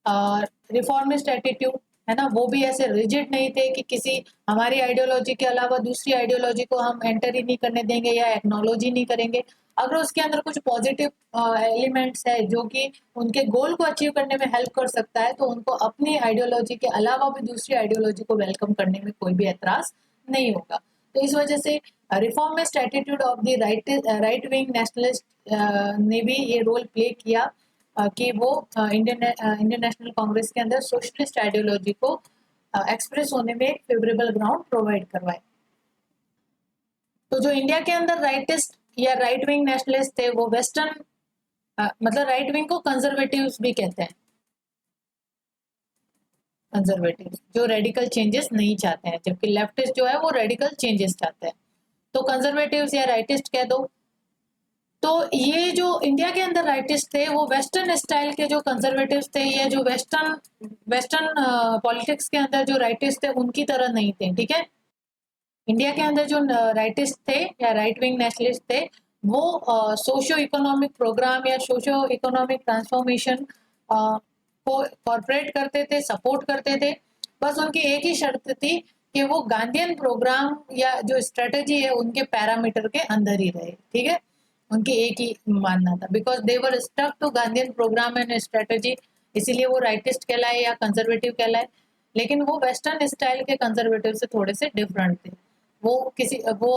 रिफॉर्मिस्ट एटीट्यूड है ना, वो भी ऐसे रिजिड नहीं थे कि किसी हमारी आइडियोलॉजी के अलावा दूसरी आइडियोलॉजी को हम एंटर ही नहीं करने देंगे या एक्नोलॉजी नहीं करेंगे। अगर उसके अंदर कुछ पॉजिटिव एलिमेंट्स है जो कि उनके गोल को अचीव करने में हेल्प कर सकता है, तो उनको अपनी आइडियोलॉजी के अलावा भी दूसरी आइडियोलॉजी को वेलकम करने में कोई भी एतराज नहीं होगा। तो इस वजह से reformist attitude of the right wing nationalist ने भी ये रोल प्ले किया कि वो इंडियन नेशनल कांग्रेस के अंदर सोशलिस्ट आइडियोलॉजी को एक्सप्रेस होने में एक फेवरेबल ग्राउंड प्रोवाइड करवाए। तो जो इंडिया के अंदर राइटिस्ट या राइट विंग नेशनलिस्ट थे वो वेस्टर्न मतलब राइट विंग को कंजर्वेटिव्स भी कहते हैं। कंजर्वेटिव जो रेडिकल चेंजेस नहीं चाहते हैं, जबकि लेफ्टिस्ट जो है वो रेडिकल चेंजेस चाहते हैं। तो कंजर्वेटिव्स या राइटिस्ट कह दो। तो ये जो इंडिया के अंदर राइटिस्ट थे वो वेस्टर्न स्टाइल के जो कंजर्वेटिव्स थे या जो वेस्टर्न पॉलिटिक्स के अंदर जो राइटिस्ट थे उनकी तरह नहीं थे, ठीक है। इंडिया के अंदर जो राइटिस्ट थे या राइट विंग नेशनलिस्ट थे वो सोशियो इकोनॉमिक प्रोग्राम या सोशियो इकोनॉमिक ट्रांसफॉर्मेशन को कॉर्पोरेट करते थे, सपोर्ट करते थे। बस उनकी एक ही शर्त थी कि वो गांधीयन प्रोग्राम या जो स्ट्रेटेजी है उनके पैरामीटर के अंदर ही रहे, ठीक है। उनकी एक ही मानना था, because they were stuck to Gandhian programme and strategy, इसीलिए वो राइटिस्ट कहलाए या कंजर्वेटिव कहलाए। लेकिन वो वेस्टर्न स्टाइल के कंजर्वेटिव से थोड़े से डिफरेंट थे। वो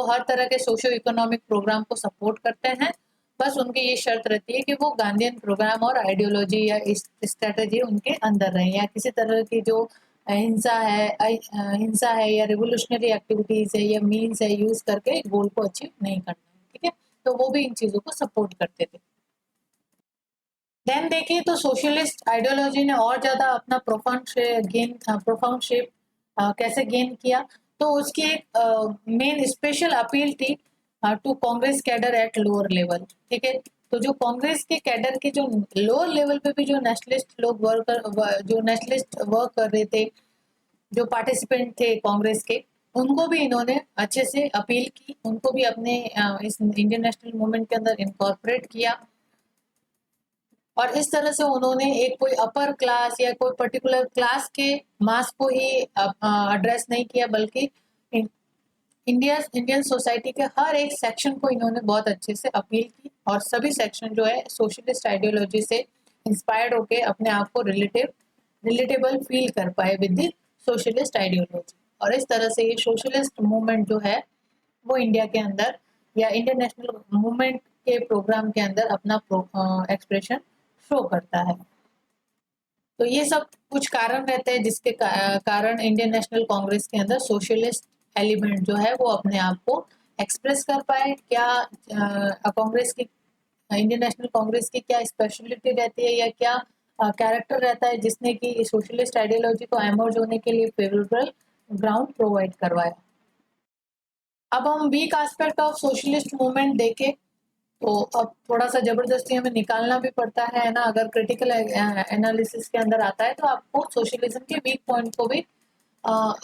हर तरह के सोशियो इकोनॉमिक प्रोग्राम को सपोर्ट करते हैं। बस उनकी ये शर्त रहती है कि वो गांधीयन प्रोग्राम और आइडियोलॉजी या स्ट्रेटेजी उनके अंदर रहे, या किसी तरह की जो हिंसा है या रिवोल्यूशनरी एक्टिविटीज है या मीन्स है यूज करके गोल को अचीव नहीं करना है, ठीक है। तो वो भी इन चीजों को सपोर्ट करते थे। देन देखिए तो सोशलिस्ट आइडियोलॉजी ने और ज्यादा अपना प्रोफाउंड शेप कैसे गेन किया। तो उसकी एक मेन स्पेशल अपील थी to Congress cadre at lower level, ठीक है। तो जो कांग्रेस के कैडर के जो लोअर लेवल पे भी जो नेशनलिस्ट वर्क कर रहे थे, जो पार्टिसिपेंट थे कांग्रेस के, उनको भी इन्होंने अच्छे से अपील की, उनको भी अपने इस इंडियन नेशनल मूवमेंट के अंदर इनकॉर्पोरेट किया। और इस तरह से उन्होंने एक कोई अपर क्लास या कोई पर्टिकुलर क्लास के मास को ही एड्रेस नहीं किया, बल्कि इंडियन सोसाइटी के हर एक सेक्शन को इन्होंने बहुत अच्छे से अपील की, और सभी सेक्शन जो है सोशलिस्ट आइडियोलॉजी से इंस्पायर्ड होके अपने आप को रिलेटेबल फील कर पाए विद द सोशलिस्ट आइडियोलॉजी। और इस तरह से ये सोशलिस्ट मूवमेंट जो है वो इंडिया के अंदर या इंडियन नेशनल मूवमेंट के प्रोग्राम के अंदर अपना एक्सप्रेशन शो करता है। तो ये सब कुछ कारण रहते हैं जिसके कारण इंडियन नेशनल कांग्रेस के अंदर सोशलिस्ट एलिमेंट जो है वो अपने आप को एक्सप्रेस कर पाए। क्या कांग्रेस की इंडियन नेशनल कांग्रेस की क्या स्पेशलिटी रहती है या क्या कैरेक्टर रहता है जिसने कि सोशलिस्ट आइडियोलॉजी को एमर्ज होने के लिए फेवरेबल ग्राउंड प्रोवाइड करवाया। अब हम weak aspect of socialist movement देखें तो अब थोड़ा सा जबरदस्ती हमें निकालना भी पड़ता है ना। अगर क्रिटिकल एनालिसिस के अंदर आता है तो आपको सोशलिज्म के वीक पॉइंट को भी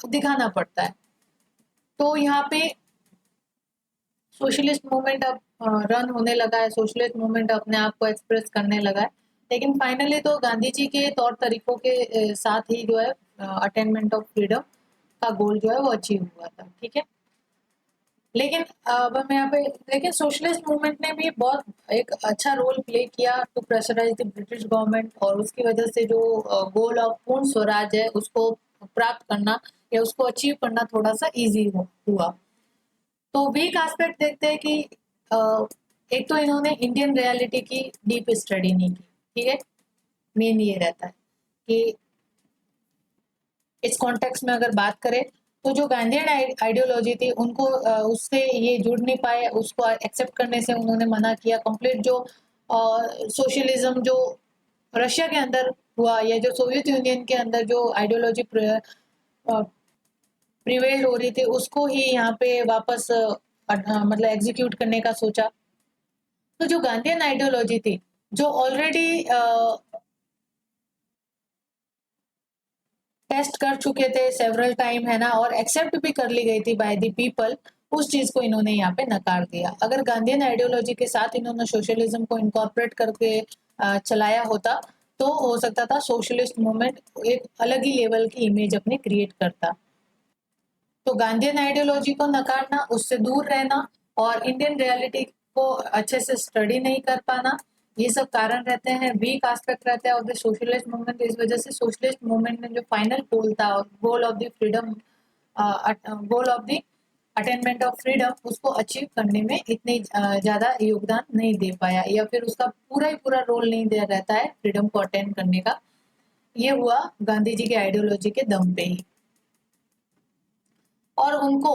दिखाना पड़ता है। तो यहाँ पे सोशलिस्ट मूवमेंट अब रन होने लगा है, सोशलिस्ट मूवमेंट अपने आप को एक्सप्रेस करने लगा है, लेकिन फाइनली तो गांधी जी के तौर तरीकों के साथ ही जो है अटेनमेंट ऑफ फ्रीडम का गोल जो है वो अचीव हुआ था, ठीक है। लेकिन अब हम यहाँ पे लेकिन सोशलिस्ट मूवमेंट ने भी बहुत एक अच्छा रोल प्ले किया to pressurise the British government, और उसकी वजह से जो गोल ऑफ पूर्ण स्वराज है उसको प्राप्त करना या उसको अचीव करना थोड़ा सा इजी हुआ। तो वीक एस्पेक्ट देखते हैं कि एक तो इन्होंने इंडियन रियलिटी की डीप स्टडी नहीं की, ठीक है। मेन ये रहता है कि इस कॉन्टेक्स्ट में अगर बात करें तो जो गांधीयन आइडियोलॉजी थी उनको उससे ये जुड़ नहीं पाए, उसको एक्सेप्ट करने से उन्होंने मना किया। कंप्लीट जो सोशलिज्म जो रशिया के अंदर हुआ या जो सोवियत यूनियन के अंदर जो आइडियोलॉजी प्रिवेल हो रही थी उसको ही यहाँ पे वापस मतलब एग्जीक्यूट करने का सोचा। तो जो गांधीयन आइडियोलॉजी थी जो ऑलरेडी टेस्ट कर चुके थे सेवरल टाइम, है ना, और एक्सेप्ट भी कर ली गई थी बाय द पीपल, उस चीज को इन्होंने यहाँ पे नकार दिया। अगर गांधीयन आइडियोलॉजी के साथ इन्होंने सोशलिज्म को इनकॉर्पोरेट करके चलाया होता तो हो सकता था सोशलिस्ट मूवमेंट एक अलग ही लेवल की इमेज अपनी क्रिएट करता। तो गांधीयन आइडियोलॉजी को नकारना, उससे दूर रहना और इंडियन रियलिटी को अच्छे से स्टडी नहीं कर पाना, ये सब कारण रहते हैं, वीक एस्पेक्ट रहते हैं ऑफ द सोशलिस्ट मूवमेंट। इस वजह से सोशलिस्ट मूवमेंट में जो फाइनल गोल था, goal of the freedom, goal of the attainment of freedom, उसको अचीव करने में इतनी ज्यादा योगदान नहीं दे पाया, या फिर उसका पूरा ही पूरा रोल नहीं दे रहता है फ्रीडम को अटेन करने का। ये हुआ गांधी जी के आइडियोलॉजी के दम पे ही। और उनको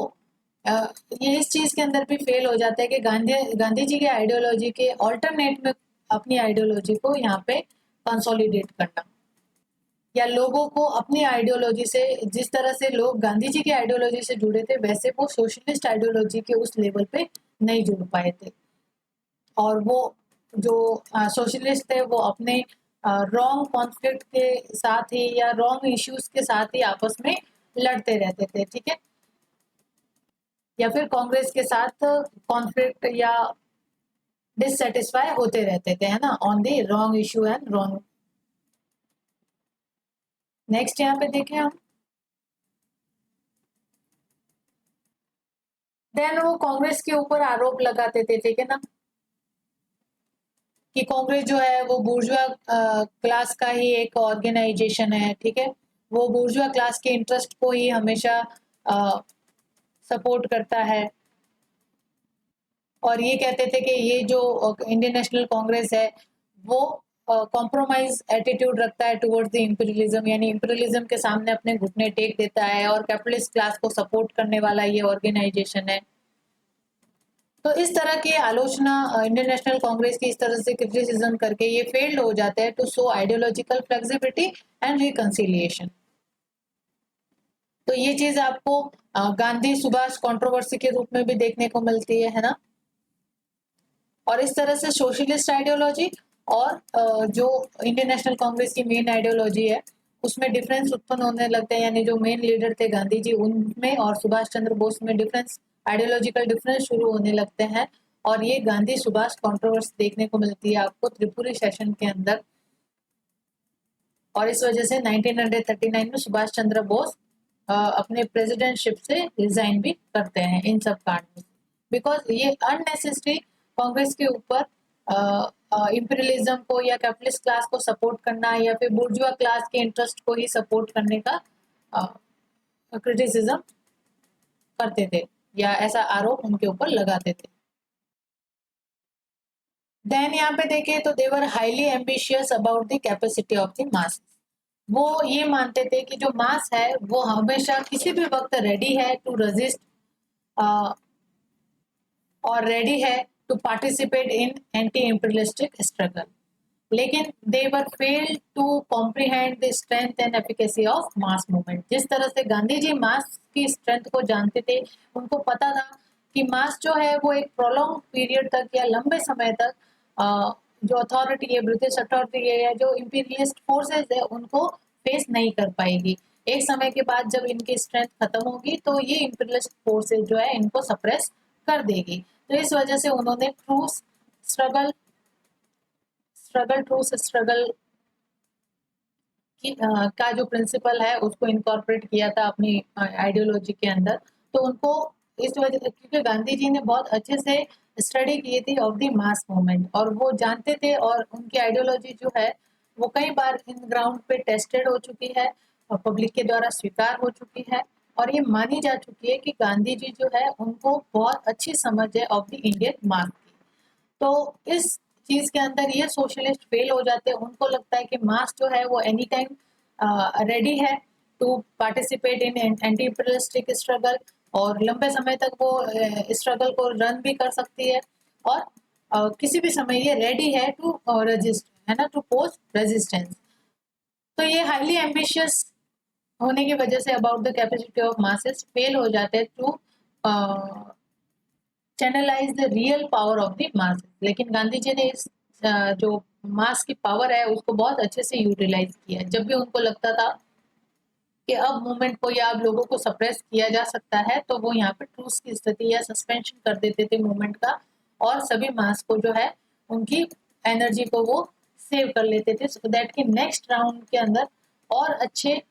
ये इस चीज के अंदर भी फेल हो जाता है कि गांधी जी के आइडियोलॉजी के ऑल्टरनेट में अपनी आइडियोलॉजी को यहाँ पे कंसोलिडेट करना, या लोगों को अपनी आइडियोलॉजी से, जिस तरह से लोग गांधी जी की आइडियोलॉजी से जुड़े थे वैसे वो सोशलिस्ट आइडियोलॉजी के उस लेवल पे नहीं जुड़ पाए थे। और वो जो सोशलिस्ट थे वो अपने रॉन्ग कॉन्फ्लिक्ट के साथ ही या रॉन्ग इश्यूज के साथ ही आपस में लड़ते रहते थे, ठीक है, या फिर कांग्रेस के साथ कॉन्फ्लिक्ट या डिससेटिस्फाई होते रहते थे, है ना, on the wrong issue and wrong. Next यहाँ पे देखें हम, देन वो कांग्रेस के ऊपर आरोप लगाते थे, ठीक है ना, कि कांग्रेस जो है वो बुर्जुआ क्लास का ही एक ऑर्गेनाइजेशन है, ठीक है, वो बुर्जुआ क्लास के इंटरेस्ट को ही हमेशा सपोर्ट करता है। और ये कहते थे कि ये जो इंडियन नेशनल कांग्रेस है वो कॉम्प्रोमाइज एटीट्यूड रखता है टुवर्ड्स द इंपीरियलिज्म, यानी इंपीरियलिज्म के सामने अपने घुटने टेक देता है और कैपिटलिस्ट क्लास को सपोर्ट करने वाला ये ऑर्गेनाइजेशन है। तो इस तरह की आलोचना इंडियन नेशनल कांग्रेस की इस तरह से क्रिटिसिज्म करके ये फेल्ड हो जाते हैं to show ideological flexibility and reconciliation. तो ये चीज आपको गांधी सुभाष कंट्रोवर्सी के रूप में भी देखने को मिलती है ना। और इस तरह से सोशलिस्ट आइडियोलॉजी और जो इंडियन नेशनल कांग्रेस की मेन आइडियोलॉजी है उसमें डिफरेंस उत्पन्न होने लगते हैं, यानी जो मेन लीडर थे गांधी जी उनमें और सुभाष चंद्र बोस में डिफरेंस, आइडियोलॉजिकल डिफरेंस शुरू होने लगते हैं। और ये गांधी सुभाष कंट्रोवर्सी देखने को मिलती है आपको त्रिपुरी सेशन के अंदर। और इस वजह से 1939 में सुभाष चंद्र बोस अपने प्रेसिडेंटशिप से रिजाइन भी करते हैं इन सब कारणों से, बिकॉज ये अननेसेसरी कांग्रेस के ऊपर इंपीरियलिज्म को या कैपिटलिस्ट क्लास को सपोर्ट करना या फिर बुर्जुआ क्लास के इंटरेस्ट को ही सपोर्ट करने का क्रिटिसिज्म करते थे या ऐसा आरोप उनके ऊपर लगाते थे। देन यहाँ पे देखें तो they were highly ambitious about the capacity of the mass. वो ये मानते थे कि जो मास है वो हमेशा किसी भी वक्त रेडी है टू रेजिस्ट और रेडी है to participate in anti imperialistic struggle, लेकिन they were fail to comprehend the strength and efficacy of mass movement. जिस तरह से गांधी जी मास की स्ट्रेंथ को जानते थे, उनको पता था कि मास जो है वो एक प्रोलॉन्ग पीरियड तक या लंबे समय तक जो अथॉरिटी है, ब्रिटिश अथॉरिटी है या जो इंपीरियलिस्ट फोर्सेस है उनको फेस नहीं कर पाएगी। एक समय के बाद जब इनकी स्ट्रेंथ खत्म होगी तो ये इंपीरियलिस्ट फोर्सेस जो है इनको सप्रेस कर देगी। तो इस वजह से उन्होंने ट्रूथ स्ट्रगल का जो प्रिंसिपल है उसको इनकॉर्पोरेट किया था अपनी आइडियोलॉजी के अंदर। तो उनको इस वजह से, क्योंकि गांधी जी ने बहुत अच्छे से स्टडी की थी ऑफ द मास मूवमेंट और वो जानते थे, और उनकी आइडियोलॉजी जो है वो कई बार इन ग्राउंड पे टेस्टेड हो चुकी है और पब्लिक के द्वारा स्वीकार हो चुकी है, और ये मानी जा चुकी है कि गांधी जी जो है उनको बहुत अच्छी समझ है ऑफ द इंडियन मास की। तो इस चीज के अंदर ये सोशलिस्ट फेल हो जाते हैं। उनको लगता है कि मास जो है वो एनी टाइम रेडी है to participate in anti imperialistic struggle और लंबे समय तक वो स्ट्रगल को रन भी कर सकती है, और किसी भी समय ये रेडी है टू रजिस्ट, है ना, टू पोस्ट रेजिस्टेंस। तो ये हाईली एम्बिशियस होने की वजह से about the capacity of masses fail हो जाते हैं to channelize the real power of the mass. लेकिन गांधी जी ने इस जो मास की पावर है उसको बहुत अच्छे से यूटिलाइज किया। जब भी उनको लगता था कि अब मूवमेंट को या अब लोगों को सप्रेस किया जा सकता है, तो वो यहाँ पे ट्रूस की स्थिति या सस्पेंशन कर देते थे मूवमेंट का, और सभी मास को जो है उनकी एनर्जी को वो सेव कर लेते थे, सो दैट कि नेक्स्ट राउंड के अंदर और अच्छे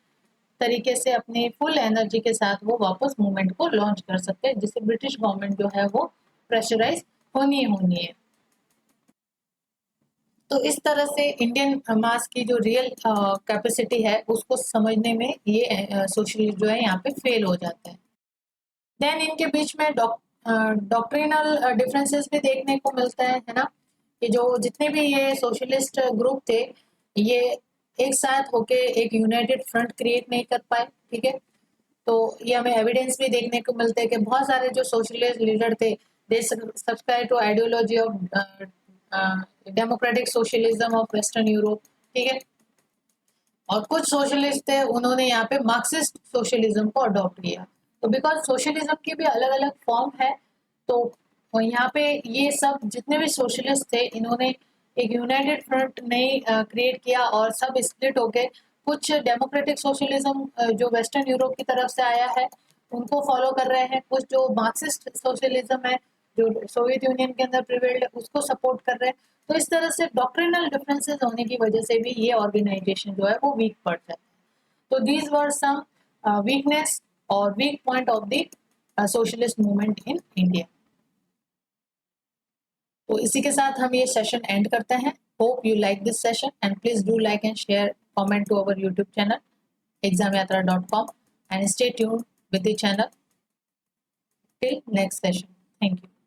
तरीके से अपनी फुल एनर्जी के साथ वो वापस मूवमेंट को लॉन्च कर सकते हैं, जिससे ब्रिटिश गवर्नमेंट जो है वो प्रेशराइज होनी है। तो इस तरह से इंडियन मास की जो रियल कैपेसिटी है उसको समझने में ये सोशलिस्ट जो है यहाँ पे फेल हो जाता है। देन इनके बीच में डॉक्ट्रिनल डिफरेंसेस भी देखने को मिलता है ना, कि जो जितने भी ये सोशलिस्ट ग्रुप थे, ये एक साथ होके एक यूनाइटेड फ्रंट क्रिएट नहीं कर पाए, ठीक है। तो ये हमें एविडेंस भी देखने को मिलते हैं कि बहुत सारे जो सोशलिस्ट लीडर थे, they subscribe to ideology of democratic socialism of Western Europe, ठीक है। और कुछ सोशलिस्ट थे, उन्होंने यहाँ पे मार्क्सिस्ट सोशलिज्म को अडॉप्ट किया। तो बिकॉज सोशलिज्म की भी अलग अलग फॉर्म है, तो यहाँ पे ये सब जितने भी सोशलिस्ट थे, इन्होंने एक यूनाइटेड फ्रंट नहीं क्रिएट किया, और सब स्प्लिट होके कुछ डेमोक्रेटिक सोशलिज्म जो वेस्टर्न यूरोप की तरफ से आया है उनको फॉलो कर रहे हैं, कुछ जो मार्क्सिस्ट सोशलिज्म है जो सोवियत यूनियन के अंदर प्रिवेल्ड है उसको सपोर्ट कर रहे हैं। तो इस तरह से डॉक्ट्रिनल डिफरेंसेस होने की वजह से भी ये ऑर्गेनाइजेशन जो है वो वीक पड़ जाता है। तो दीज वर सम वीकनेस और weak point of the socialist movement in India. तो इसी के साथ हम ये सेशन एंड करते हैं। Hope you like this session and please do like and share comment to our YouTube channel examyatra.com and stay tuned with the channel till next session. Thank you.